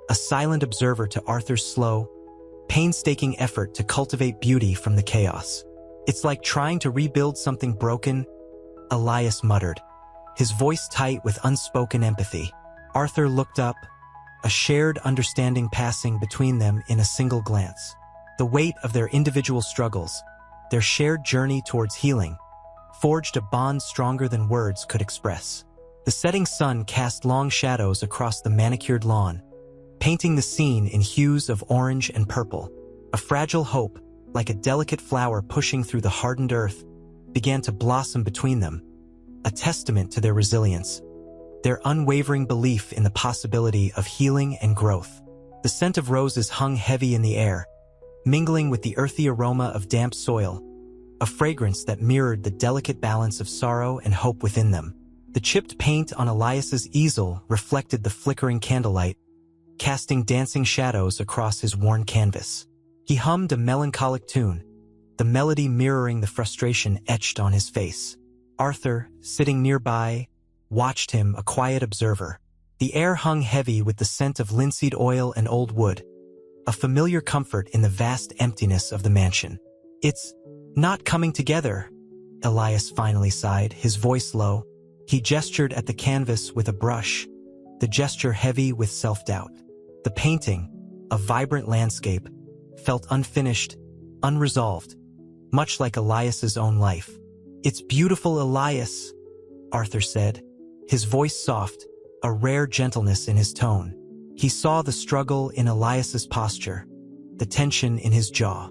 a silent observer to Arthur's slow, painstaking effort to cultivate beauty from the chaos. "It's like trying to rebuild something broken," Elias muttered, his voice tight with unspoken empathy. Arthur looked up, a shared understanding passing between them in a single glance. The weight of their individual struggles, their shared journey towards healing, forged a bond stronger than words could express. The setting sun cast long shadows across the manicured lawn, painting the scene in hues of orange and purple. A fragile hope, like a delicate flower pushing through the hardened earth, began to blossom between them, a testament to their resilience, their unwavering belief in the possibility of healing and growth. The scent of roses hung heavy in the air, mingling with the earthy aroma of damp soil, a fragrance that mirrored the delicate balance of sorrow and hope within them. The chipped paint on Elias's easel reflected the flickering candlelight, casting dancing shadows across his worn canvas. He hummed a melancholic tune, the melody mirroring the frustration etched on his face. Arthur, sitting nearby, watched him, a quiet observer. The air hung heavy with the scent of linseed oil and old wood, a familiar comfort in the vast emptiness of the mansion. "It's not coming together," Elias finally sighed, his voice low. He gestured at the canvas with a brush, the gesture heavy with self-doubt. The painting, a vibrant landscape, felt unfinished, unresolved, much like Elias's own life. "It's beautiful, Elias," Arthur said, his voice soft, a rare gentleness in his tone. He saw the struggle in Elias's posture, the tension in his jaw.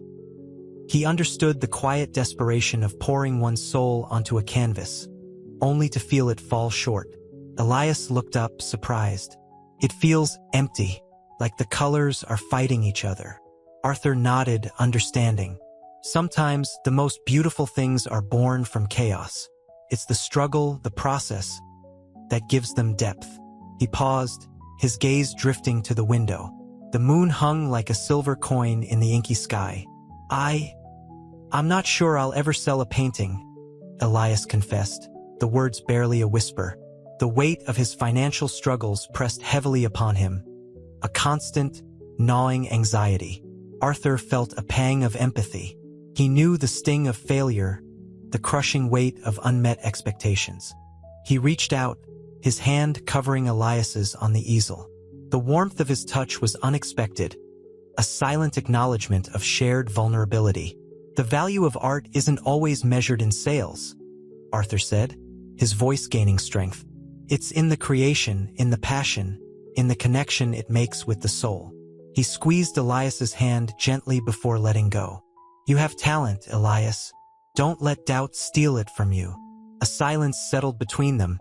He understood the quiet desperation of pouring one's soul onto a canvas, only to feel it fall short. Elias looked up, surprised. "It feels empty, like the colors are fighting each other." Arthur nodded, understanding. Sometimes the most beautiful things are born from chaos. It's the struggle, the process, that gives them depth. He paused, his gaze drifting to the window. The moon hung like a silver coin in the inky sky. I'm not sure I'll ever sell a painting," Elias confessed, the words barely a whisper. The weight of his financial struggles pressed heavily upon him, a constant, gnawing anxiety. Arthur felt a pang of empathy. He knew the sting of failure, the crushing weight of unmet expectations. He reached out, his hand covering Elias's on the easel. The warmth of his touch was unexpected, a silent acknowledgement of shared vulnerability. "The value of art isn't always measured in sales," Arthur said, his voice gaining strength. "It's in the creation, in the passion, in the connection it makes with the soul." He squeezed Elias's hand gently before letting go. "You have talent, Elias. Don't let doubt steal it from you." A silence settled between them,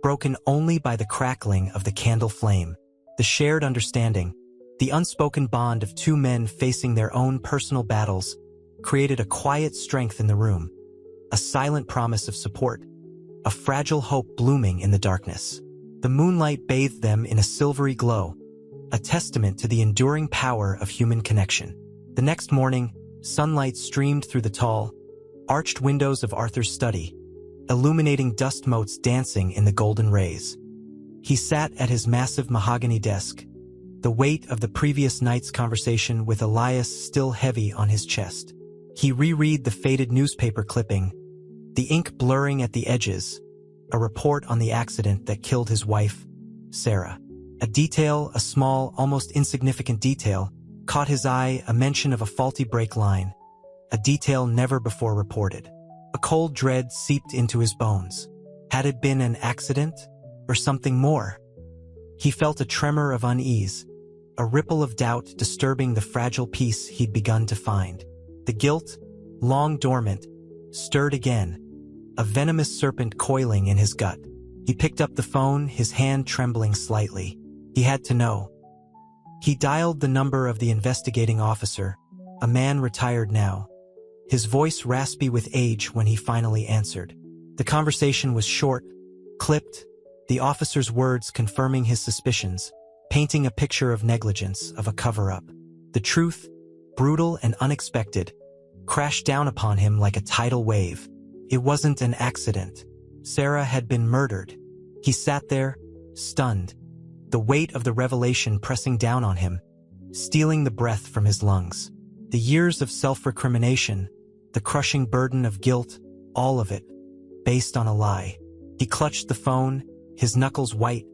broken only by the crackling of the candle flame. The shared understanding, the unspoken bond of two men facing their own personal battles, created a quiet strength in the room, a silent promise of support, a fragile hope blooming in the darkness. The moonlight bathed them in a silvery glow, a testament to the enduring power of human connection. The next morning, sunlight streamed through the tall, arched windows of Arthur's study, illuminating dust motes dancing in the golden rays. He sat at his massive mahogany desk, the weight of the previous night's conversation with Elias still heavy on his chest. He reread the faded newspaper clipping, the ink blurring at the edges, a report on the accident that killed his wife, Sarah. A detail, a small, almost insignificant detail, caught his eye, a mention of a faulty brake line, a detail never before reported. A cold dread seeped into his bones. Had it been an accident, or something more? He felt a tremor of unease, a ripple of doubt disturbing the fragile peace he'd begun to find. The guilt, long dormant, stirred again, a venomous serpent coiling in his gut. He picked up the phone, his hand trembling slightly. He had to know. He dialed the number of the investigating officer, a man retired now, his voice raspy with age when he finally answered. The conversation was short, clipped, the officer's words confirming his suspicions, painting a picture of negligence, of a cover-up. The truth, brutal and unexpected, crashed down upon him like a tidal wave. It wasn't an accident. Sarah had been murdered. He sat there, stunned, the weight of the revelation pressing down on him, stealing the breath from his lungs. The years of self-recrimination, the crushing burden of guilt, all of it, based on a lie. He clutched the phone, his knuckles white,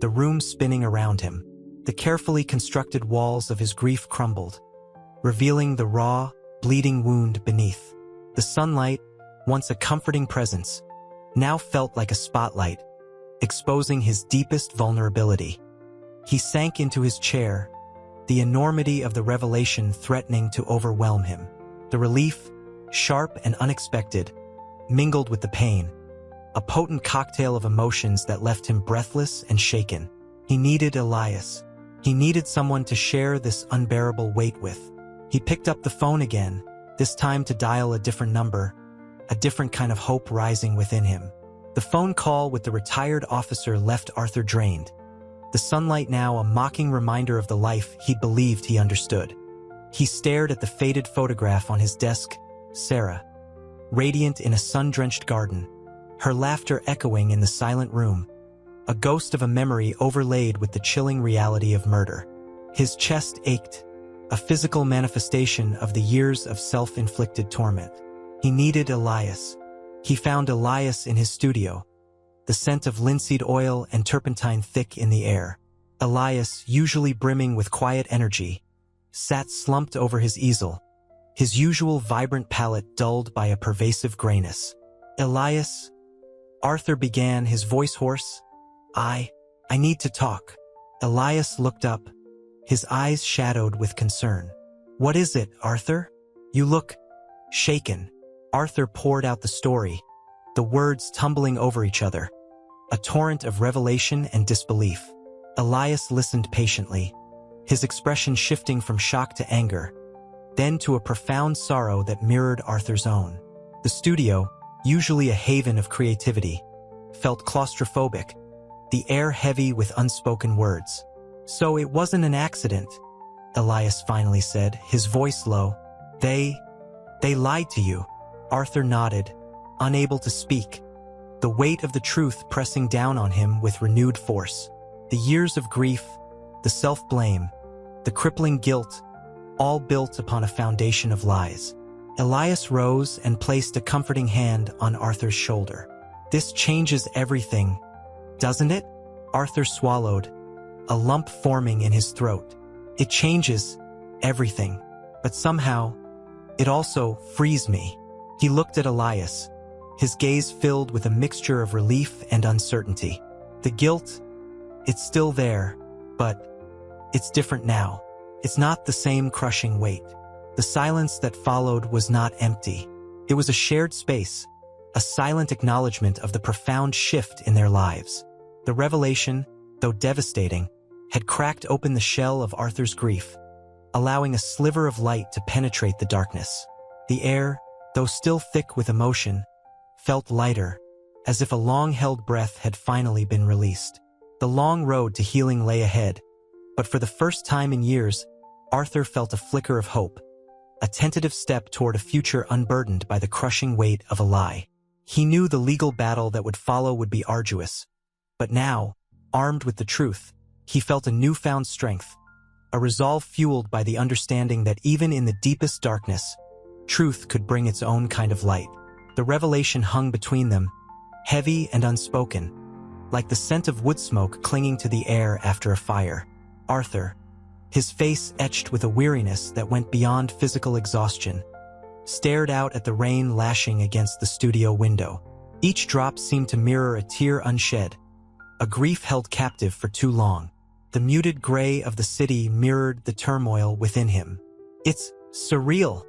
the room spinning around him. The carefully constructed walls of his grief crumbled, revealing the raw, bleeding wound beneath. The sunlight, once a comforting presence, now felt like a spotlight, exposing his deepest vulnerability. He sank into his chair, the enormity of the revelation threatening to overwhelm him. The relief, sharp and unexpected, mingled with the pain, a potent cocktail of emotions that left him breathless and shaken. He needed Elias. He needed someone to share this unbearable weight with. He picked up the phone again, this time to dial a different number, a different kind of hope rising within him. The phone call with the retired officer left Arthur drained, the sunlight now a mocking reminder of the life he believed he understood. He stared at the faded photograph on his desk, Sarah, radiant in a sun-drenched garden, her laughter echoing in the silent room, a ghost of a memory overlaid with the chilling reality of murder. His chest ached, a physical manifestation of the years of self-inflicted torment. He needed Elias. He found Elias in his studio, the scent of linseed oil and turpentine thick in the air. Elias, usually brimming with quiet energy, sat slumped over his easel, his usual vibrant palette dulled by a pervasive grayness. "Elias," Arthur began, his voice hoarse. I need to talk." Elias looked up, his eyes shadowed with concern. "What is it, Arthur? You look shaken." Arthur poured out the story, the words tumbling over each other, a torrent of revelation and disbelief. Elias listened patiently, his expression shifting from shock to anger, then to a profound sorrow that mirrored Arthur's own. The studio, usually a haven of creativity, felt claustrophobic, the air heavy with unspoken words. "So it wasn't an accident," Elias finally said, his voice low. They lied to you." Arthur nodded, unable to speak, the weight of the truth pressing down on him with renewed force. The years of grief, the self-blame, the crippling guilt, all built upon a foundation of lies. Elias rose and placed a comforting hand on Arthur's shoulder. "This changes everything, doesn't it?" Arthur swallowed, a lump forming in his throat. "It changes everything, but somehow, it also frees me." He looked at Elias, his gaze filled with a mixture of relief and uncertainty. "The guilt, it's still there, but it's different now. It's not the same crushing weight." The silence that followed was not empty. It was a shared space, a silent acknowledgement of the profound shift in their lives. The revelation, though devastating, had cracked open the shell of Arthur's grief, allowing a sliver of light to penetrate the darkness. The air, though still thick with emotion, felt lighter, as if a long-held breath had finally been released. The long road to healing lay ahead, but for the first time in years, Arthur felt a flicker of hope, a tentative step toward a future unburdened by the crushing weight of a lie. He knew the legal battle that would follow would be arduous, but now, armed with the truth, he felt a newfound strength, a resolve fueled by the understanding that even in the deepest darkness, truth could bring its own kind of light. The revelation hung between them, heavy and unspoken, like the scent of wood smoke clinging to the air after a fire. Arthur, his face etched with a weariness that went beyond physical exhaustion, stared out at the rain lashing against the studio window. Each drop seemed to mirror a tear unshed, a grief held captive for too long. The muted gray of the city mirrored the turmoil within him. "It's surreal,"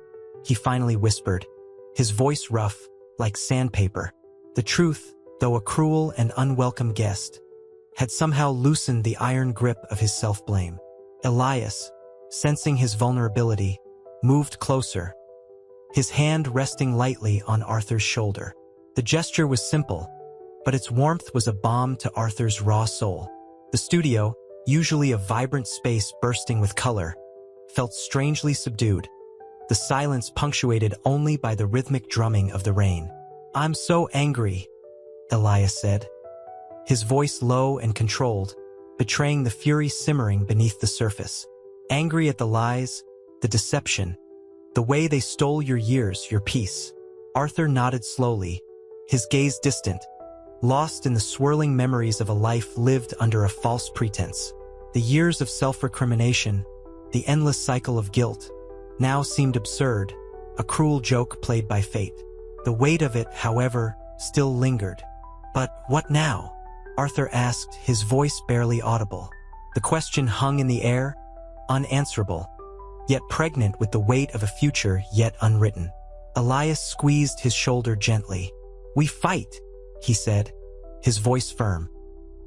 he finally whispered, his voice rough, like sandpaper. The truth, though a cruel and unwelcome guest, had somehow loosened the iron grip of his self-blame. Elias, sensing his vulnerability, moved closer, his hand resting lightly on Arthur's shoulder. The gesture was simple, but its warmth was a balm to Arthur's raw soul. The studio, usually a vibrant space bursting with color, felt strangely subdued, the silence punctuated only by the rhythmic drumming of the rain. "I'm so angry," Elias said, his voice low and controlled, betraying the fury simmering beneath the surface. Angry at the lies, the deception, the way they stole your years, your peace. Arthur nodded slowly, his gaze distant, lost in the swirling memories of a life lived under a false pretense. The years of self-recrimination, the endless cycle of guilt, now seemed absurd, a cruel joke played by fate. The weight of it, however, still lingered. But what now? Arthur asked, his voice barely audible. The question hung in the air, unanswerable, yet pregnant with the weight of a future yet unwritten. Elias squeezed his shoulder gently. "We fight," he said, his voice firm,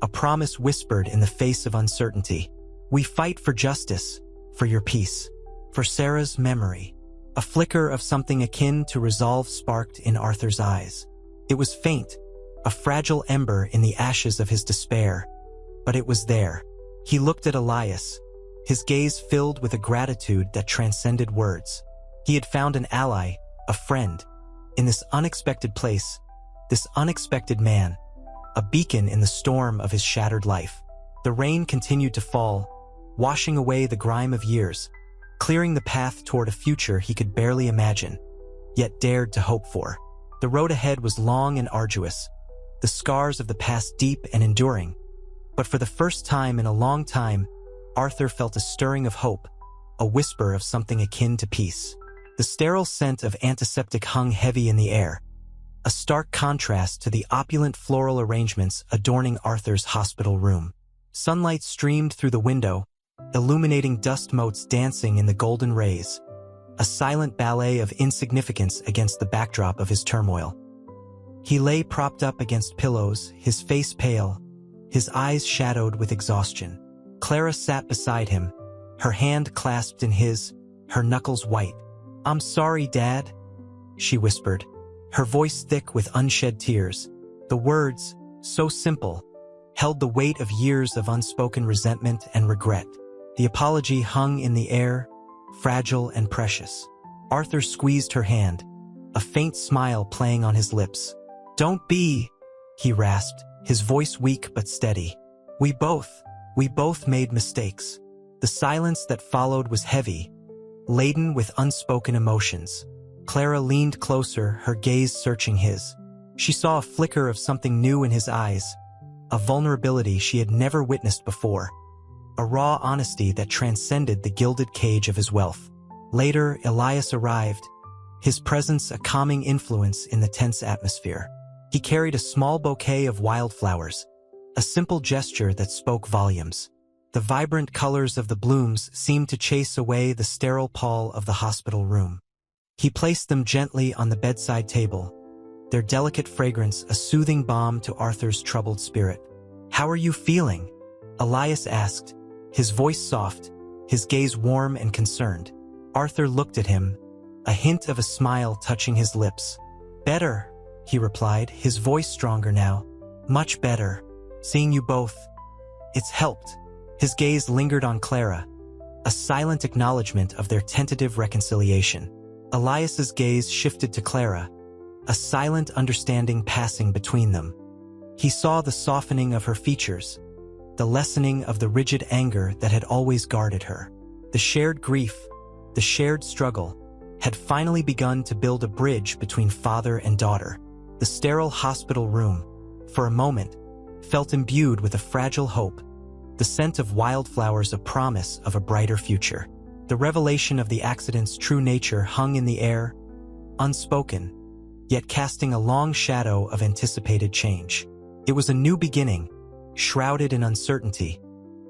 a promise whispered in the face of uncertainty. "We fight for justice, for your peace, for Sarah's memory." A flicker of something akin to resolve sparked in Arthur's eyes. It was faint, a fragile ember in the ashes of his despair, but it was there. He looked at Elias, his gaze filled with a gratitude that transcended words. He had found an ally, a friend, in this unexpected place, this unexpected man, a beacon in the storm of his shattered life. The rain continued to fall, washing away the grime of years, clearing the path toward a future he could barely imagine, yet dared to hope for. The road ahead was long and arduous, the scars of the past deep and enduring, but for the first time in a long time, Arthur felt a stirring of hope, a whisper of something akin to peace. The sterile scent of antiseptic hung heavy in the air, a stark contrast to the opulent floral arrangements adorning Arthur's hospital room. Sunlight streamed through the window, illuminating dust motes dancing in the golden rays, a silent ballet of insignificance against the backdrop of his turmoil. He lay propped up against pillows, his face pale, his eyes shadowed with exhaustion. Clara sat beside him, her hand clasped in his, her knuckles white. "I'm sorry, Dad," she whispered, her voice thick with unshed tears. The words, so simple, held the weight of years of unspoken resentment and regret. The apology hung in the air, fragile and precious. Arthur squeezed her hand, a faint smile playing on his lips. "Don't be," he rasped, his voice weak but steady. We both made mistakes." The silence that followed was heavy, laden with unspoken emotions. Clara leaned closer, her gaze searching his. She saw a flicker of something new in his eyes, a vulnerability she had never witnessed before, a raw honesty that transcended the gilded cage of his wealth. Later, Elias arrived, his presence a calming influence in the tense atmosphere. He carried a small bouquet of wildflowers, a simple gesture that spoke volumes. The vibrant colors of the blooms seemed to chase away the sterile pall of the hospital room. He placed them gently on the bedside table, their delicate fragrance a soothing balm to Arthur's troubled spirit. "How are you feeling?" Elias asked, his voice soft, his gaze warm and concerned. Arthur looked at him, a hint of a smile touching his lips. "Better," he replied, his voice stronger now. "Much better. Seeing you both, it's helped." His gaze lingered on Clara, a silent acknowledgement of their tentative reconciliation. Elias's gaze shifted to Clara, a silent understanding passing between them. He saw the softening of her features, the lessening of the rigid anger that had always guarded her. The shared grief, the shared struggle, had finally begun to build a bridge between father and daughter. The sterile hospital room, for a moment, felt imbued with a fragile hope, the scent of wildflowers a promise of a brighter future. The revelation of the accident's true nature hung in the air, unspoken, yet casting a long shadow of anticipated change. It was a new beginning, shrouded in uncertainty,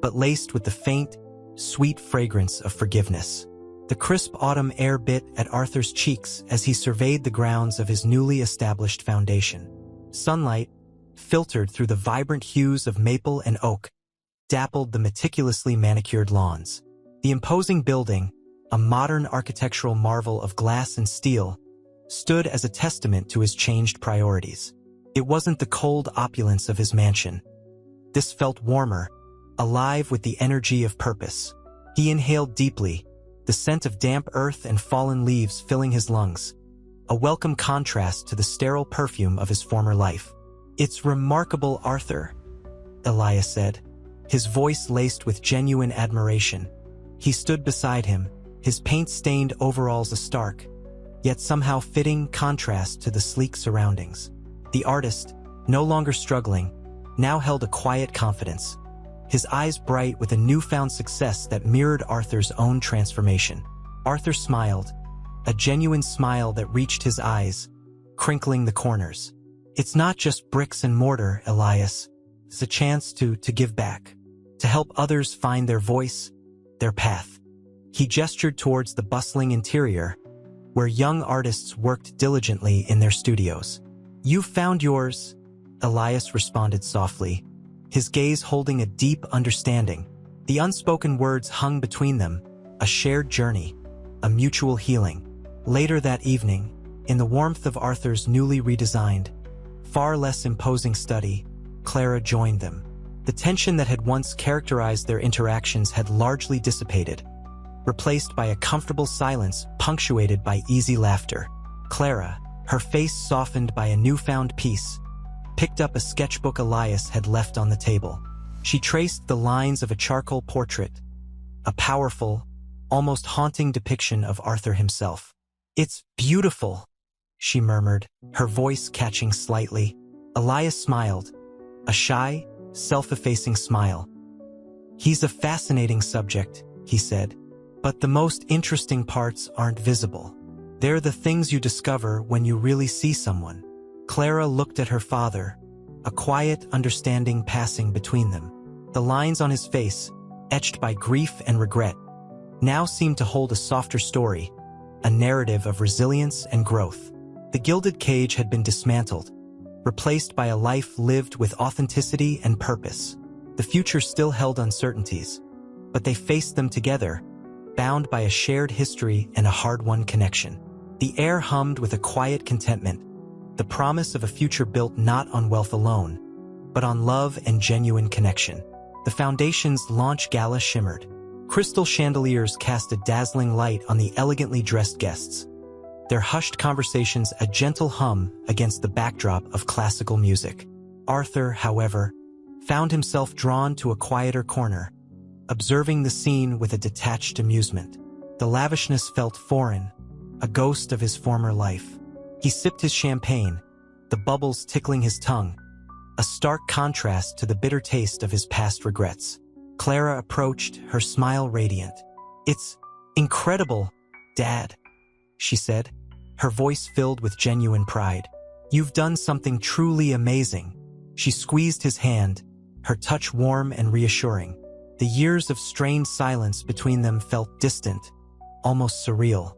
but laced with the faint, sweet fragrance of forgiveness. The crisp autumn air bit at Arthur's cheeks as he surveyed the grounds of his newly established foundation. Sunlight, filtered through the vibrant hues of maple and oak, dappled the meticulously manicured lawns. The imposing building, a modern architectural marvel of glass and steel, stood as a testament to his changed priorities. It wasn't the cold opulence of his mansion. This felt warmer, alive with the energy of purpose. He inhaled deeply, the scent of damp earth and fallen leaves filling his lungs, a welcome contrast to the sterile perfume of his former life. "It's remarkable, Arthur," Elias said, his voice laced with genuine admiration. He stood beside him, his paint-stained overalls a stark, yet somehow fitting contrast to the sleek surroundings. The artist, no longer struggling, now held a quiet confidence, his eyes bright with a newfound success that mirrored Arthur's own transformation. Arthur smiled, a genuine smile that reached his eyes, crinkling the corners. "It's not just bricks and mortar, Elias. It's a chance to give back, to help others find their voice, their path." He gestured towards the bustling interior, where young artists worked diligently in their studios. "You've found yours," Elias responded softly, his gaze holding a deep understanding. The unspoken words hung between them, a shared journey, a mutual healing. Later that evening, in the warmth of Arthur's newly redesigned, far less imposing study, Clara joined them. The tension that had once characterized their interactions had largely dissipated, replaced by a comfortable silence punctuated by easy laughter. Clara, her face softened by a newfound peace, picked up a sketchbook Elias had left on the table. She traced the lines of a charcoal portrait, a powerful, almost haunting depiction of Arthur himself. "It's beautiful," she murmured, her voice catching slightly. Elias smiled, a shy, self-effacing smile. "He's a fascinating subject," he said, "but the most interesting parts aren't visible. They're the things you discover when you really see someone." Clara looked at her father, a quiet understanding passing between them. The lines on his face, etched by grief and regret, now seemed to hold a softer story, a narrative of resilience and growth. The gilded cage had been dismantled, replaced by a life lived with authenticity and purpose. The future still held uncertainties, but they faced them together, bound by a shared history and a hard-won connection. The air hummed with a quiet contentment, the promise of a future built not on wealth alone, but on love and genuine connection. The foundation's launch gala shimmered. Crystal chandeliers cast a dazzling light on the elegantly dressed guests, their hushed conversations a gentle hum against the backdrop of classical music. Arthur, however, found himself drawn to a quieter corner, observing the scene with a detached amusement. The lavishness felt foreign, a ghost of his former life. He sipped his champagne, the bubbles tickling his tongue, a stark contrast to the bitter taste of his past regrets. Clara approached, her smile radiant. "It's incredible, Dad," she said, her voice filled with genuine pride. "You've done something truly amazing." She squeezed his hand, her touch warm and reassuring. The years of strained silence between them felt distant, almost surreal.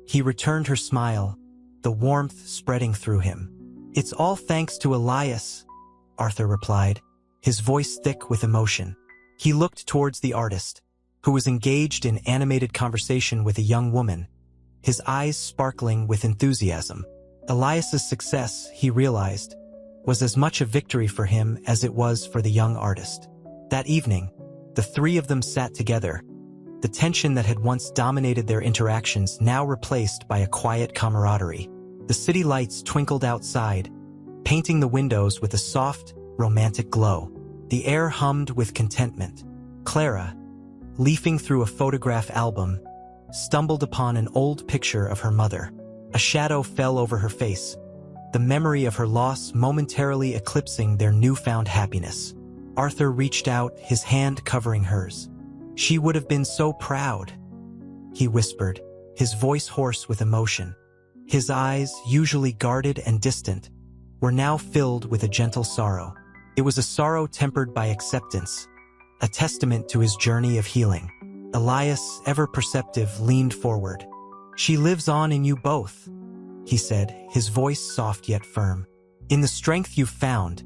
He returned her smile, the warmth spreading through him. "It's all thanks to Elias," Arthur replied, his voice thick with emotion. He looked towards the artist, who was engaged in animated conversation with a young woman, his eyes sparkling with enthusiasm. Elias's success, he realized, was as much a victory for him as it was for the young artist. That evening, the three of them sat together, the tension that had once dominated their interactions now replaced by a quiet camaraderie. The city lights twinkled outside, painting the windows with a soft, romantic glow. The air hummed with contentment. Clara, leafing through a photograph album, stumbled upon an old picture of her mother. A shadow fell over her face, the memory of her loss momentarily eclipsing their newfound happiness. Arthur reached out, his hand covering hers. "She would have been so proud," he whispered, his voice hoarse with emotion. His eyes, usually guarded and distant, were now filled with a gentle sorrow. It was a sorrow tempered by acceptance, a testament to his journey of healing. Elias, ever perceptive, leaned forward. "She lives on in you both," he said, his voice soft yet firm. "In the strength you've found,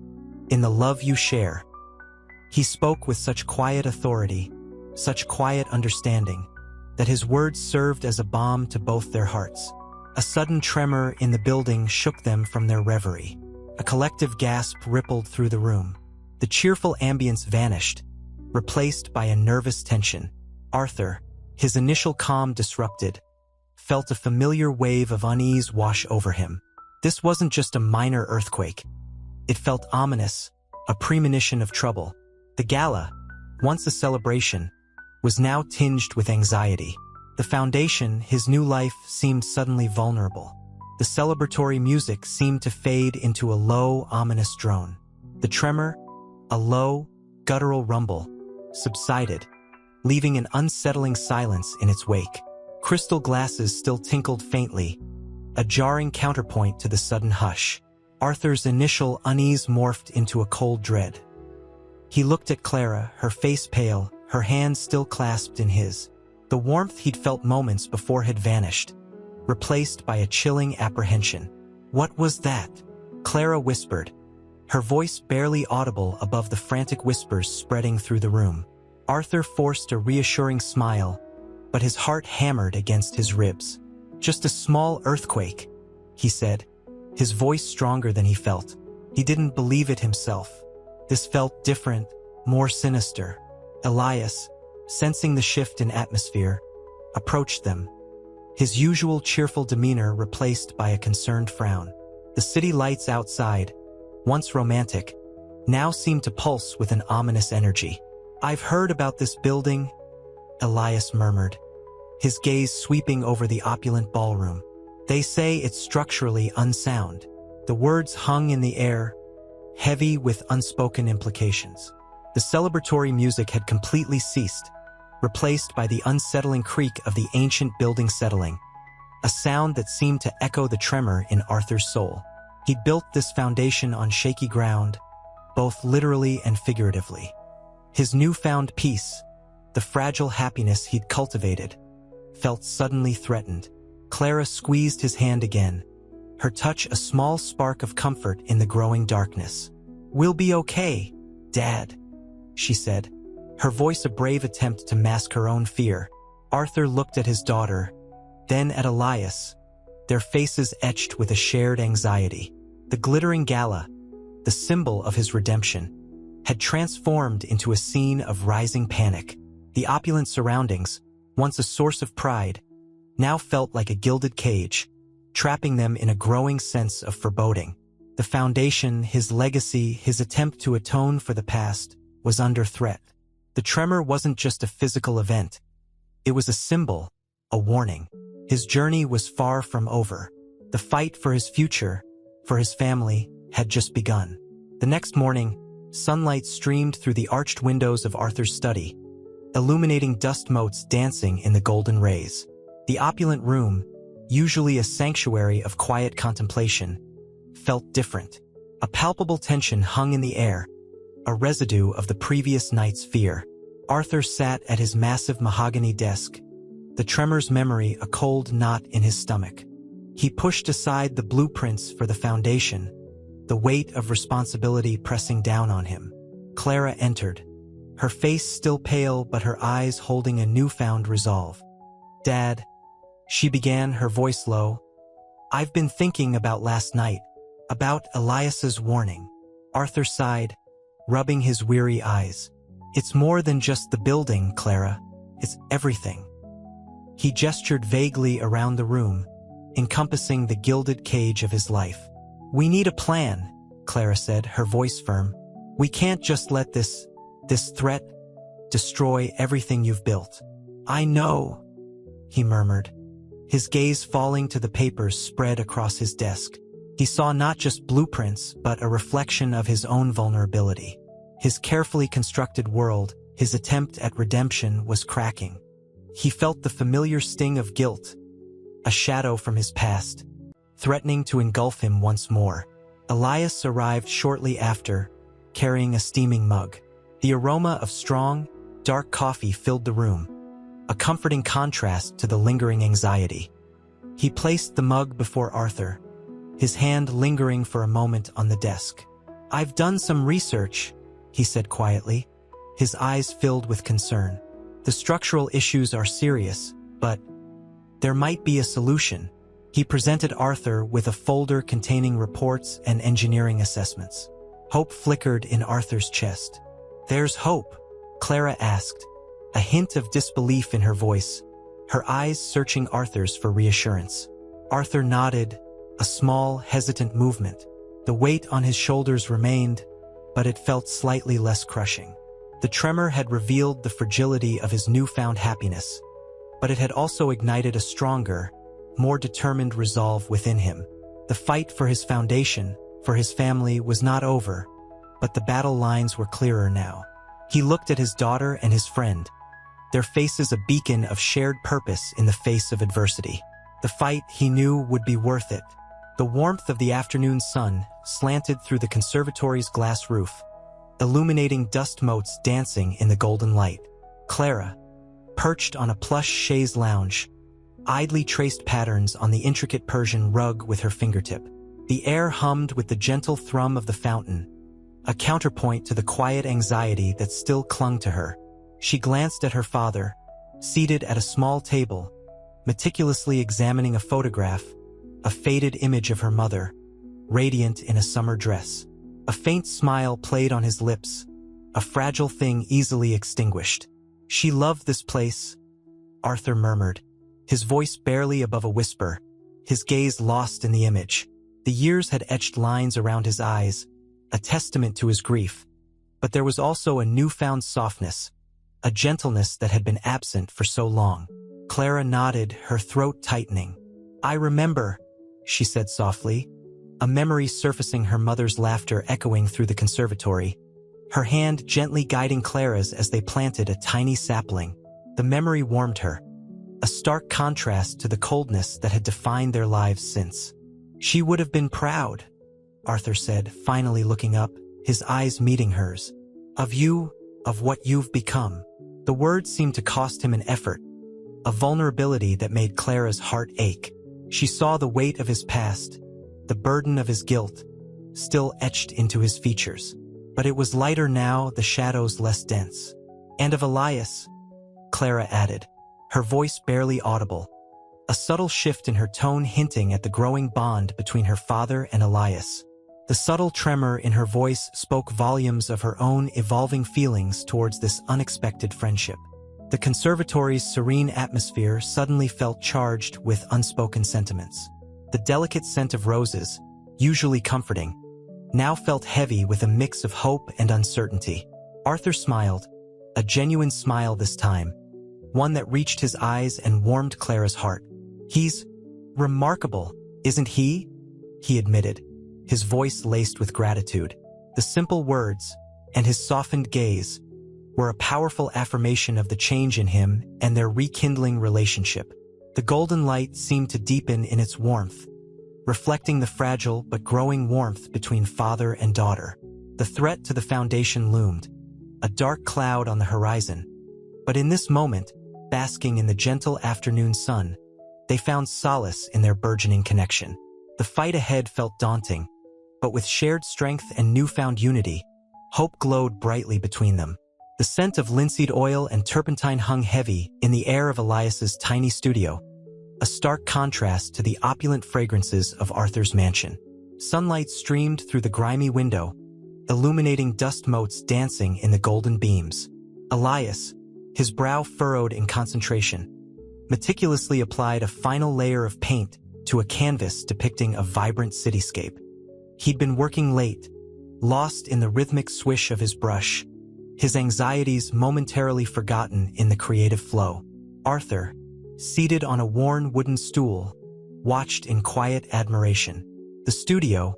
in the love you share." He spoke with such quiet authority, such quiet understanding, that his words served as a balm to both their hearts. A sudden tremor in the building shook them from their reverie. A collective gasp rippled through the room. The cheerful ambience vanished, replaced by a nervous tension. Arthur, his initial calm disrupted, felt a familiar wave of unease wash over him. This wasn't just a minor earthquake. It felt ominous, a premonition of trouble. The gala, once a celebration, was now tinged with anxiety. The foundation, his new life, seemed suddenly vulnerable. The celebratory music seemed to fade into a low, ominous drone. The tremor, a low, guttural rumble, subsided, leaving an unsettling silence in its wake. Crystal glasses still tinkled faintly, a jarring counterpoint to the sudden hush. Arthur's initial unease morphed into a cold dread. He looked at Clara, her face pale, her hands still clasped in his. The warmth he'd felt moments before had vanished, replaced by a chilling apprehension. "What was that?" Clara whispered, her voice barely audible above the frantic whispers spreading through the room. Arthur forced a reassuring smile, but his heart hammered against his ribs. "Just a small earthquake," he said, his voice stronger than he felt. He didn't believe it himself. This felt different, more sinister. Elias, sensing the shift in atmosphere, approached them, his usual cheerful demeanor replaced by a concerned frown. The city lights outside, once romantic, now seemed to pulse with an ominous energy. "I've heard about this building," Elias murmured, his gaze sweeping over the opulent ballroom. "They say it's structurally unsound." The words hung in the air, heavy with unspoken implications. The celebratory music had completely ceased, replaced by the unsettling creak of the ancient building settling, a sound that seemed to echo the tremor in Arthur's soul. He'd built this foundation on shaky ground, both literally and figuratively. His newfound peace, the fragile happiness he'd cultivated, felt suddenly threatened. Clara squeezed his hand again, her touch a small spark of comfort in the growing darkness. "We'll be okay, Dad," she said, her voice a brave attempt to mask her own fear. Arthur looked at his daughter, then at Elias, their faces etched with a shared anxiety. The glittering gala, the symbol of his redemption, had transformed into a scene of rising panic. The opulent surroundings, once a source of pride, now felt like a gilded cage, trapping them in a growing sense of foreboding. The foundation, his legacy, his attempt to atone for the past, was under threat. The tremor wasn't just a physical event. It was a symbol, a warning. His journey was far from over. The fight for his future, for his family, had just begun. The next morning, sunlight streamed through the arched windows of Arthur's study, illuminating dust motes dancing in the golden rays. The opulent room, usually a sanctuary of quiet contemplation, felt different. A palpable tension hung in the air, a residue of the previous night's fear. Arthur sat at his massive mahogany desk, the tremor's memory a cold knot in his stomach. He pushed aside the blueprints for the foundation, the weight of responsibility pressing down on him. Clara entered, her face still pale but her eyes holding a newfound resolve. "Dad," she began, her voice low, "I've been thinking about last night, about Elias's warning." Arthur sighed, rubbing his weary eyes. "It's more than just the building, Clara. It's everything." He gestured vaguely around the room, encompassing the gilded cage of his life. "We need a plan," Clara said, her voice firm. "We can't just let this threat destroy everything you've built." "I know," he murmured, his gaze falling to the papers spread across his desk. He saw not just blueprints, but a reflection of his own vulnerability. His carefully constructed world, his attempt at redemption, was cracking. He felt the familiar sting of guilt, a shadow from his past, threatening to engulf him once more. Elias arrived shortly after, carrying a steaming mug. The aroma of strong, dark coffee filled the room, a comforting contrast to the lingering anxiety. He placed the mug before Arthur, his hand lingering for a moment on the desk. "I've done some research," he said quietly, his eyes filled with concern. "The structural issues are serious, but there might be a solution." He presented Arthur with a folder containing reports and engineering assessments. Hope flickered in Arthur's chest. "There's hope?" Clara asked, a hint of disbelief in her voice, her eyes searching Arthur's for reassurance. Arthur nodded, a small, hesitant movement. The weight on his shoulders remained, but it felt slightly less crushing. The tremor had revealed the fragility of his newfound happiness, but it had also ignited a stronger, more determined resolve within him. The fight for his foundation, for his family, was not over, but the battle lines were clearer now. He looked at his daughter and his friend, their faces a beacon of shared purpose in the face of adversity. The fight, he knew, would be worth it. The warmth of the afternoon sun slanted through the conservatory's glass roof, illuminating dust motes dancing in the golden light. Clara, perched on a plush chaise lounge, idly traced patterns on the intricate Persian rug with her fingertip. The air hummed with the gentle thrum of the fountain, a counterpoint to the quiet anxiety that still clung to her. She glanced at her father, seated at a small table, meticulously examining a photograph, a faded image of her mother, radiant in a summer dress. A faint smile played on his lips, a fragile thing easily extinguished. "She loved this place," Arthur murmured, his voice barely above a whisper, his gaze lost in the image. The years had etched lines around his eyes, a testament to his grief, but there was also a newfound softness, a gentleness that had been absent for so long. Clara nodded, her throat tightening. "I remember," she said softly, a memory surfacing, her mother's laughter echoing through the conservatory, her hand gently guiding Clara's as they planted a tiny sapling. The memory warmed her, a stark contrast to the coldness that had defined their lives since. "She would have been proud," Arthur said, finally looking up, his eyes meeting hers. "Of you, of what you've become." The words seemed to cost him an effort, a vulnerability that made Clara's heart ache. She saw the weight of his past, the burden of his guilt, still etched into his features. But it was lighter now, the shadows less dense. "And of Elias," Clara added, her voice barely audible, a subtle shift in her tone hinting at the growing bond between her father and Elias. The subtle tremor in her voice spoke volumes of her own evolving feelings towards this unexpected friendship. The conservatory's serene atmosphere suddenly felt charged with unspoken sentiments. The delicate scent of roses, usually comforting, now felt heavy with a mix of hope and uncertainty. Arthur smiled, a genuine smile this time, one that reached his eyes and warmed Clara's heart. "He's remarkable, isn't he?" he admitted, his voice laced with gratitude. The simple words, and his softened gaze, were a powerful affirmation of the change in him and their rekindling relationship. The golden light seemed to deepen in its warmth, reflecting the fragile but growing warmth between father and daughter. The threat to the foundation loomed, a dark cloud on the horizon. But in this moment, basking in the gentle afternoon sun, they found solace in their burgeoning connection. The fight ahead felt daunting, but with shared strength and newfound unity, hope glowed brightly between them. The scent of linseed oil and turpentine hung heavy in the air of Elias's tiny studio, a stark contrast to the opulent fragrances of Arthur's mansion. Sunlight streamed through the grimy window, illuminating dust motes dancing in the golden beams. Elias, his brow furrowed in concentration, meticulously applied a final layer of paint to a canvas depicting a vibrant cityscape. He'd been working late, lost in the rhythmic swish of his brush, his anxieties momentarily forgotten in the creative flow. Arthur, seated on a worn wooden stool, watched in quiet admiration. The studio,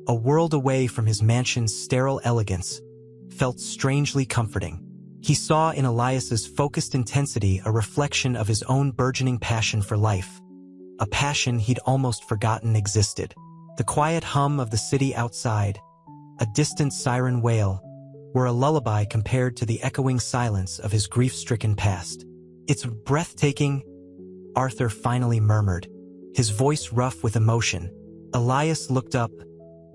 a world away from his mansion's sterile elegance, felt strangely comforting. He saw in Elias's focused intensity a reflection of his own burgeoning passion for life, a passion he'd almost forgotten existed. The quiet hum of the city outside, a distant siren wail, were a lullaby compared to the echoing silence of his grief-stricken past. "It's breathtaking," Arthur finally murmured, his voice rough with emotion. Elias looked up,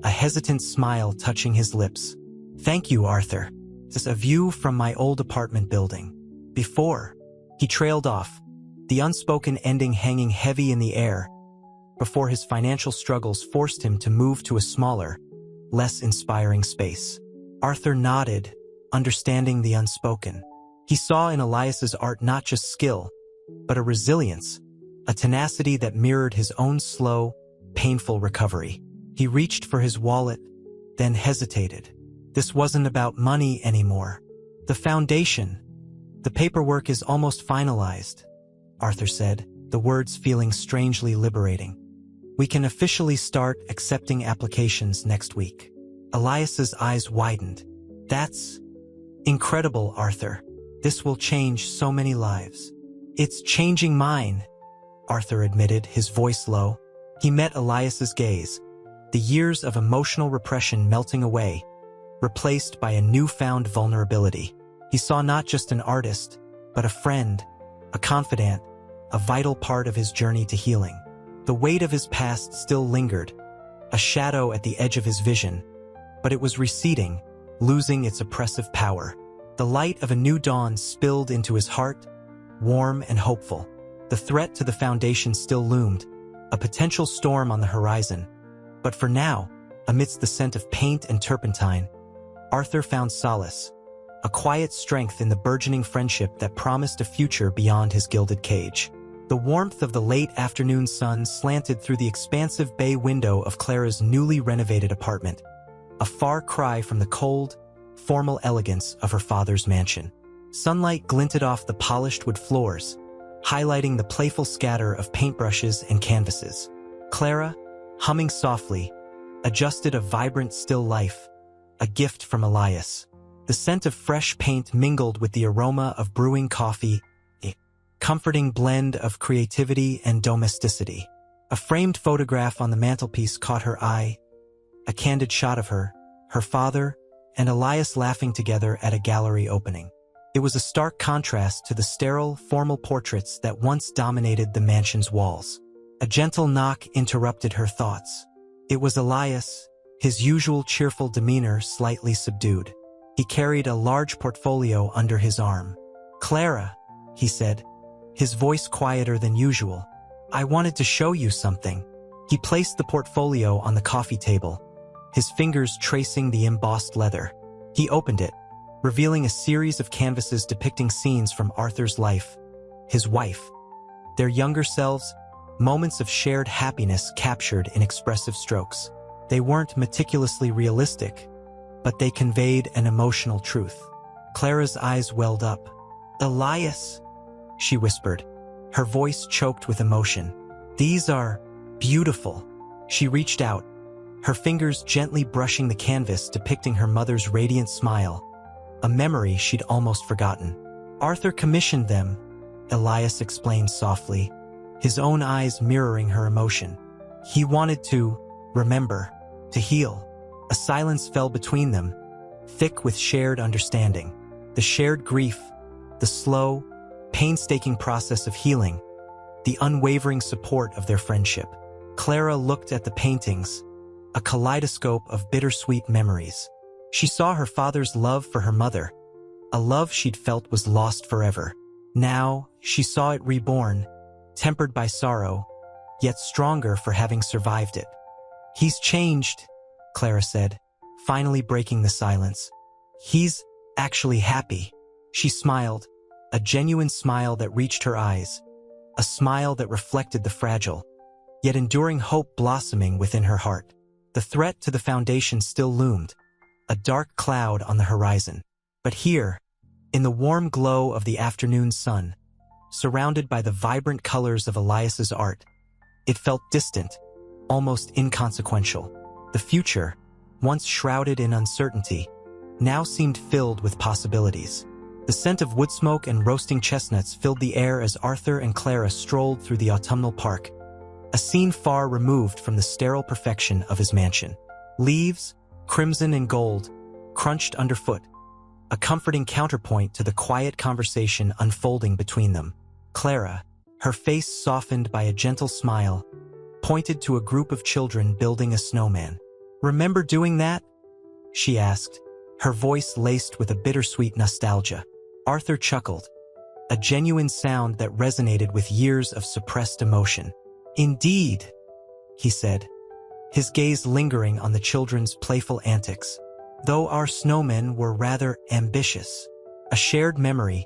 a hesitant smile touching his lips. "Thank you, Arthur. It's a view from my old apartment building." Before, he trailed off, the unspoken ending hanging heavy in the air, before his financial struggles forced him to move to a smaller, less inspiring space. Arthur nodded, understanding the unspoken. He saw in Elias's art not just skill, but a resilience, a tenacity that mirrored his own slow, painful recovery. He reached for his wallet, then hesitated. This wasn't about money anymore. The foundation. The paperwork is almost finalized, Arthur said, the words feeling strangely liberating. We can officially start accepting applications next week. Elias's eyes widened. That's incredible, Arthur. This will change so many lives. It's changing mine, Arthur admitted, his voice low. He met Elias's gaze, the years of emotional repression melting away, replaced by a newfound vulnerability. He saw not just an artist, but a friend, a confidant, a vital part of his journey to healing. The weight of his past still lingered, a shadow at the edge of his vision, but it was receding, losing its oppressive power. The light of a new dawn spilled into his heart, warm and hopeful. The threat to the foundation still loomed, a potential storm on the horizon. But for now, amidst the scent of paint and turpentine, Arthur found solace, a quiet strength in the burgeoning friendship that promised a future beyond his gilded cage. The warmth of the late afternoon sun slanted through the expansive bay window of Clara's newly renovated apartment, a far cry from the cold, formal elegance of her father's mansion. Sunlight glinted off the polished wood floors, highlighting the playful scatter of paintbrushes and canvases. Clara, humming softly, adjusted a vibrant still life, a gift from Elias. The scent of fresh paint mingled with the aroma of brewing coffee, a comforting blend of creativity and domesticity. A framed photograph on the mantelpiece caught her eye, a candid shot of her, her father, and Elias laughing together at a gallery opening. It was a stark contrast to the sterile, formal portraits that once dominated the mansion's walls. A gentle knock interrupted her thoughts. It was Elias, his usual cheerful demeanor slightly subdued. He carried a large portfolio under his arm. "Clara," he said, his voice quieter than usual, "I wanted to show you something." He placed the portfolio on the coffee table, his fingers tracing the embossed leather. He opened it, revealing a series of canvases depicting scenes from Arthur's life, his wife, their younger selves, moments of shared happiness captured in expressive strokes. They weren't meticulously realistic, but they conveyed an emotional truth. Clara's eyes welled up. "Elias," she whispered, her voice choked with emotion. "These are beautiful." She reached out, her fingers gently brushing the canvas depicting her mother's radiant smile, a memory she'd almost forgotten. "Arthur commissioned them," Elias explained softly, his own eyes mirroring her emotion. "He wanted to remember, to heal." A silence fell between them, thick with shared understanding. The shared grief, the slow, painstaking process of healing, the unwavering support of their friendship. Clara looked at the paintings, a kaleidoscope of bittersweet memories. She saw her father's love for her mother, a love she'd felt was lost forever. Now, she saw it reborn, tempered by sorrow, yet stronger for having survived it. "He's changed," Clara said, finally breaking the silence. "He's actually happy." She smiled, a genuine smile that reached her eyes, a smile that reflected the fragile, yet enduring hope blossoming within her heart. The threat to the foundation still loomed, a dark cloud on the horizon. But here, in the warm glow of the afternoon sun, surrounded by the vibrant colors of Elias's art, it felt distant, almost inconsequential. The future, once shrouded in uncertainty, now seemed filled with possibilities. The scent of wood smoke and roasting chestnuts filled the air as Arthur and Clara strolled through the autumnal park, a scene far removed from the sterile perfection of his mansion. Leaves, crimson and gold, crunched underfoot, a comforting counterpoint to the quiet conversation unfolding between them. Clara, her face softened by a gentle smile, pointed to a group of children building a snowman. "Remember doing that?" she asked, her voice laced with a bittersweet nostalgia. Arthur chuckled, a genuine sound that resonated with years of suppressed emotion. "Indeed," he said, his gaze lingering on the children's playful antics. "Though our snowmen were rather ambitious." A shared memory,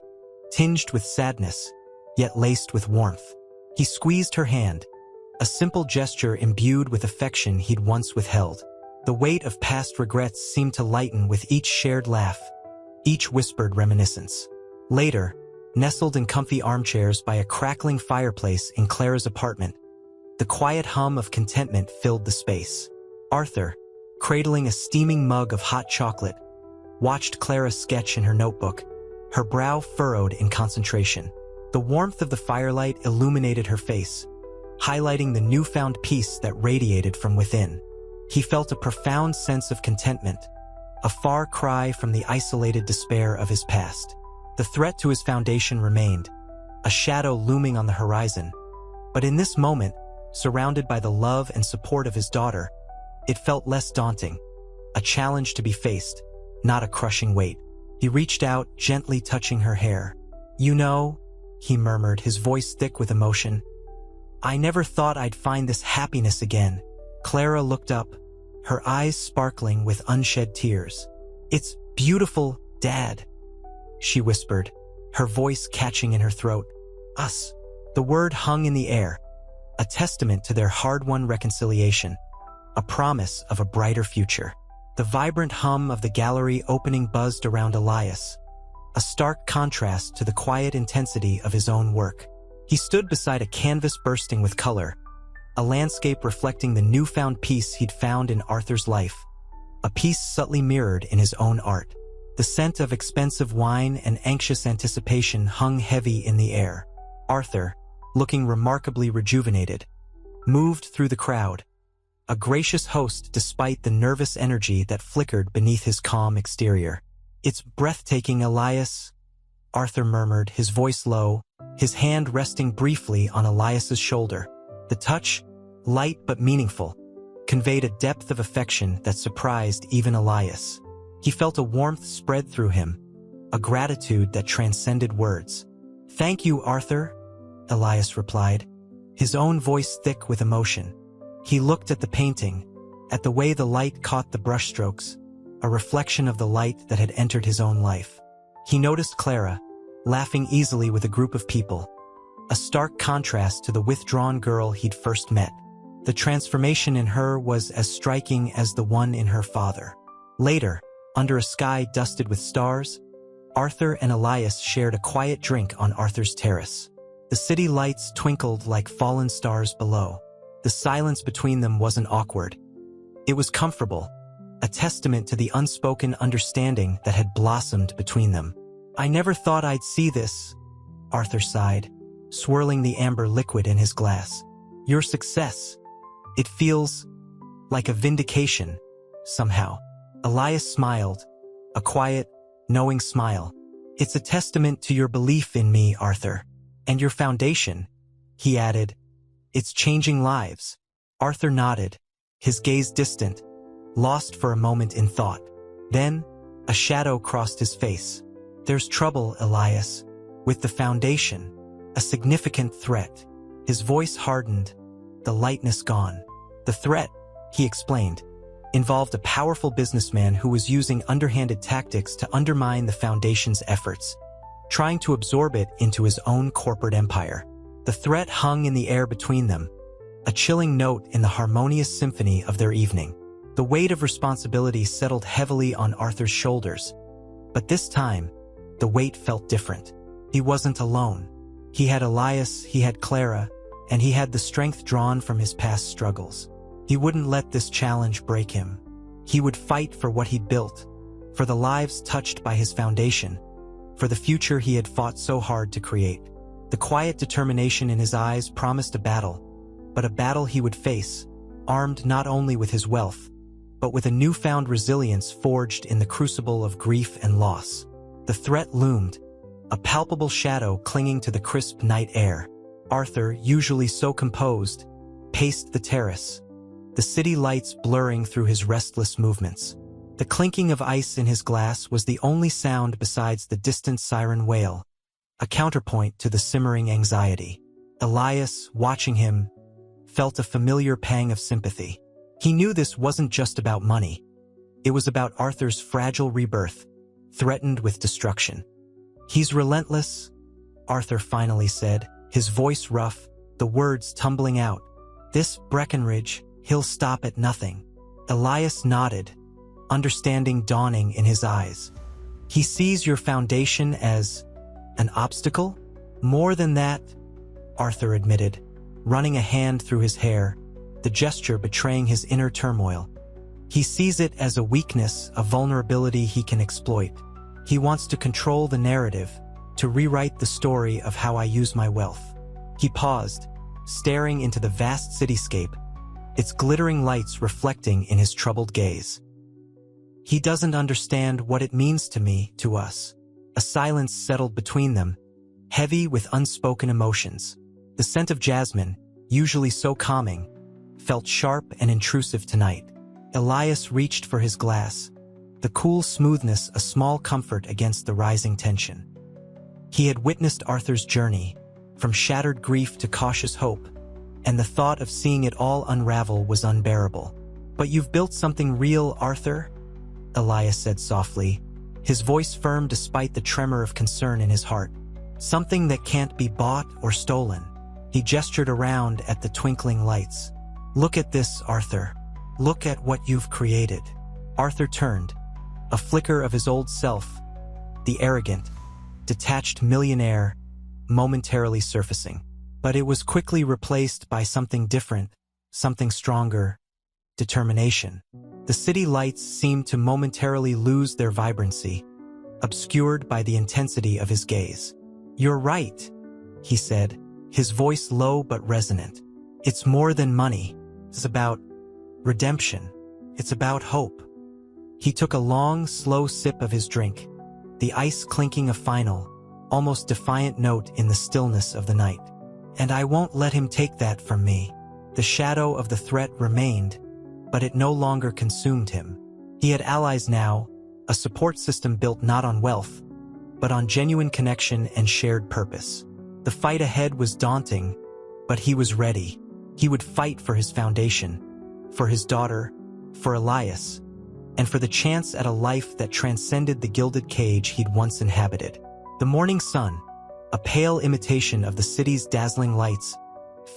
tinged with sadness, yet laced with warmth. He squeezed her hand, a simple gesture imbued with affection he'd once withheld. The weight of past regrets seemed to lighten with each shared laugh, each whispered reminiscence. Later, nestled in comfy armchairs by a crackling fireplace in Clara's apartment, the quiet hum of contentment filled the space. Arthur, cradling a steaming mug of hot chocolate, watched Clara sketch in her notebook, her brow furrowed in concentration. The warmth of the firelight illuminated her face, highlighting the newfound peace that radiated from within. He felt a profound sense of contentment, a far cry from the isolated despair of his past. The threat to his foundation remained, a shadow looming on the horizon. But in this moment, surrounded by the love and support of his daughter, it felt less daunting, a challenge to be faced, not a crushing weight. He reached out, gently touching her hair. "You know," he murmured, his voice thick with emotion, "I never thought I'd find this happiness again." Clara looked up, her eyes sparkling with unshed tears. "It's beautiful, Dad," she whispered, her voice catching in her throat. "Us." The word hung in the air, a testament to their hard-won reconciliation, a promise of a brighter future. The vibrant hum of the gallery opening buzzed around Elias, a stark contrast to the quiet intensity of his own work. He stood beside a canvas bursting with color, a landscape reflecting the newfound peace he'd found in Arthur's life, a peace subtly mirrored in his own art. The scent of expensive wine and anxious anticipation hung heavy in the air. Arthur, looking remarkably rejuvenated, moved through the crowd, a gracious host despite the nervous energy that flickered beneath his calm exterior. "It's breathtaking, Elias," Arthur murmured, his voice low, his hand resting briefly on Elias's shoulder. The touch, light but meaningful, conveyed a depth of affection that surprised even Elias. He felt a warmth spread through him, a gratitude that transcended words. "Thank you, Arthur," Elias replied, his own voice thick with emotion. He looked at the painting, at the way the light caught the brushstrokes, a reflection of the light that had entered his own life. He noticed Clara, laughing easily with a group of people, a stark contrast to the withdrawn girl he'd first met. The transformation in her was as striking as the one in her father. Later, under a sky dusted with stars, Arthur and Elias shared a quiet drink on Arthur's terrace. The city lights twinkled like fallen stars below. The silence between them wasn't awkward. It was comfortable, a testament to the unspoken understanding that had blossomed between them. "I never thought I'd see this," Arthur sighed, swirling the amber liquid in his glass. "Your success. It feels like a vindication, somehow." Elias smiled, a quiet, knowing smile. "It's a testament to your belief in me, Arthur. And your foundation," he added. "It's changing lives." Arthur nodded, his gaze distant, lost for a moment in thought. Then, a shadow crossed his face. "There's trouble, Elias, with the foundation, a significant threat." His voice hardened, the lightness gone. The threat, he explained, involved a powerful businessman who was using underhanded tactics to undermine the foundation's efforts, trying to absorb it into his own corporate empire. The threat hung in the air between them, a chilling note in the harmonious symphony of their evening. The weight of responsibility settled heavily on Arthur's shoulders, but this time, the weight felt different. He wasn't alone. He had Elias, he had Clara, and he had the strength drawn from his past struggles. He wouldn't let this challenge break him. He would fight for what he'd built, for the lives touched by his foundation, for the future he had fought so hard to create. The quiet determination in his eyes promised a battle, but a battle he would face, armed not only with his wealth, but with a newfound resilience forged in the crucible of grief and loss. The threat loomed, a palpable shadow clinging to the crisp night air. Arthur, usually so composed, paced the terrace, the city lights blurring through his restless movements. The clinking of ice in his glass was the only sound besides the distant siren wail, a counterpoint to the simmering anxiety. Elias, watching him, felt a familiar pang of sympathy. He knew this wasn't just about money. It was about Arthur's fragile rebirth, threatened with destruction. "He's relentless," Arthur finally said, his voice rough, the words tumbling out. "This Breckenridge, he'll stop at nothing." Elias nodded, understanding dawning in his eyes. He sees your foundation as an obstacle? More than that, Arthur admitted, running a hand through his hair, the gesture betraying his inner turmoil. He sees it as a weakness, a vulnerability he can exploit. He wants to control the narrative, to rewrite the story of how I use my wealth. He paused, staring into the vast cityscape, its glittering lights reflecting in his troubled gaze. He doesn't understand what it means to me, to us. A silence settled between them, heavy with unspoken emotions. The scent of jasmine, usually so calming, felt sharp and intrusive tonight. Elias reached for his glass, the cool smoothness a small comfort against the rising tension. He had witnessed Arthur's journey, from shattered grief to cautious hope, and the thought of seeing it all unravel was unbearable. "But you've built something real, Arthur," Elias said softly, his voice firm despite the tremor of concern in his heart. "Something that can't be bought or stolen." He gestured around at the twinkling lights. "Look at this, Arthur. Look at what you've created." Arthur turned, a flicker of his old self, the arrogant, detached millionaire, momentarily surfacing. But it was quickly replaced by something different, something stronger: determination. The city lights seemed to momentarily lose their vibrancy, obscured by the intensity of his gaze. "You're right," he said, his voice low but resonant. "It's more than money. It's about redemption. It's about hope." He took a long, slow sip of his drink, the ice clinking a final, almost defiant note in the stillness of the night. "And I won't let him take that from me." The shadow of the threat remained, but it no longer consumed him. He had allies now, a support system built not on wealth, but on genuine connection and shared purpose. The fight ahead was daunting, but he was ready. He would fight for his foundation, for his daughter, for Elias, and for the chance at a life that transcended the gilded cage he'd once inhabited. The morning sun, a pale imitation of the city's dazzling lights,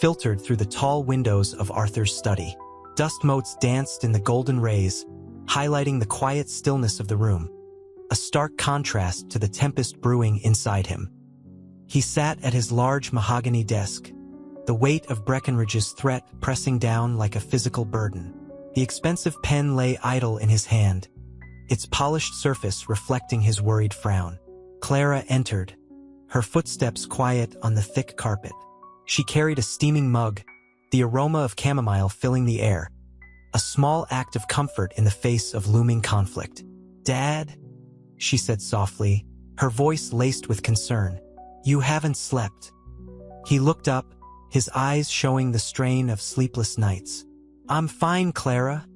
filtered through the tall windows of Arthur's study. Dust motes danced in the golden rays, highlighting the quiet stillness of the room, a stark contrast to the tempest brewing inside him. He sat at his large mahogany desk, the weight of Breckenridge's threat pressing down like a physical burden. The expensive pen lay idle in his hand, its polished surface reflecting his worried frown. Clara entered, her footsteps quiet on the thick carpet. She carried a steaming mug, the aroma of chamomile filling the air, a small act of comfort in the face of looming conflict. "Dad," she said softly, her voice laced with concern, "you haven't slept." He looked up, his eyes showing the strain of sleepless nights. "I'm fine, Clara,"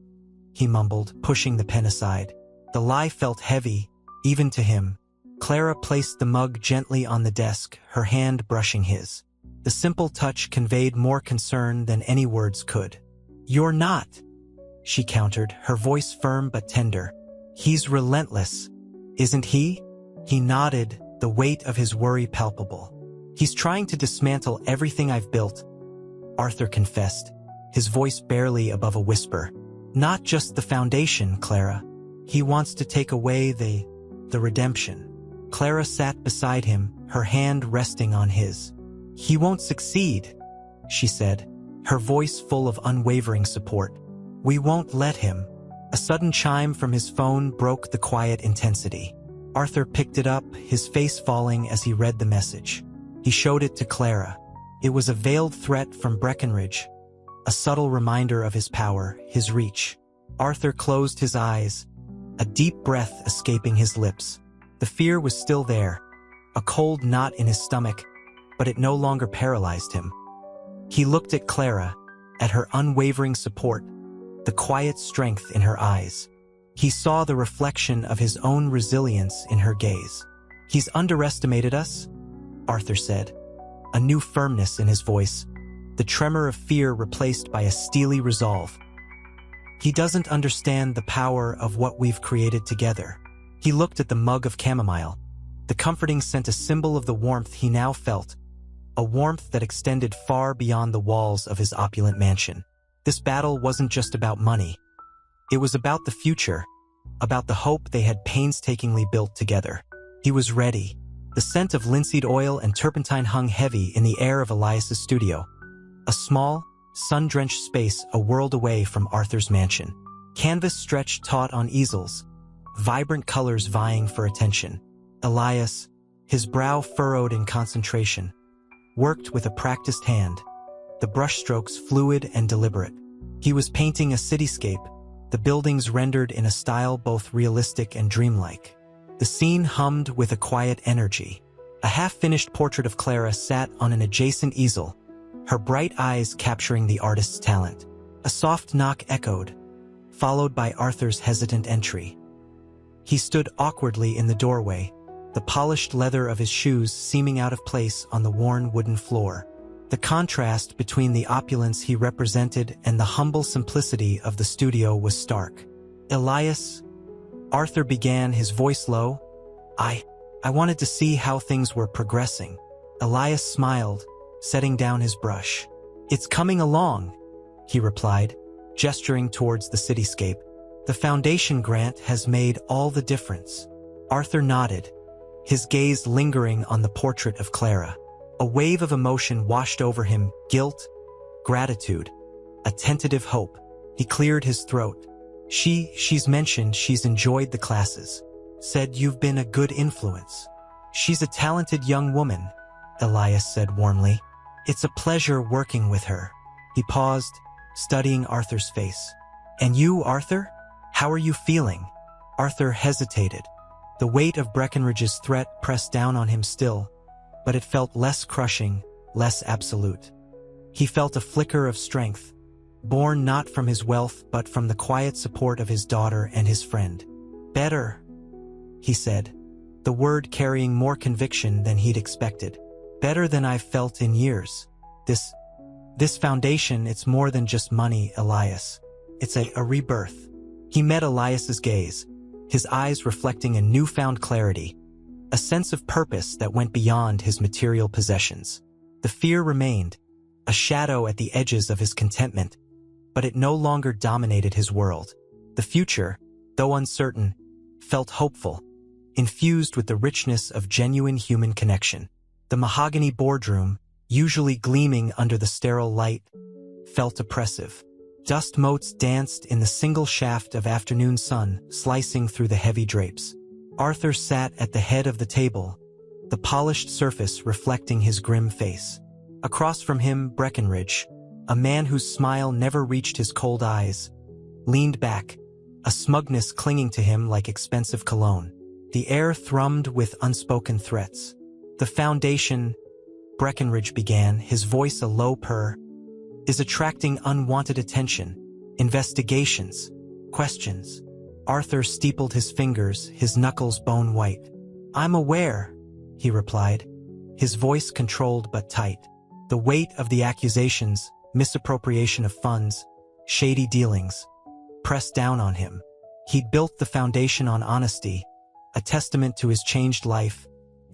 he mumbled, pushing the pen aside. The lie felt heavy, even to him. Clara placed the mug gently on the desk, her hand brushing his. The simple touch conveyed more concern than any words could. "You're not," she countered, her voice firm but tender. "He's relentless, isn't he?" He nodded, the weight of his worry palpable. "He's trying to dismantle everything I've built," Arthur confessed, his voice barely above a whisper. "Not just the foundation, Clara. He wants to take away the redemption." Clara sat beside him, her hand resting on his. "He won't succeed," she said, her voice full of unwavering support. "We won't let him." A sudden chime from his phone broke the quiet intensity. Arthur picked it up, his face falling as he read the message. He showed it to Clara. It was a veiled threat from Breckenridge, a subtle reminder of his power, his reach. Arthur closed his eyes, a deep breath escaping his lips. The fear was still there, a cold knot in his stomach, but it no longer paralyzed him. He looked at Clara, at her unwavering support, the quiet strength in her eyes. He saw the reflection of his own resilience in her gaze. "He's underestimated us," Arthur said, a new firmness in his voice, the tremor of fear replaced by a steely resolve. "He doesn't understand the power of what we've created together." He looked at the mug of chamomile, the comforting scent, a symbol of the warmth he now felt, a warmth that extended far beyond the walls of his opulent mansion. This battle wasn't just about money. It was about the future, about the hope they had painstakingly built together. He was ready. The scent of linseed oil and turpentine hung heavy in the air of Elias's studio, a small, sun-drenched space a world away from Arthur's mansion. Canvas stretched taut on easels, vibrant colors vying for attention. Elias, his brow furrowed in concentration, worked with a practiced hand, the brushstrokes fluid and deliberate. He was painting a cityscape, the buildings rendered in a style both realistic and dreamlike. The scene hummed with a quiet energy. A half-finished portrait of Clara sat on an adjacent easel, her bright eyes capturing the artist's talent. A soft knock echoed, followed by Arthur's hesitant entry. He stood awkwardly in the doorway, the polished leather of his shoes seeming out of place on the worn wooden floor. The contrast between the opulence he represented and the humble simplicity of the studio was stark. Elias, Arthur began, his voice low. I wanted to see how things were progressing. Elias smiled, setting down his brush. It's coming along, he replied, gesturing towards the cityscape. The foundation grant has made all the difference. Arthur nodded, his gaze lingering on the portrait of Clara. A wave of emotion washed over him, guilt, gratitude, a tentative hope. He cleared his throat. She's mentioned she's enjoyed the classes. Said you've been a good influence. She's a talented young woman, Elias said warmly. It's a pleasure working with her. He paused, studying Arthur's face. And you, Arthur? How are you feeling? Arthur hesitated. The weight of Breckenridge's threat pressed down on him still, but it felt less crushing, less absolute. He felt a flicker of strength, born not from his wealth but from the quiet support of his daughter and his friend. Better, he said, the word carrying more conviction than he'd expected. Better than I've felt in years. This foundation, it's more than just money, Elias. It's a rebirth. He met Elias's gaze, his eyes reflecting a newfound clarity, a sense of purpose that went beyond his material possessions. The fear remained, a shadow at the edges of his contentment, but it no longer dominated his world. The future, though uncertain, felt hopeful, infused with the richness of genuine human connection. The mahogany boardroom, usually gleaming under the sterile light, felt oppressive. Dust motes danced in the single shaft of afternoon sun slicing through the heavy drapes. Arthur sat at the head of the table, the polished surface reflecting his grim face. Across from him, Breckenridge, a man whose smile never reached his cold eyes, leaned back, a smugness clinging to him like expensive cologne. The air thrummed with unspoken threats. The foundation, Breckenridge began, his voice a low purr, is attracting unwanted attention, investigations, questions. Arthur steepled his fingers, his knuckles bone white. I'm aware, he replied, his voice controlled but tight. The weight of the accusations, misappropriation of funds, shady dealings, pressed down on him. He'd built the foundation on honesty, a testament to his changed life,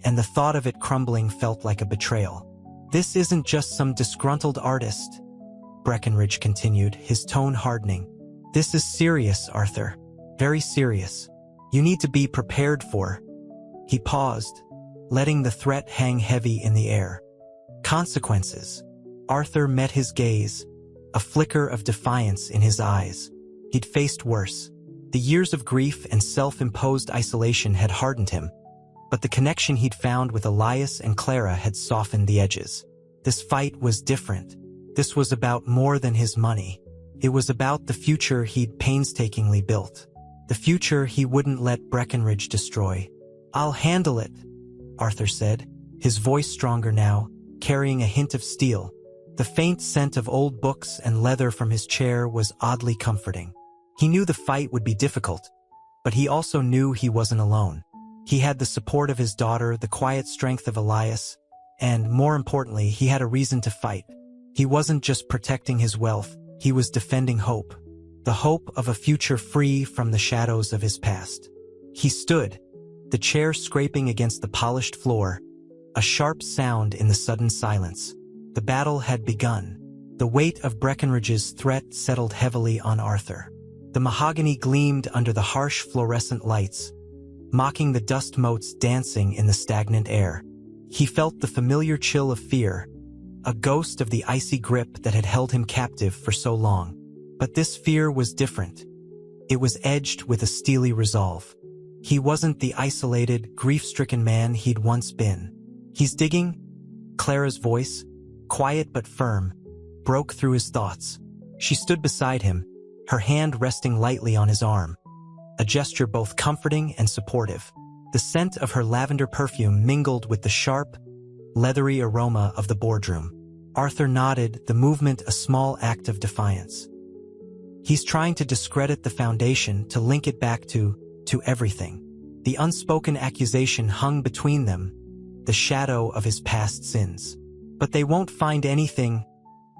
and the thought of it crumbling felt like a betrayal. This isn't just some disgruntled artist, Breckenridge continued, his tone hardening. This is serious, Arthur. Very serious. You need to be prepared for. He paused, letting the threat hang heavy in the air. Consequences. Arthur met his gaze, a flicker of defiance in his eyes. He'd faced worse. The years of grief and self-imposed isolation had hardened him, but the connection he'd found with Elias and Clara had softened the edges. This fight was different. This was about more than his money. It was about the future he'd painstakingly built. The future he wouldn't let Breckenridge destroy. I'll handle it, Arthur said, his voice stronger now, carrying a hint of steel. The faint scent of old books and leather from his chair was oddly comforting. He knew the fight would be difficult, but he also knew he wasn't alone. He had the support of his daughter, the quiet strength of Elias, and, more importantly, he had a reason to fight. He wasn't just protecting his wealth, he was defending hope. The hope of a future free from the shadows of his past. He stood, the chair scraping against the polished floor, a sharp sound in the sudden silence. The battle had begun. The weight of Breckenridge's threat settled heavily on Arthur. The mahogany gleamed under the harsh fluorescent lights, mocking the dust motes dancing in the stagnant air. He felt the familiar chill of fear, a ghost of the icy grip that had held him captive for so long. But this fear was different. It was edged with a steely resolve. He wasn't the isolated, grief-stricken man he'd once been. "He's digging?" Clara's voice, quiet but firm, broke through his thoughts. She stood beside him, her hand resting lightly on his arm, a gesture both comforting and supportive. The scent of her lavender perfume mingled with the sharp, leathery aroma of the boardroom. Arthur nodded, the movement a small act of defiance. He's trying to discredit the foundation, to link it back to everything. The unspoken accusation hung between them, the shadow of his past sins. "But they won't find anything,"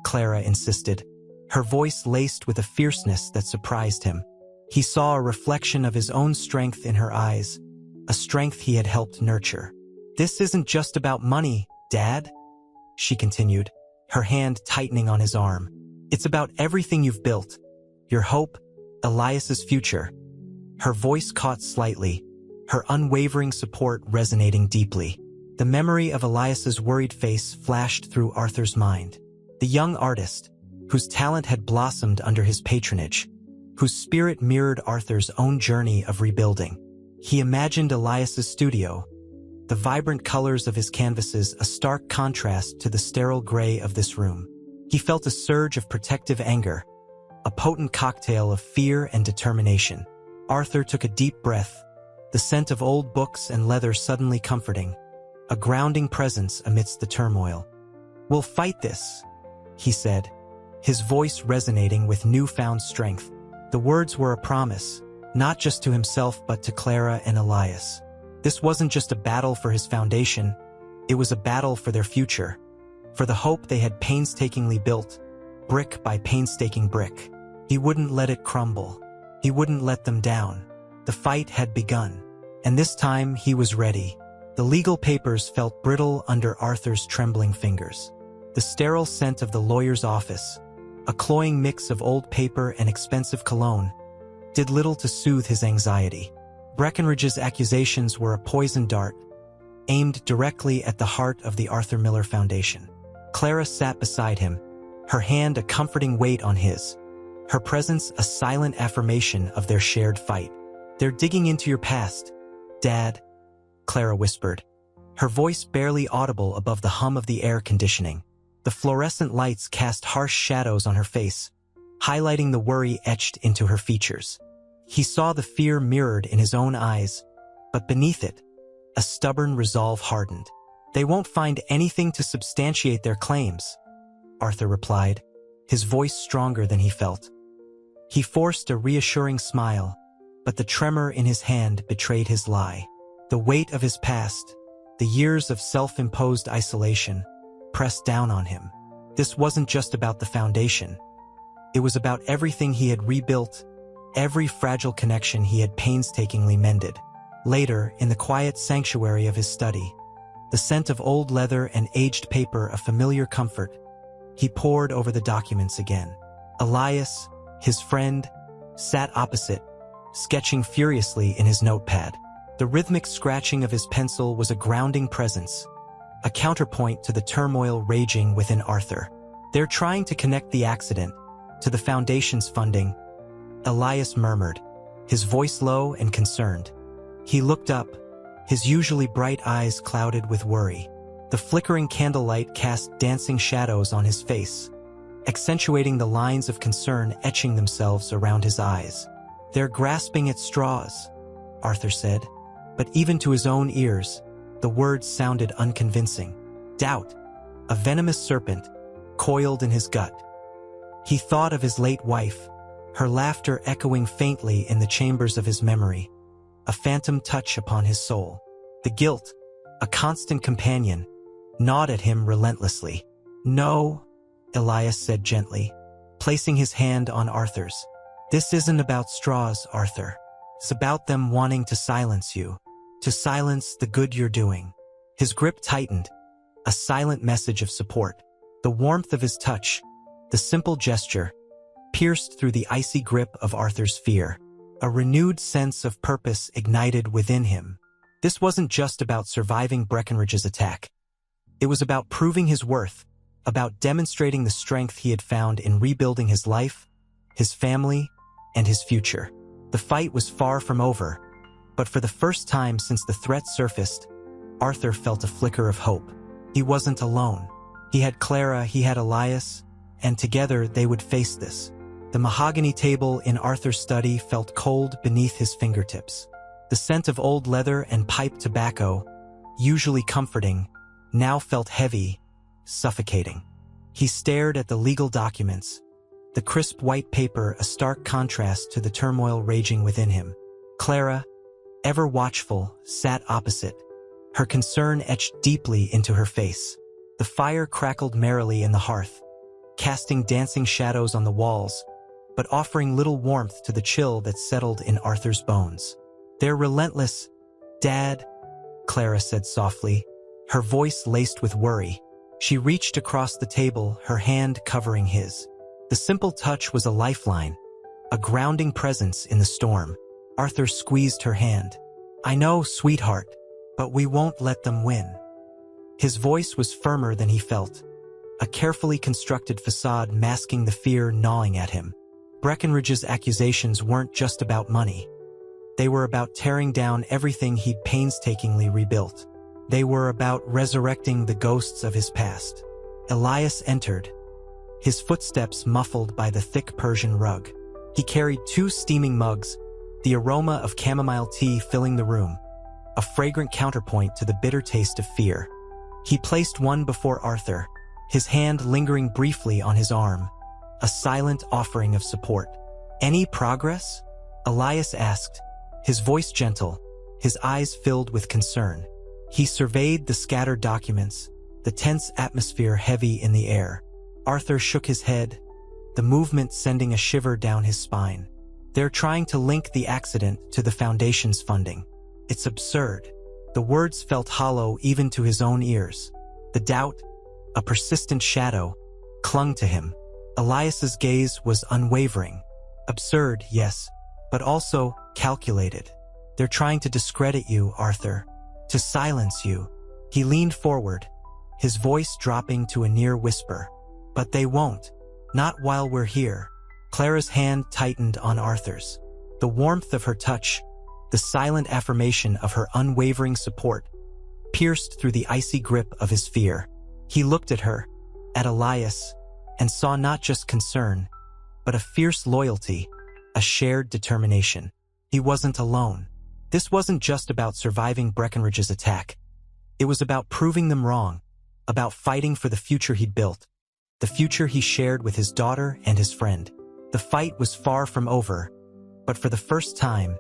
Clara insisted, her voice laced with a fierceness that surprised him. He saw a reflection of his own strength in her eyes, a strength he had helped nurture. "This isn't just about money, Dad," she continued, her hand tightening on his arm. "It's about everything you've built. Your hope, Elias's future." Her voice caught slightly, her unwavering support resonating deeply. The memory of Elias's worried face flashed through Arthur's mind. The young artist, whose talent had blossomed under his patronage, whose spirit mirrored Arthur's own journey of rebuilding. He imagined Elias's studio, the vibrant colors of his canvases a stark contrast to the sterile gray of this room. He felt a surge of protective anger, a potent cocktail of fear and determination. Arthur took a deep breath, the scent of old books and leather suddenly comforting, a grounding presence amidst the turmoil. "We'll fight this," he said, his voice resonating with newfound strength. The words were a promise, not just to himself but to Clara and Elias. This wasn't just a battle for his foundation, it was a battle for their future, for the hope they had painstakingly built, brick by painstaking brick. He wouldn't let it crumble. He wouldn't let them down. The fight had begun, and this time he was ready. The legal papers felt brittle under Arthur's trembling fingers. The sterile scent of the lawyer's office, a cloying mix of old paper and expensive cologne, did little to soothe his anxiety. Breckenridge's accusations were a poisoned dart, aimed directly at the heart of the Arthur Miller Foundation. Clara sat beside him, her hand a comforting weight on his, her presence a silent affirmation of their shared fight. "They're digging into your past, Dad," Clara whispered, her voice barely audible above the hum of the air conditioning. The fluorescent lights cast harsh shadows on her face, highlighting the worry etched into her features. He saw the fear mirrored in his own eyes, but beneath it, a stubborn resolve hardened. "They won't find anything to substantiate their claims," Arthur replied, his voice stronger than he felt. He forced a reassuring smile, but the tremor in his hand betrayed his lie. The weight of his past, the years of self-imposed isolation, pressed down on him. This wasn't just about the foundation. It was about everything he had rebuilt, every fragile connection he had painstakingly mended. Later, in the quiet sanctuary of his study, the scent of old leather and aged paper a familiar comfort, he pored over the documents again. Elias, his friend, sat opposite, sketching furiously in his notepad. The rhythmic scratching of his pencil was a grounding presence, a counterpoint to the turmoil raging within Arthur. "They're trying to connect the accident to the foundation's funding," Elias murmured, his voice low and concerned. He looked up, his usually bright eyes clouded with worry. The flickering candlelight cast dancing shadows on his face, accentuating the lines of concern etching themselves around his eyes. "They're grasping at straws," Arthur said, but even to his own ears, the words sounded unconvincing. Doubt, a venomous serpent, coiled in his gut. He thought of his late wife, her laughter echoing faintly in the chambers of his memory, a phantom touch upon his soul. The guilt, a constant companion, gnawed at him relentlessly. "No," Elias said gently, placing his hand on Arthur's. "This isn't about straws, Arthur. It's about them wanting to silence you, to silence the good you're doing." His grip tightened, a silent message of support. The warmth of his touch, the simple gesture, pierced through the icy grip of Arthur's fear. A renewed sense of purpose ignited within him. This wasn't just about surviving Breckenridge's attack. It was about proving his worth, about demonstrating the strength he had found in rebuilding his life, his family, and his future. The fight was far from over, but for the first time since the threat surfaced, Arthur felt a flicker of hope. He wasn't alone. He had Clara, he had Elias, and together they would face this. The mahogany table in Arthur's study felt cold beneath his fingertips. The scent of old leather and pipe tobacco, usually comforting, now felt heavy, suffocating. He stared at the legal documents, the crisp white paper a stark contrast to the turmoil raging within him. Clara, ever watchful, sat opposite, her concern etched deeply into her face. The fire crackled merrily in the hearth, casting dancing shadows on the walls, but offering little warmth to the chill that settled in Arthur's bones. "They're relentless, Dad," Clara said softly, her voice laced with worry. She reached across the table, her hand covering his. The simple touch was a lifeline, a grounding presence in the storm. Arthur squeezed her hand. "I know, sweetheart, but we won't let them win." His voice was firmer than he felt, a carefully constructed facade masking the fear gnawing at him. Breckenridge's accusations weren't just about money. They were about tearing down everything he'd painstakingly rebuilt. They were about resurrecting the ghosts of his past. Elias entered, his footsteps muffled by the thick Persian rug. He carried 2 steaming mugs, the aroma of chamomile tea filling the room, a fragrant counterpoint to the bitter taste of fear. He placed one before Arthur, his hand lingering briefly on his arm, a silent offering of support. "Any progress?" Elias asked, his voice gentle, his eyes filled with concern. He surveyed the scattered documents, the tense atmosphere heavy in the air. Arthur shook his head, the movement sending a shiver down his spine. "They're trying to link the accident to the foundation's funding. It's absurd." The words felt hollow even to his own ears. The doubt, a persistent shadow, clung to him. Elias's gaze was unwavering. "Absurd, yes, but also calculated. They're trying to discredit you, Arthur, to silence you." He leaned forward, his voice dropping to a near whisper. "But they won't. Not while we're here." Clara's hand tightened on Arthur's. The warmth of her touch, the silent affirmation of her unwavering support, pierced through the icy grip of his fear. He looked at her, at Elias, and saw not just concern, but a fierce loyalty, a shared determination. He wasn't alone. This wasn't just about surviving Breckenridge's attack. It was about proving them wrong, about fighting for the future he'd built, the future he shared with his daughter and his friend. The fight was far from over, but for the first time,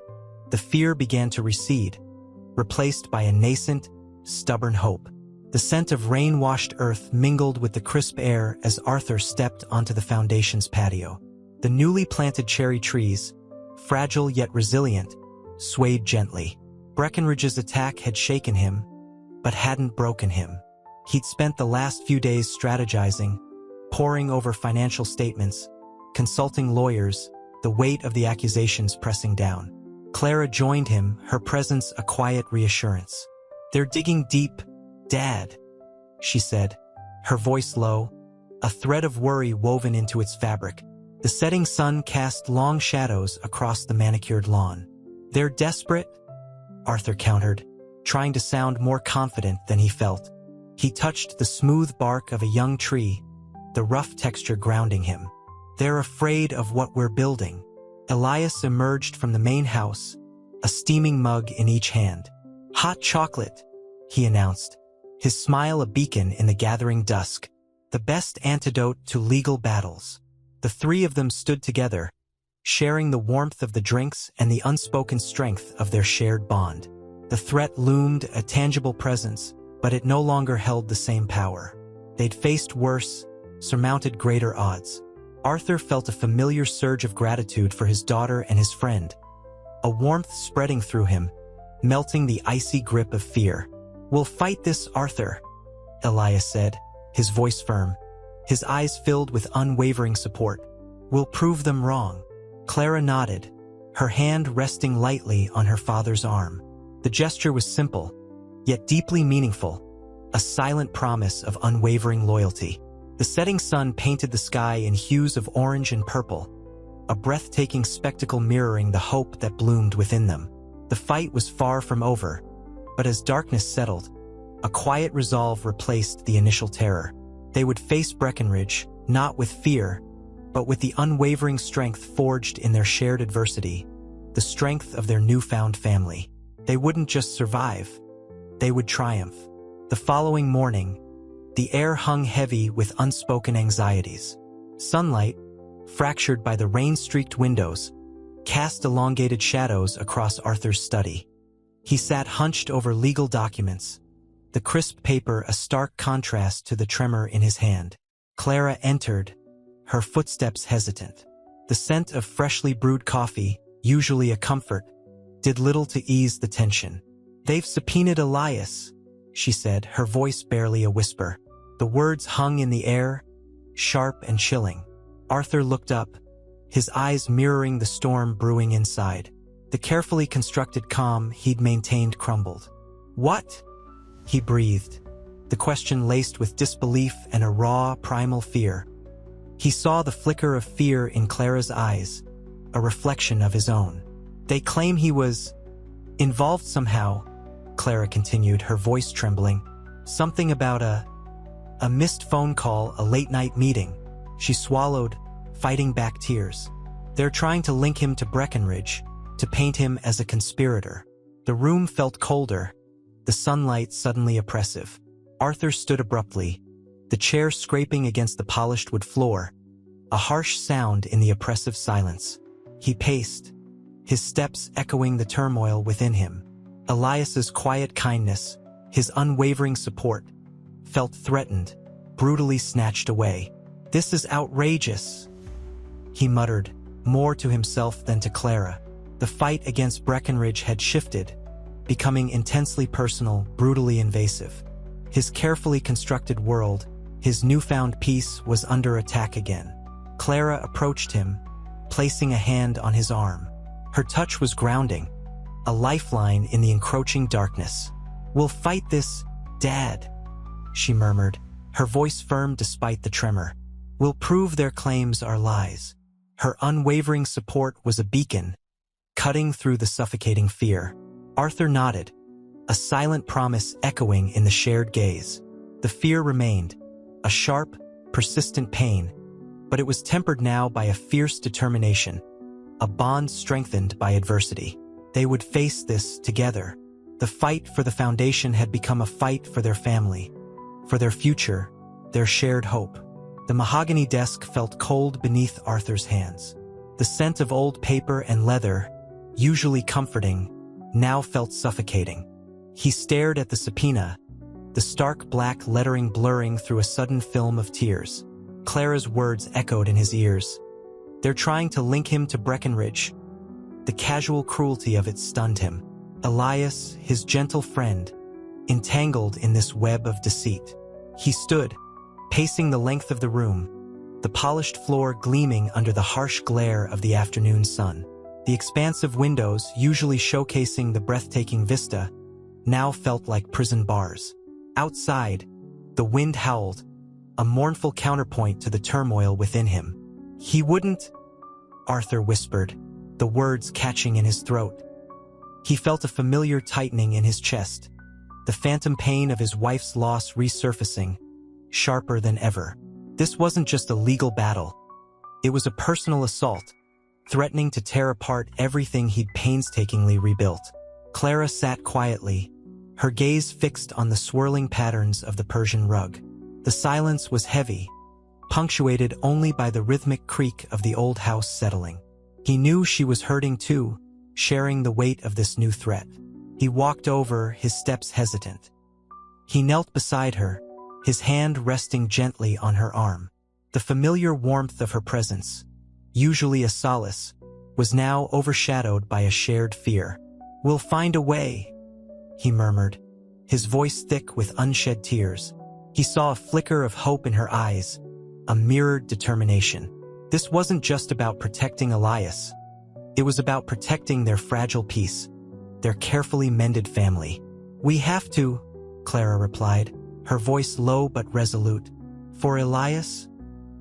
the fear began to recede, replaced by a nascent, stubborn hope. The scent of rain-washed earth mingled with the crisp air as Arthur stepped onto the foundation's patio. The newly planted cherry trees, fragile yet resilient, swayed gently. Breckenridge's attack had shaken him, but hadn't broken him. He'd spent the last few days strategizing, poring over financial statements, consulting lawyers, the weight of the accusations pressing down. Clara joined him, her presence a quiet reassurance. "They're digging deep, Dad," she said, her voice low, a thread of worry woven into its fabric. The setting sun cast long shadows across the manicured lawn. "They're desperate," Arthur countered, trying to sound more confident than he felt. He touched the smooth bark of a young tree, the rough texture grounding him. "They're afraid of what we're building." Elias emerged from the main house, a steaming mug in each hand. "Hot chocolate," he announced, his smile a beacon in the gathering dusk. "The best antidote to legal battles." The 3 of them stood together, sharing the warmth of the drinks and the unspoken strength of their shared bond. The threat loomed, a tangible presence, but it no longer held the same power. They'd faced worse, surmounted greater odds. Arthur felt a familiar surge of gratitude for his daughter and his friend, a warmth spreading through him, melting the icy grip of fear. "We'll fight this, Arthur," Elias said, his voice firm, his eyes filled with unwavering support. We'll prove them wrong. Clara nodded, her hand resting lightly on her father's arm. The gesture was simple, yet deeply meaningful, a silent promise of unwavering loyalty. The setting sun painted the sky in hues of orange and purple, a breathtaking spectacle mirroring the hope that bloomed within them. The fight was far from over, but as darkness settled, a quiet resolve replaced the initial terror. They would face Breckenridge, not with fear, but with the unwavering strength forged in their shared adversity, the strength of their newfound family. They wouldn't just survive, they would triumph. The following morning, the air hung heavy with unspoken anxieties. Sunlight, fractured by the rain-streaked windows, cast elongated shadows across Arthur's study. He sat hunched over legal documents, the crisp paper a stark contrast to the tremor in his hand. Clara entered, her footsteps hesitant. The scent of freshly brewed coffee, usually a comfort, did little to ease the tension. "They've subpoenaed Elias," she said, her voice barely a whisper. The words hung in the air, sharp and chilling. Arthur looked up, his eyes mirroring the storm brewing inside. The carefully constructed calm he'd maintained crumbled. "What?" he breathed, the question laced with disbelief and a raw, primal fear. He saw the flicker of fear in Clara's eyes, a reflection of his own. "They claim he was involved somehow," Clara continued, her voice trembling. "Something about a missed phone call, a late-night meeting." She swallowed, fighting back tears. "They're trying to link him to Breckenridge, to paint him as a conspirator." The room felt colder, the sunlight suddenly oppressive. Arthur stood abruptly, the chair scraping against the polished wood floor, a harsh sound in the oppressive silence. He paced, his steps echoing the turmoil within him. Elias's quiet kindness, his unwavering support, felt threatened, brutally snatched away. "This is outrageous," he muttered, more to himself than to Clara. The fight against Breckenridge had shifted, becoming intensely personal, brutally invasive. His carefully constructed world, his newfound peace, was under attack again. Clara approached him, placing a hand on his arm. Her touch was grounding, a lifeline in the encroaching darkness. "We'll fight this, Dad," she murmured, her voice firm despite the tremor. "We'll prove their claims are lies." Her unwavering support was a beacon, cutting through the suffocating fear. Arthur nodded, a silent promise echoing in the shared gaze. The fear remained, a sharp, persistent pain, but it was tempered now by a fierce determination, a bond strengthened by adversity. They would face this together. The fight for the foundation had become a fight for their family, for their future, their shared hope. The mahogany desk felt cold beneath Arthur's hands. The scent of old paper and leather, usually comforting, now felt suffocating. He stared at the subpoena, the stark black lettering blurring through a sudden film of tears. Clara's words echoed in his ears. "They're trying to link him to Breckenridge." The casual cruelty of it stunned him. Elias, his gentle friend, entangled in this web of deceit. He stood, pacing the length of the room, the polished floor gleaming under the harsh glare of the afternoon sun. The expansive windows, usually showcasing the breathtaking vista, now felt like prison bars. Outside, the wind howled, a mournful counterpoint to the turmoil within him. "He wouldn't," Arthur whispered, the words catching in his throat. He felt a familiar tightening in his chest, the phantom pain of his wife's loss resurfacing, sharper than ever. This wasn't just a legal battle. It was a personal assault, threatening to tear apart everything he'd painstakingly rebuilt. Clara sat quietly, her gaze fixed on the swirling patterns of the Persian rug. The silence was heavy, punctuated only by the rhythmic creak of the old house settling. He knew she was hurting too, sharing the weight of this new threat. He walked over, his steps hesitant. He knelt beside her, his hand resting gently on her arm. The familiar warmth of her presence, usually a solace, was now overshadowed by a shared fear. "We'll find a way," he murmured, his voice thick with unshed tears. He saw a flicker of hope in her eyes, a mirrored determination. This wasn't just about protecting Elias. It was about protecting their fragile peace, their carefully mended family. "We have to," Clara replied, her voice low but resolute, "for Elias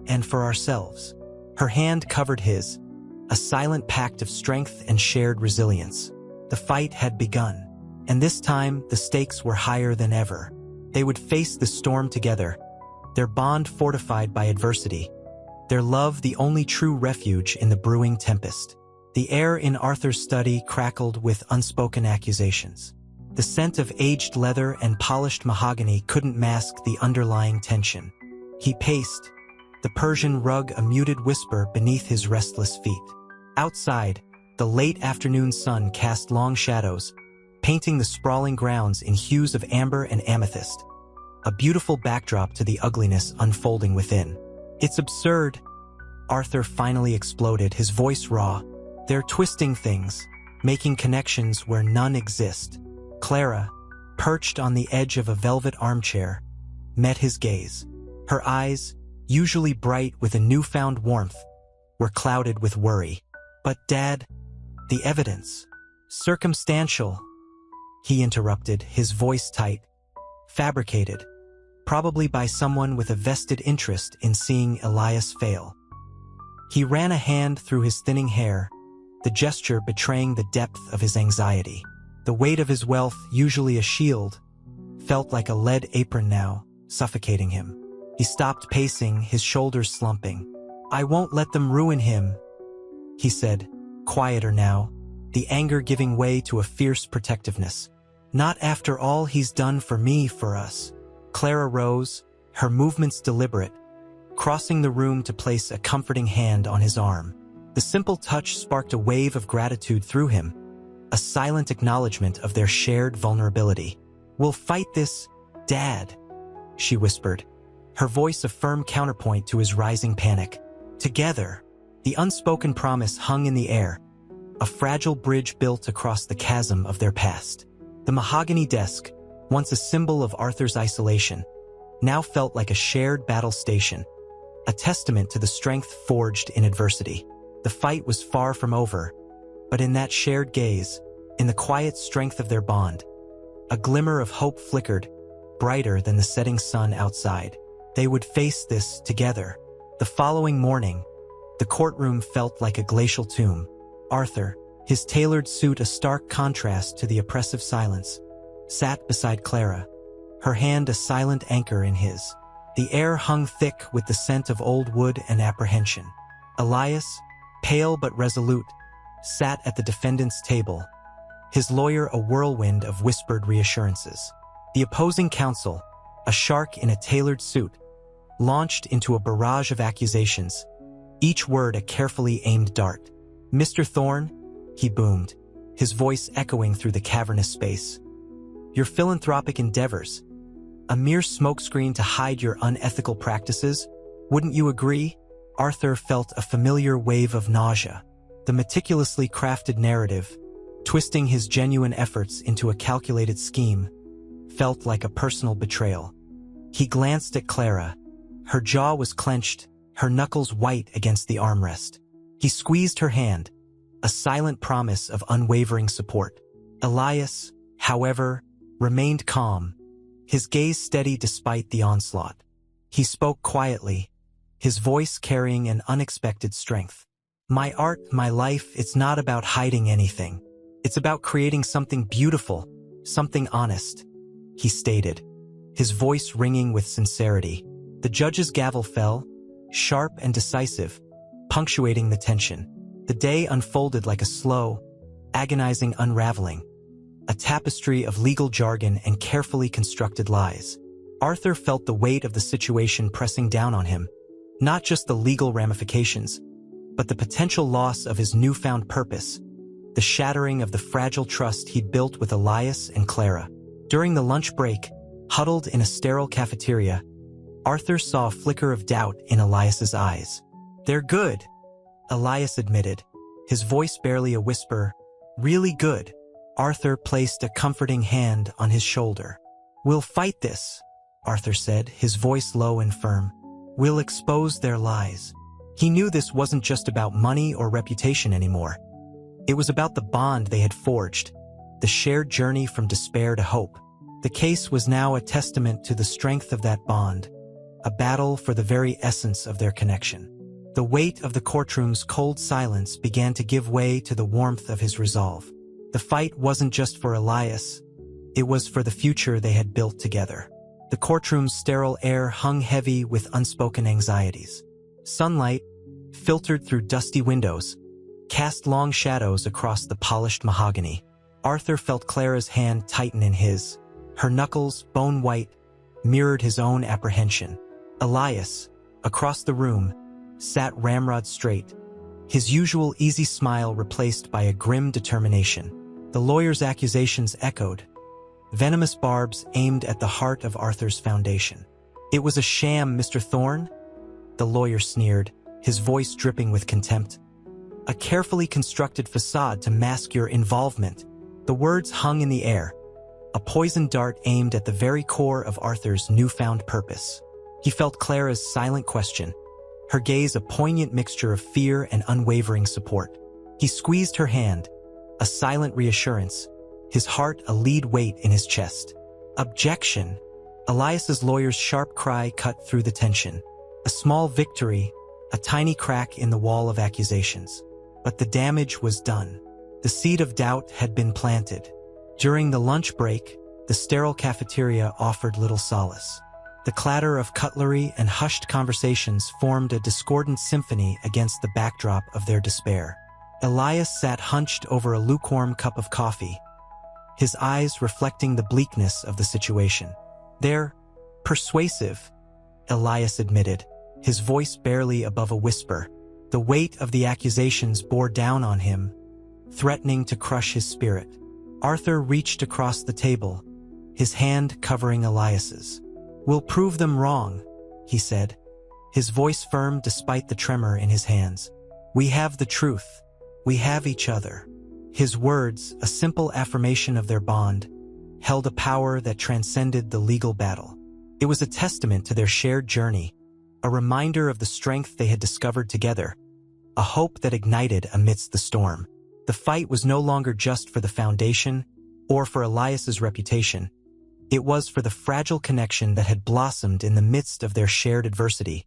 and for ourselves." Her hand covered his, a silent pact of strength and shared resilience. The fight had begun, and this time the stakes were higher than ever. They would face the storm together, their bond fortified by adversity, their love the only true refuge in the brewing tempest. The air in Arthur's study crackled with unspoken accusations. The scent of aged leather and polished mahogany couldn't mask the underlying tension. He paced, the Persian rug a muted whisper beneath his restless feet. Outside, the late afternoon sun cast long shadows, painting the sprawling grounds in hues of amber and amethyst, a beautiful backdrop to the ugliness unfolding within. "It's absurd," Arthur finally exploded, his voice raw. "They're twisting things, making connections where none exist." Clara, perched on the edge of a velvet armchair, met his gaze. Her eyes, usually bright with a newfound warmth, were clouded with worry. "But Dad, the evidence. Circumstantial," he interrupted, his voice tight. "Fabricated, probably by someone with a vested interest in seeing Elias fail." He ran a hand through his thinning hair, the gesture betraying the depth of his anxiety. The weight of his wealth, usually a shield, felt like a lead apron now, suffocating him. He stopped pacing, his shoulders slumping. "I won't let them ruin him," he said, quieter now, the anger giving way to a fierce protectiveness. "Not after all he's done for me, for us." Clara rose, her movements deliberate, crossing the room to place a comforting hand on his arm. The simple touch sparked a wave of gratitude through him, a silent acknowledgement of their shared vulnerability. "We'll fight this, Dad," she whispered, her voice a firm counterpoint to his rising panic. Together, the unspoken promise hung in the air, a fragile bridge built across the chasm of their past. The mahogany desk, once a symbol of Arthur's isolation, now felt like a shared battle station, a testament to the strength forged in adversity. The fight was far from over, but in that shared gaze, in the quiet strength of their bond, a glimmer of hope flickered, brighter than the setting sun outside. They would face this together. The following morning, the courtroom felt like a glacial tomb. Arthur, his tailored suit a stark contrast to the oppressive silence, sat beside Clara, her hand a silent anchor in his. The air hung thick with the scent of old wood and apprehension. Elias, pale but resolute, sat at the defendant's table, his lawyer a whirlwind of whispered reassurances. The opposing counsel, a shark in a tailored suit, launched into a barrage of accusations, each word a carefully aimed dart. "Mr. Thorne," he boomed, his voice echoing through the cavernous space, "your philanthropic endeavors, a mere smokescreen to hide your unethical practices, wouldn't you agree?" Arthur felt a familiar wave of nausea. The meticulously crafted narrative, twisting his genuine efforts into a calculated scheme, felt like a personal betrayal. He glanced at Clara. Her jaw was clenched, her knuckles white against the armrest. He squeezed her hand, a silent promise of unwavering support. Elias, however, remained calm, his gaze steady despite the onslaught. He spoke quietly, his voice carrying an unexpected strength. "My art, my life, it's not about hiding anything. It's about creating something beautiful, something honest," he stated, his voice ringing with sincerity. The judge's gavel fell, sharp and decisive, punctuating the tension. The day unfolded like a slow, agonizing unraveling, a tapestry of legal jargon and carefully constructed lies. Arthur felt the weight of the situation pressing down on him, not just the legal ramifications, but the potential loss of his newfound purpose, the shattering of the fragile trust he'd built with Elias and Clara. During the lunch break, huddled in a sterile cafeteria, Arthur saw a flicker of doubt in Elias's eyes. "They're good," Elias admitted, his voice barely a whisper. "Really good." Arthur placed a comforting hand on his shoulder. "We'll fight this," Arthur said, his voice low and firm. "We'll expose their lies. He knew this wasn't just about money or reputation anymore. It was about the bond they had forged, the shared journey from despair to hope. The case was now a testament to the strength of that bond, a battle for the very essence of their connection. The weight of the courtroom's cold silence began to give way to the warmth of his resolve. The fight wasn't just for Elias, it was for the future they had built together. The courtroom's sterile air hung heavy with unspoken anxieties. Sunlight, filtered through dusty windows, cast long shadows across the polished mahogany. Arthur felt Clara's hand tighten in his. Her knuckles, bone-white, mirrored his own apprehension. Elias, across the room, sat ramrod straight, his usual easy smile replaced by a grim determination. The lawyer's accusations echoed, venomous barbs aimed at the heart of Arthur's foundation. "It was a sham, Mr. Thorne?" the lawyer sneered, his voice dripping with contempt. "A carefully constructed facade to mask your involvement." The words hung in the air, a poisoned dart aimed at the very core of Arthur's newfound purpose. He felt Clara's silent question, her gaze a poignant mixture of fear and unwavering support. He squeezed her hand, a silent reassurance, his heart a lead weight in his chest. "Objection!" Elias's lawyer's sharp cry cut through the tension. A small victory, a tiny crack in the wall of accusations. But the damage was done. The seed of doubt had been planted. During the lunch break, the sterile cafeteria offered little solace. The clatter of cutlery and hushed conversations formed a discordant symphony against the backdrop of their despair. Elias sat hunched over a lukewarm cup of coffee, his eyes reflecting the bleakness of the situation. "They're persuasive," Elias admitted, his voice barely above a whisper. The weight of the accusations bore down on him, threatening to crush his spirit. Arthur reached across the table, his hand covering Elias's. "We'll prove them wrong," he said, his voice firm despite the tremor in his hands. "We have the truth. We have each other." His words, a simple affirmation of their bond, held a power that transcended the legal battle. It was a testament to their shared journey, a reminder of the strength they had discovered together, a hope that ignited amidst the storm. The fight was no longer just for the foundation or for Elias's reputation. It was for the fragile connection that had blossomed in the midst of their shared adversity,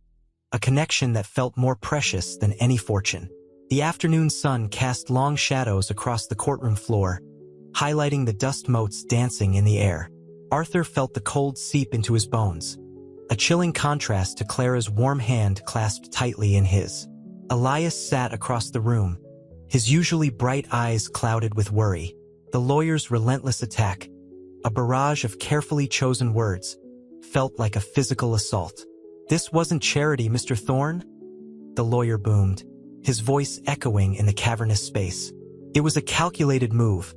a connection that felt more precious than any fortune. The afternoon sun cast long shadows across the courtroom floor, highlighting the dust motes dancing in the air. Arthur felt the cold seep into his bones, a chilling contrast to Clara's warm hand clasped tightly in his. Elias sat across the room, his usually bright eyes clouded with worry. The lawyer's relentless attack, a barrage of carefully chosen words, felt like a physical assault. "This wasn't charity, Mr. Thorne," the lawyer boomed, his voice echoing in the cavernous space. "It was a calculated move,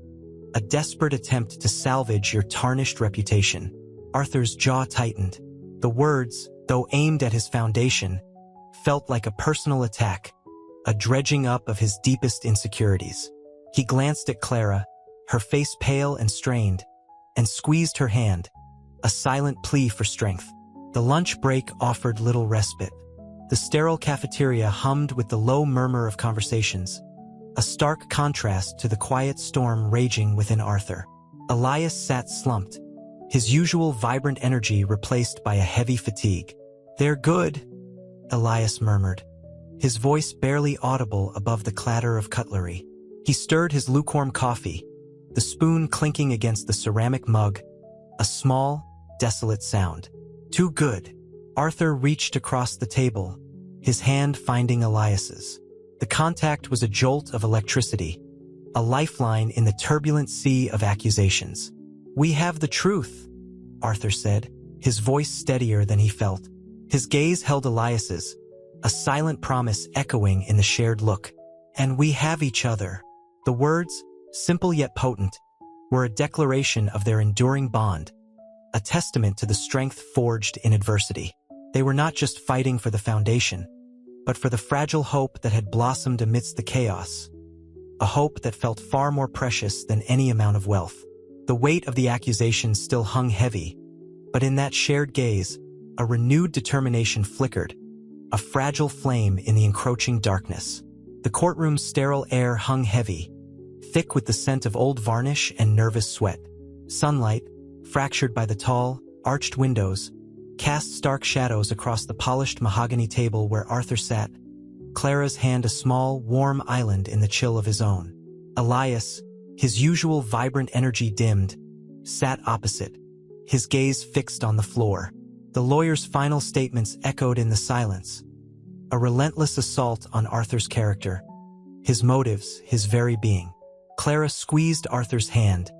a desperate attempt to salvage your tarnished reputation." Arthur's jaw tightened. The words, though aimed at his foundation, felt like a personal attack, a dredging up of his deepest insecurities. He glanced at Clara, her face pale and strained, and squeezed her hand, a silent plea for strength. The lunch break offered little respite. The sterile cafeteria hummed with the low murmur of conversations, a stark contrast to the quiet storm raging within Arthur. Elias sat slumped, his usual vibrant energy replaced by a heavy fatigue. "They're good," Elias murmured, his voice barely audible above the clatter of cutlery. He stirred his lukewarm coffee, the spoon clinking against the ceramic mug, a small, desolate sound. "Too good." Arthur reached across the table, his hand finding Elias's. The contact was a jolt of electricity, a lifeline in the turbulent sea of accusations. "We have the truth," Arthur said, his voice steadier than he felt. His gaze held Elias's, a silent promise echoing in the shared look. "And we have each other." The words, simple yet potent, were a declaration of their enduring bond, a testament to the strength forged in adversity. They were not just fighting for the foundation, but for the fragile hope that had blossomed amidst the chaos, a hope that felt far more precious than any amount of wealth. The weight of the accusations still hung heavy, but in that shared gaze, a renewed determination flickered, a fragile flame in the encroaching darkness. The courtroom's sterile air hung heavy, thick with the scent of old varnish and nervous sweat. Sunlight, fractured by the tall, arched windows, cast stark shadows across the polished mahogany table where Arthur sat, Clara's hand a small, warm island in the chill of his own. Elias, his usual vibrant energy dimmed, sat opposite, his gaze fixed on the floor. The lawyer's final statements echoed in the silence, a relentless assault on Arthur's character, his motives, his very being. Clara squeezed Arthur's hand,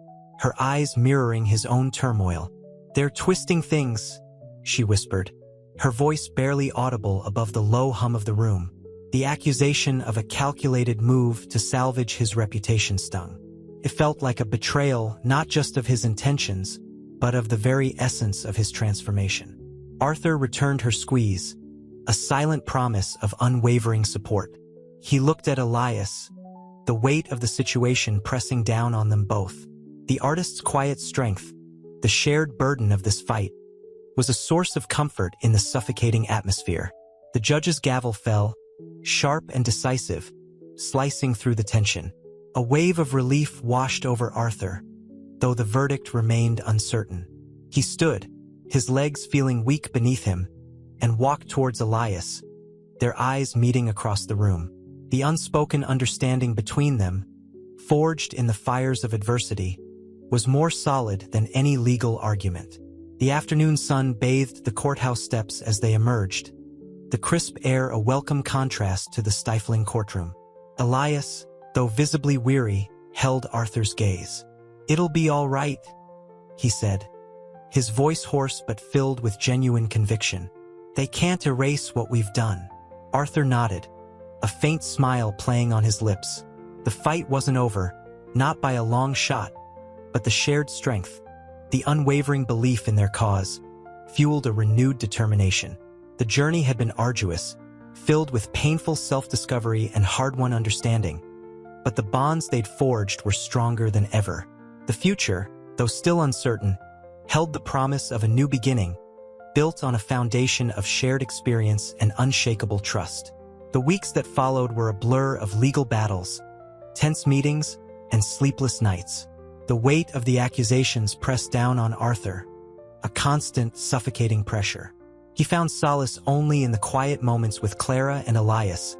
her eyes mirroring his own turmoil. "They're twisting things," she whispered, her voice barely audible above the low hum of the room. The accusation of a calculated move to salvage his reputation stung. It felt like a betrayal not just of his intentions, but of the very essence of his transformation. Arthur returned her squeeze, a silent promise of unwavering support. He looked at Elias, the weight of the situation pressing down on them both. The artist's quiet strength, the shared burden of this fight, was a source of comfort in the suffocating atmosphere. The judge's gavel fell, sharp and decisive, slicing through the tension. A wave of relief washed over Arthur, though the verdict remained uncertain. He stood, his legs feeling weak beneath him, and walked towards Elias, their eyes meeting across the room. The unspoken understanding between them, forged in the fires of adversity, was more solid than any legal argument. The afternoon sun bathed the courthouse steps as they emerged, the crisp air a welcome contrast to the stifling courtroom. Elias, though visibly weary, held Arthur's gaze. "It'll be all right," he said, his voice hoarse but filled with genuine conviction. "They can't erase what we've done." Arthur nodded, a faint smile playing on his lips. The fight wasn't over, not by a long shot, but the shared strength, the unwavering belief in their cause, fueled a renewed determination. The journey had been arduous, filled with painful self-discovery and hard-won understanding, but the bonds they'd forged were stronger than ever. The future, though still uncertain, held the promise of a new beginning, built on a foundation of shared experience and unshakable trust. The weeks that followed were a blur of legal battles, tense meetings, and sleepless nights. The weight of the accusations pressed down on Arthur, a constant, suffocating pressure. He found solace only in the quiet moments with Clara and Elias,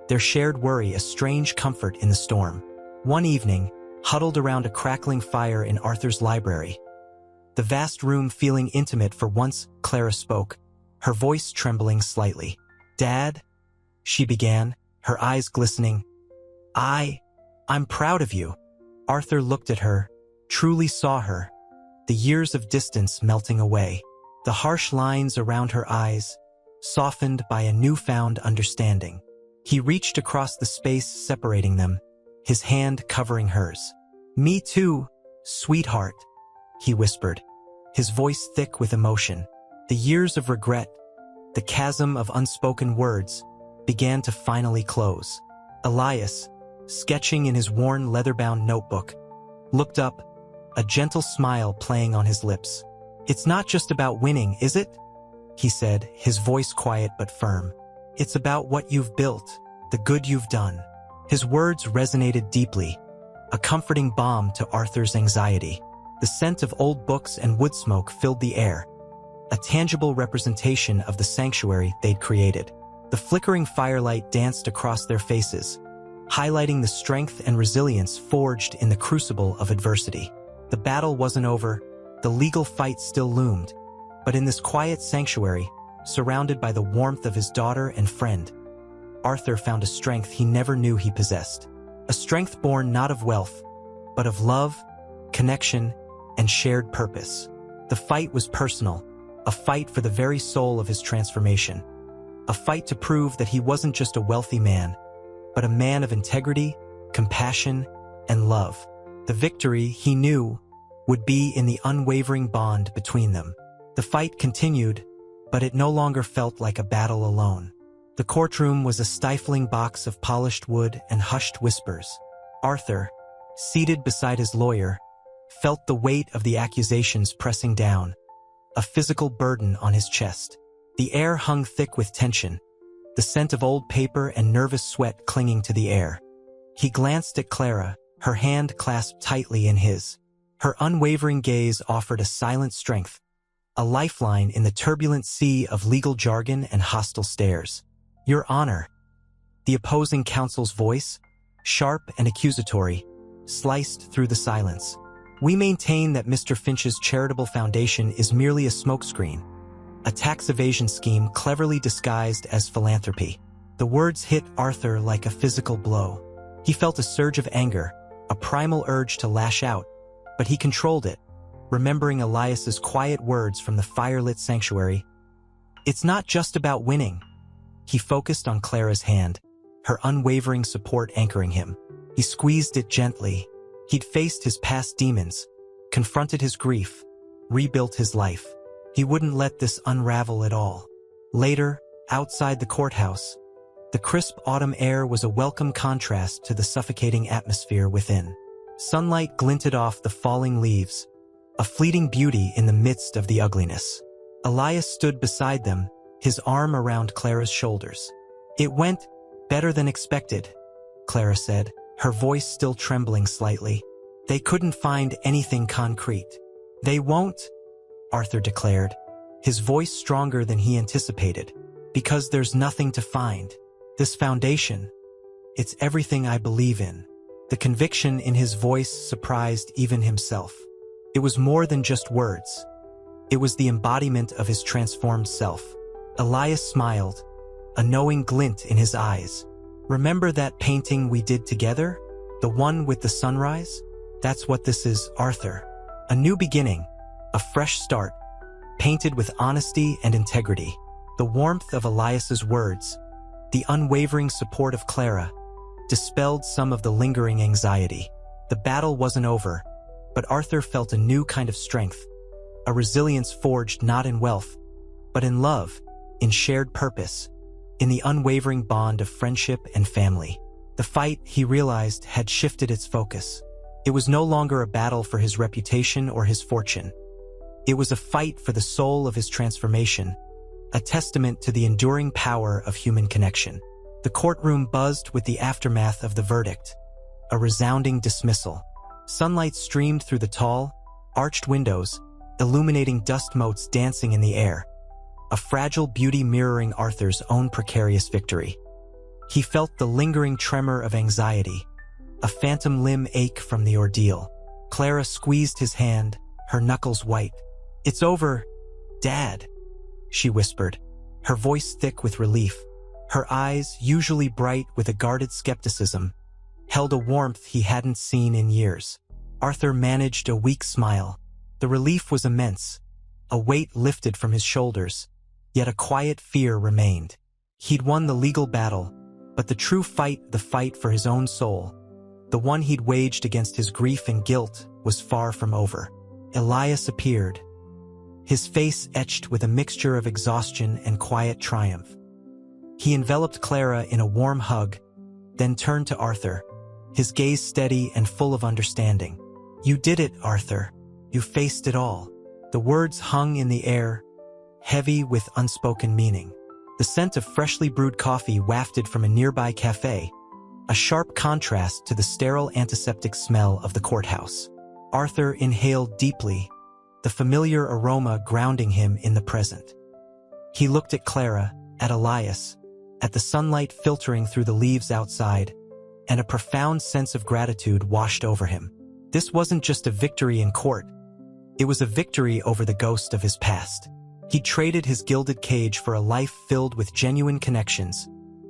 their shared worry a strange comfort in the storm. One evening, huddled around a crackling fire in Arthur's library, the vast room feeling intimate for once, Clara spoke, her voice trembling slightly. "Dad," she began, her eyes glistening, I'm proud of you." Arthur looked at her, truly saw her, the years of distance melting away, the harsh lines around her eyes, softened by a newfound understanding. He reached across the space separating them, his hand covering hers. "Me too, sweetheart," he whispered, his voice thick with emotion. The years of regret, the chasm of unspoken words, began to finally close. Elias, sketching in his worn leather-bound notebook, looked up, a gentle smile playing on his lips. "It's not just about winning, is it?" he said, his voice quiet but firm. "It's about what you've built, the good you've done." His words resonated deeply, a comforting balm to Arthur's anxiety. The scent of old books and wood smoke filled the air, a tangible representation of the sanctuary they'd created. The flickering firelight danced across their faces, highlighting the strength and resilience forged in the crucible of adversity. The battle wasn't over, the legal fight still loomed, but in this quiet sanctuary, surrounded by the warmth of his daughter and friend, Arthur found a strength he never knew he possessed. A strength born not of wealth, but of love, connection, and shared purpose. The fight was personal, a fight for the very soul of his transformation, a fight to prove that he wasn't just a wealthy man, but a man of integrity, compassion, and love. The victory, he knew, would be in the unwavering bond between them. The fight continued, but it no longer felt like a battle alone. The courtroom was a stifling box of polished wood and hushed whispers. Arthur, seated beside his lawyer, felt the weight of the accusations pressing down, a physical burden on his chest. The air hung thick with tension, the scent of old paper and nervous sweat clinging to the air. He glanced at Clara, her hand clasped tightly in his. Her unwavering gaze offered a silent strength, a lifeline in the turbulent sea of legal jargon and hostile stares. "Your Honor." The opposing counsel's voice, sharp and accusatory, sliced through the silence. "We maintain that Mr. Finch's charitable foundation is merely a smokescreen, a tax evasion scheme cleverly disguised as philanthropy." The words hit Arthur like a physical blow. He felt a surge of anger, a primal urge to lash out, but he controlled it, remembering Elias's quiet words from the firelit sanctuary. "It's not just about winning." He focused on Clara's hand, her unwavering support anchoring him. He squeezed it gently. He'd faced his past demons, confronted his grief, rebuilt his life. He wouldn't let this unravel at all. Later, outside the courthouse, the crisp autumn air was a welcome contrast to the suffocating atmosphere within. Sunlight glinted off the falling leaves, a fleeting beauty in the midst of the ugliness. Elias stood beside them, his arm around Clara's shoulders. "It went better than expected," Clara said, her voice still trembling slightly. "They couldn't find anything concrete." "They won't," Arthur declared, his voice stronger than he anticipated, "because there's nothing to find. This foundation, it's everything I believe in." The conviction in his voice surprised even himself. It was more than just words. It was the embodiment of his transformed self. Elias smiled, a knowing glint in his eyes. "Remember that painting we did together? The one with the sunrise? That's what this is, Arthur. A new beginning, a fresh start, painted with honesty and integrity." The warmth of Elias's words, the unwavering support of Clara, dispelled some of the lingering anxiety. The battle wasn't over, but Arthur felt a new kind of strength, a resilience forged not in wealth, but in love, in shared purpose, in the unwavering bond of friendship and family. The fight, he realized, had shifted its focus. It was no longer a battle for his reputation or his fortune. It was a fight for the soul of his transformation, a testament to the enduring power of human connection. The courtroom buzzed with the aftermath of the verdict, a resounding dismissal. Sunlight streamed through the tall, arched windows, illuminating dust motes dancing in the air, a fragile beauty mirroring Arthur's own precarious victory. He felt the lingering tremor of anxiety, a phantom limb ache from the ordeal. Clara squeezed his hand, her knuckles white. "It's over, Dad," she whispered, her voice thick with relief. Her eyes, usually bright with a guarded skepticism, held a warmth he hadn't seen in years. Arthur managed a weak smile. The relief was immense, a weight lifted from his shoulders, yet a quiet fear remained. He'd won the legal battle, but the true fight, the fight for his own soul, the one he'd waged against his grief and guilt, was far from over. Elias appeared, his face etched with a mixture of exhaustion and quiet triumph. He enveloped Clara in a warm hug, then turned to Arthur, his gaze steady and full of understanding. "You did it, Arthur. You faced it all." The words hung in the air, heavy with unspoken meaning. The scent of freshly brewed coffee wafted from a nearby cafe, a sharp contrast to the sterile antiseptic smell of the courthouse. Arthur inhaled deeply, the familiar aroma grounding him in the present. He looked at Clara, at Elias, at the sunlight filtering through the leaves outside, and a profound sense of gratitude washed over him. This wasn't just a victory in court. It was a victory over the ghost of his past. He traded his gilded cage for a life filled with genuine connections,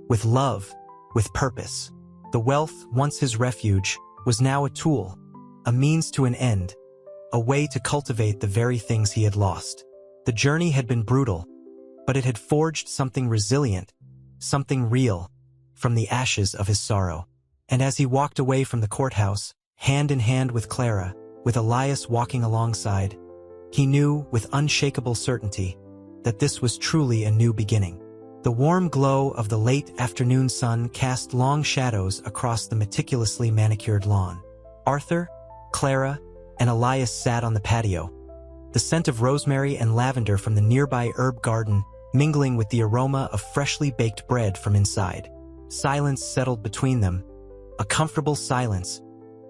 with love, with purpose. The wealth, once his refuge, was now a tool, a means to an end, a way to cultivate the very things he had lost. The journey had been brutal, but it had forged something resilient, something real, from the ashes of his sorrow. And as he walked away from the courthouse, hand in hand with Clara, with Elias walking alongside, he knew with unshakable certainty that this was truly a new beginning. The warm glow of the late afternoon sun cast long shadows across the meticulously manicured lawn. Arthur, Clara, and Elias sat on the patio, the scent of rosemary and lavender from the nearby herb garden mingling with the aroma of freshly baked bread from inside. Silence settled between them, a comfortable silence,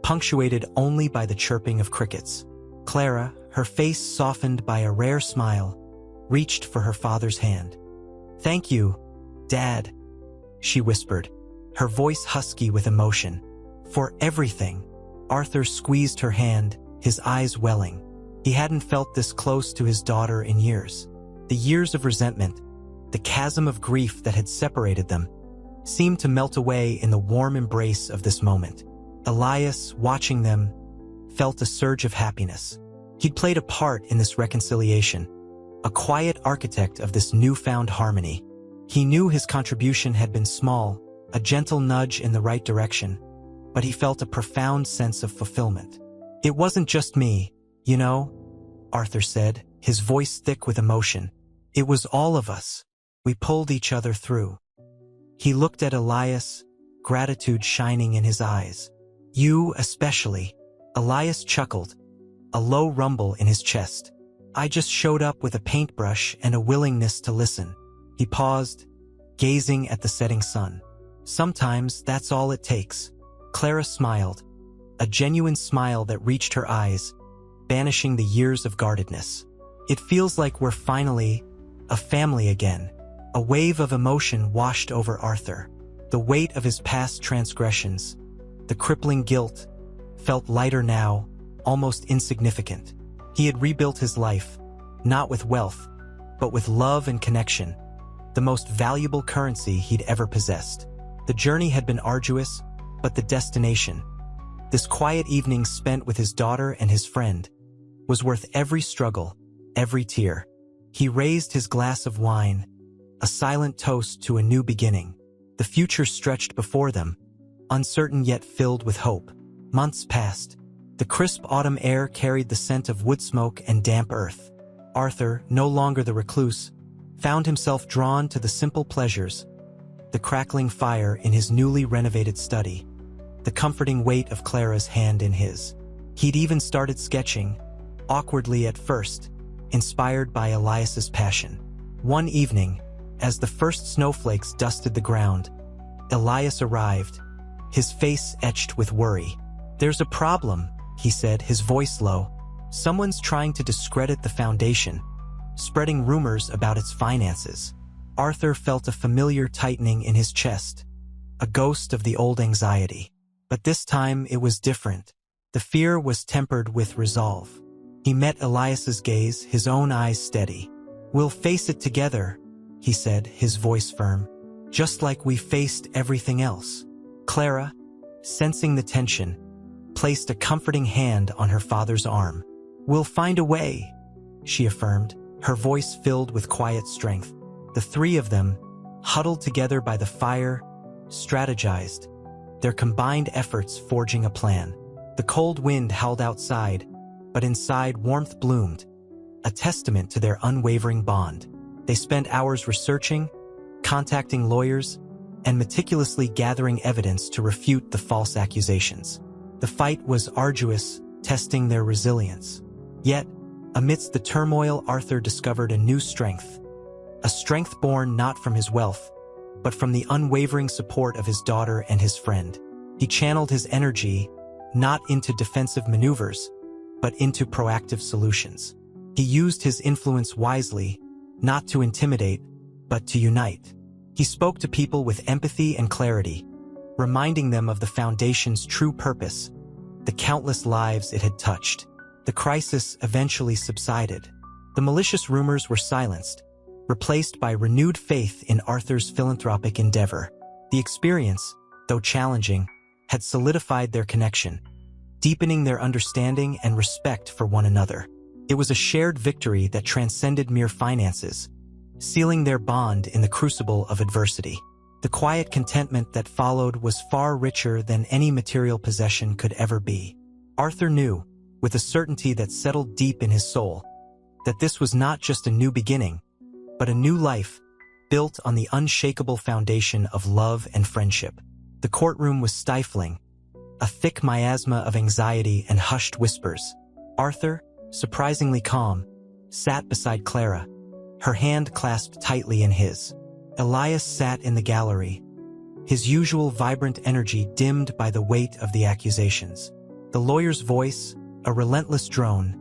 punctuated only by the chirping of crickets. Clara, her face softened by a rare smile, reached for her father's hand. "Thank you, Dad," she whispered, her voice husky with emotion. "For everything." Arthur squeezed her hand, his eyes welling. He hadn't felt this close to his daughter in years. The years of resentment, the chasm of grief that had separated them, seemed to melt away in the warm embrace of this moment. Elias, watching them, felt a surge of happiness. He'd played a part in this reconciliation, a quiet architect of this newfound harmony. He knew his contribution had been small, a gentle nudge in the right direction, but he felt a profound sense of fulfillment. "It wasn't just me, you know," Arthur said, his voice thick with emotion. "It was all of us. We pulled each other through." He looked at Elias, gratitude shining in his eyes. "You especially." Elias chuckled, a low rumble in his chest. "I just showed up with a paintbrush and a willingness to listen." He paused, gazing at the setting sun. "Sometimes that's all it takes." Clara smiled, a genuine smile that reached her eyes, banishing the years of guardedness. "It feels like we're finally a family again." A wave of emotion washed over Arthur. The weight of his past transgressions, the crippling guilt, felt lighter now, almost insignificant. He had rebuilt his life, not with wealth, but with love and connection, the most valuable currency he'd ever possessed. The journey had been arduous, but the destination, this quiet evening spent with his daughter and his friend, was worth every struggle, every tear. He raised his glass of wine, a silent toast to a new beginning. The future stretched before them, uncertain yet filled with hope. Months passed. The crisp autumn air carried the scent of wood smoke and damp earth. Arthur, no longer the recluse, found himself drawn to the simple pleasures, the crackling fire in his newly renovated study, the comforting weight of Clara's hand in his. He'd even started sketching, awkwardly at first, inspired by Elias's passion. One evening, as the first snowflakes dusted the ground, Elias arrived, his face etched with worry. "There's a problem," he said, his voice low. "Someone's trying to discredit the foundation, spreading rumors about its finances." Arthur felt a familiar tightening in his chest, a ghost of the old anxiety. But this time it was different. The fear was tempered with resolve. He met Elias's gaze, his own eyes steady. "We'll face it together," he said, his voice firm, "just like we faced everything else." Clara, sensing the tension, placed a comforting hand on her father's arm. "We'll find a way," she affirmed, her voice filled with quiet strength. The three of them, huddled together by the fire, strategized, their combined efforts forging a plan. The cold wind howled outside, but inside warmth bloomed, a testament to their unwavering bond. They spent hours researching, contacting lawyers, and meticulously gathering evidence to refute the false accusations. The fight was arduous, testing their resilience. Yet, amidst the turmoil, Arthur discovered a new strength, a strength born not from his wealth, but from the unwavering support of his daughter and his friend. He channeled his energy not into defensive maneuvers, but into proactive solutions. He used his influence wisely, not to intimidate, but to unite. He spoke to people with empathy and clarity, reminding them of the foundation's true purpose, the countless lives it had touched. The crisis eventually subsided. The malicious rumors were silenced, replaced by renewed faith in Arthur's philanthropic endeavor. The experience, though challenging, had solidified their connection, deepening their understanding and respect for one another. It was a shared victory that transcended mere finances, sealing their bond in the crucible of adversity. The quiet contentment that followed was far richer than any material possession could ever be. Arthur knew, with a certainty that settled deep in his soul, that this was not just a new beginning, but a new life built on the unshakable foundation of love and friendship. The courtroom was stifling, a thick miasma of anxiety and hushed whispers. Arthur, surprisingly calm, sat beside Clara, her hand clasped tightly in his. Elias sat in the gallery, his usual vibrant energy dimmed by the weight of the accusations. The lawyer's voice, a relentless drone,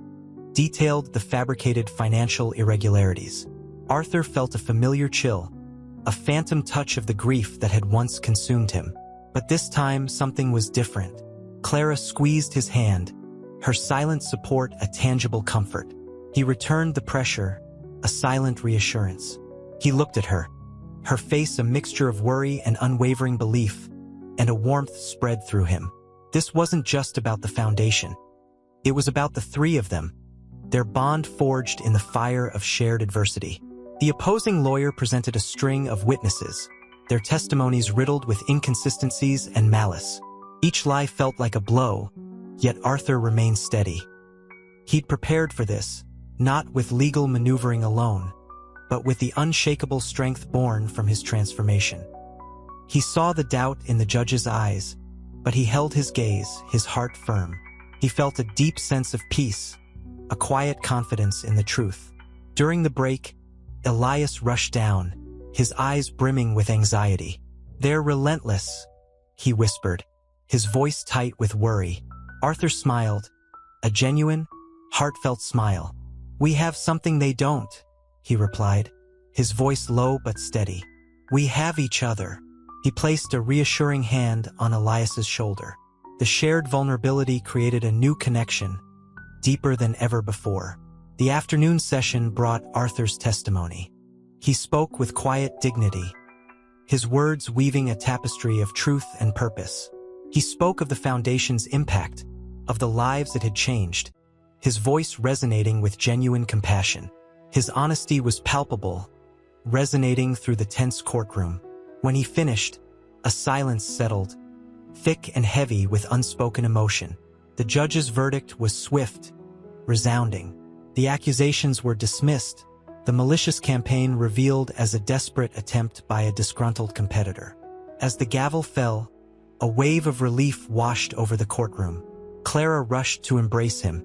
detailed the fabricated financial irregularities. Arthur felt a familiar chill, a phantom touch of the grief that had once consumed him. But this time, something was different. Clara squeezed his hand, her silent support a tangible comfort. He returned the pressure, a silent reassurance. He looked at her, her face a mixture of worry and unwavering belief, and a warmth spread through him. This wasn't just about the foundation. It was about the three of them, their bond forged in the fire of shared adversity. The opposing lawyer presented a string of witnesses, their testimonies riddled with inconsistencies and malice. Each lie felt like a blow, yet Arthur remained steady. He'd prepared for this, not with legal maneuvering alone, but with the unshakable strength born from his transformation. He saw the doubt in the judge's eyes, but he held his gaze, his heart firm. He felt a deep sense of peace, a quiet confidence in the truth. During the break, Elias rushed down, his eyes brimming with anxiety. "They're relentless," he whispered, his voice tight with worry. Arthur smiled, a genuine, heartfelt smile. "We have something they don't," he replied, his voice low but steady. "We have each other." He placed a reassuring hand on Elias's shoulder. The shared vulnerability created a new connection, deeper than ever before. The afternoon session brought Arthur's testimony. He spoke with quiet dignity, his words weaving a tapestry of truth and purpose. He spoke of the foundation's impact, of the lives it had changed, his voice resonating with genuine compassion. His honesty was palpable, resonating through the tense courtroom. When he finished, a silence settled, thick and heavy with unspoken emotion. The judge's verdict was swift, resounding. The accusations were dismissed, the malicious campaign revealed as a desperate attempt by a disgruntled competitor. As the gavel fell, a wave of relief washed over the courtroom. Clara rushed to embrace him,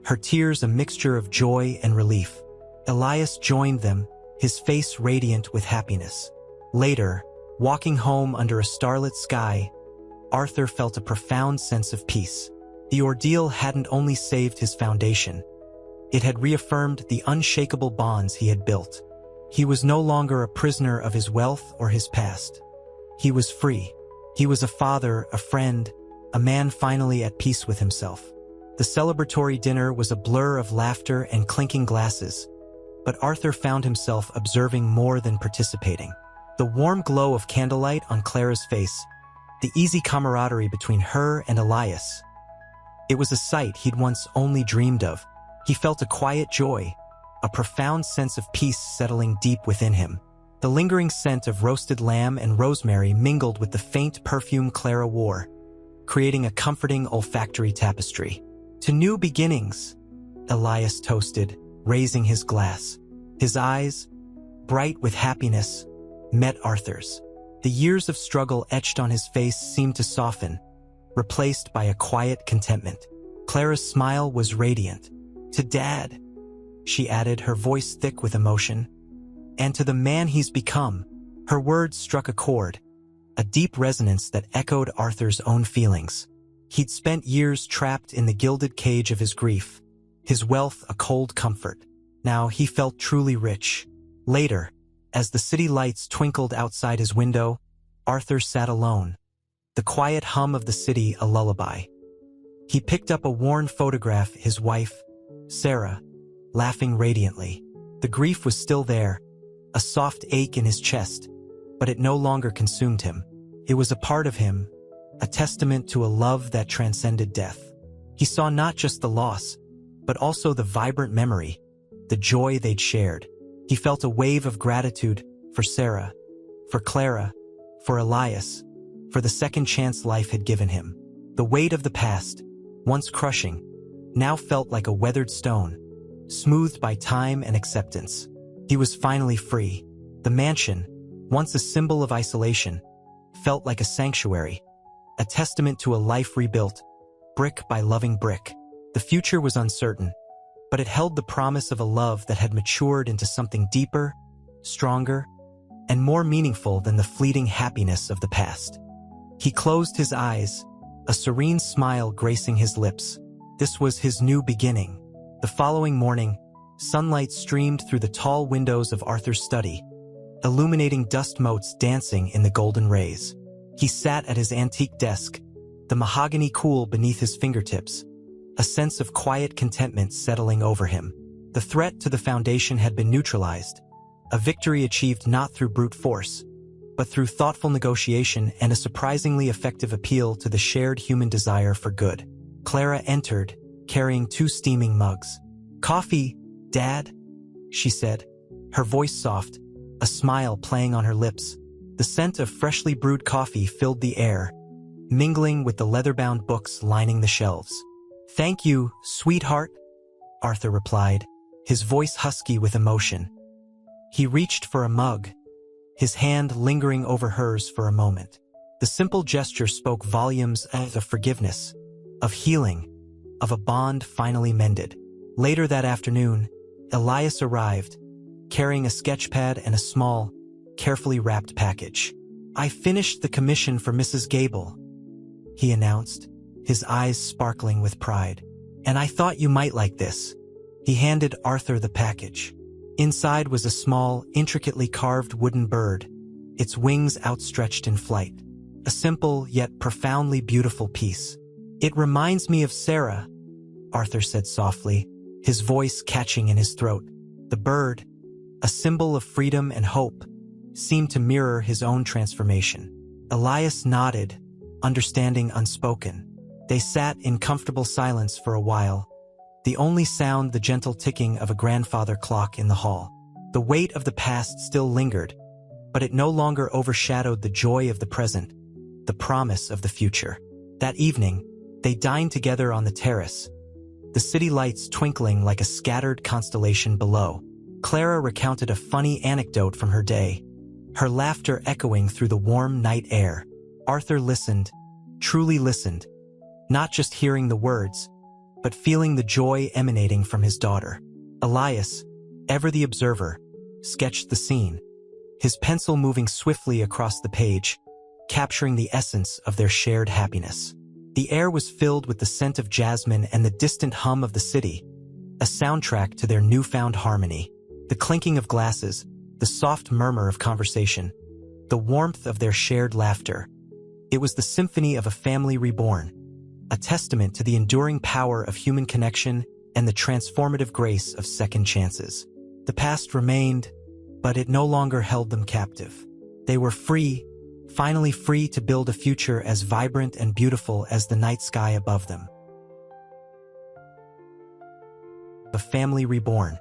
her tears a mixture of joy and relief. Elias joined them, his face radiant with happiness. Later, walking home under a starlit sky, Arthur felt a profound sense of peace. The ordeal hadn't only saved his foundation, it had reaffirmed the unshakable bonds he had built. He was no longer a prisoner of his wealth or his past. He was free. He was a father, a friend, a man finally at peace with himself. The celebratory dinner was a blur of laughter and clinking glasses, but Arthur found himself observing more than participating. The warm glow of candlelight on Clara's face, the easy camaraderie between her and Elias. It was a sight he'd once only dreamed of. He felt a quiet joy, a profound sense of peace settling deep within him. The lingering scent of roasted lamb and rosemary mingled with the faint perfume Clara wore, creating a comforting olfactory tapestry. "To new beginnings," Elias toasted, raising his glass. His eyes, bright with happiness, met Arthur's. The years of struggle etched on his face seemed to soften, replaced by a quiet contentment. Clara's smile was radiant. "To Dad," she added, her voice thick with emotion. "And to the man he's become." Her words struck a chord, a deep resonance that echoed Arthur's own feelings. He'd spent years trapped in the gilded cage of his grief, his wealth a cold comfort. Now he felt truly rich. Later, as the city lights twinkled outside his window, Arthur sat alone, the quiet hum of the city a lullaby. He picked up a worn photograph, his wife, Sarah, laughing radiantly. The grief was still there, a soft ache in his chest, but it no longer consumed him. It was a part of him, a testament to a love that transcended death. He saw not just the loss, but also the vibrant memory, the joy they'd shared. He felt a wave of gratitude for Sarah, for Clara, for Elias, for the second chance life had given him. The weight of the past, once crushing, now felt like a weathered stone, smoothed by time and acceptance. He was finally free. The mansion, once a symbol of isolation, felt like a sanctuary, a testament to a life rebuilt, brick by loving brick. The future was uncertain, but it held the promise of a love that had matured into something deeper, stronger, and more meaningful than the fleeting happiness of the past. He closed his eyes, a serene smile gracing his lips. This was his new beginning. The following morning, sunlight streamed through the tall windows of Arthur's study, illuminating dust motes dancing in the golden rays. He sat at his antique desk, the mahogany cool beneath his fingertips, a sense of quiet contentment settling over him. The threat to the Foundation had been neutralized, a victory achieved not through brute force, but through thoughtful negotiation and a surprisingly effective appeal to the shared human desire for good. Clara entered, carrying 2 steaming mugs. "Coffee, Dad?" she said, her voice soft, a smile playing on her lips. The scent of freshly brewed coffee filled the air, mingling with the leather-bound books lining the shelves. "Thank you, sweetheart," Arthur replied, his voice husky with emotion. He reached for a mug, his hand lingering over hers for a moment. The simple gesture spoke volumes of forgiveness, of healing, of a bond finally mended. Later that afternoon, Elias arrived, carrying a sketchpad and a small, carefully wrapped package. "I finished the commission for Mrs. Gable," he announced, his eyes sparkling with pride. "And I thought you might like this." He handed Arthur the package. Inside was a small, intricately carved wooden bird, its wings outstretched in flight. A simple yet profoundly beautiful piece. "It reminds me of Sarah," Arthur said softly, his voice catching in his throat. The bird, a symbol of freedom and hope, seemed to mirror his own transformation. Elias nodded, understanding unspoken. They sat in comfortable silence for a while, the only sound the gentle ticking of a grandfather clock in the hall. The weight of the past still lingered, but it no longer overshadowed the joy of the present, the promise of the future. That evening, they dined together on the terrace, the city lights twinkling like a scattered constellation below. Clara recounted a funny anecdote from her day, her laughter echoing through the warm night air. Arthur listened, truly listened, not just hearing the words, but feeling the joy emanating from his daughter. Elias, ever the observer, sketched the scene, his pencil moving swiftly across the page, capturing the essence of their shared happiness. The air was filled with the scent of jasmine and the distant hum of the city, a soundtrack to their newfound harmony. The clinking of glasses, the soft murmur of conversation, the warmth of their shared laughter. It was the symphony of a family reborn, a testament to the enduring power of human connection and the transformative grace of second chances. The past remained, but it no longer held them captive. They were free, finally free to build a future as vibrant and beautiful as the night sky above them. A family reborn.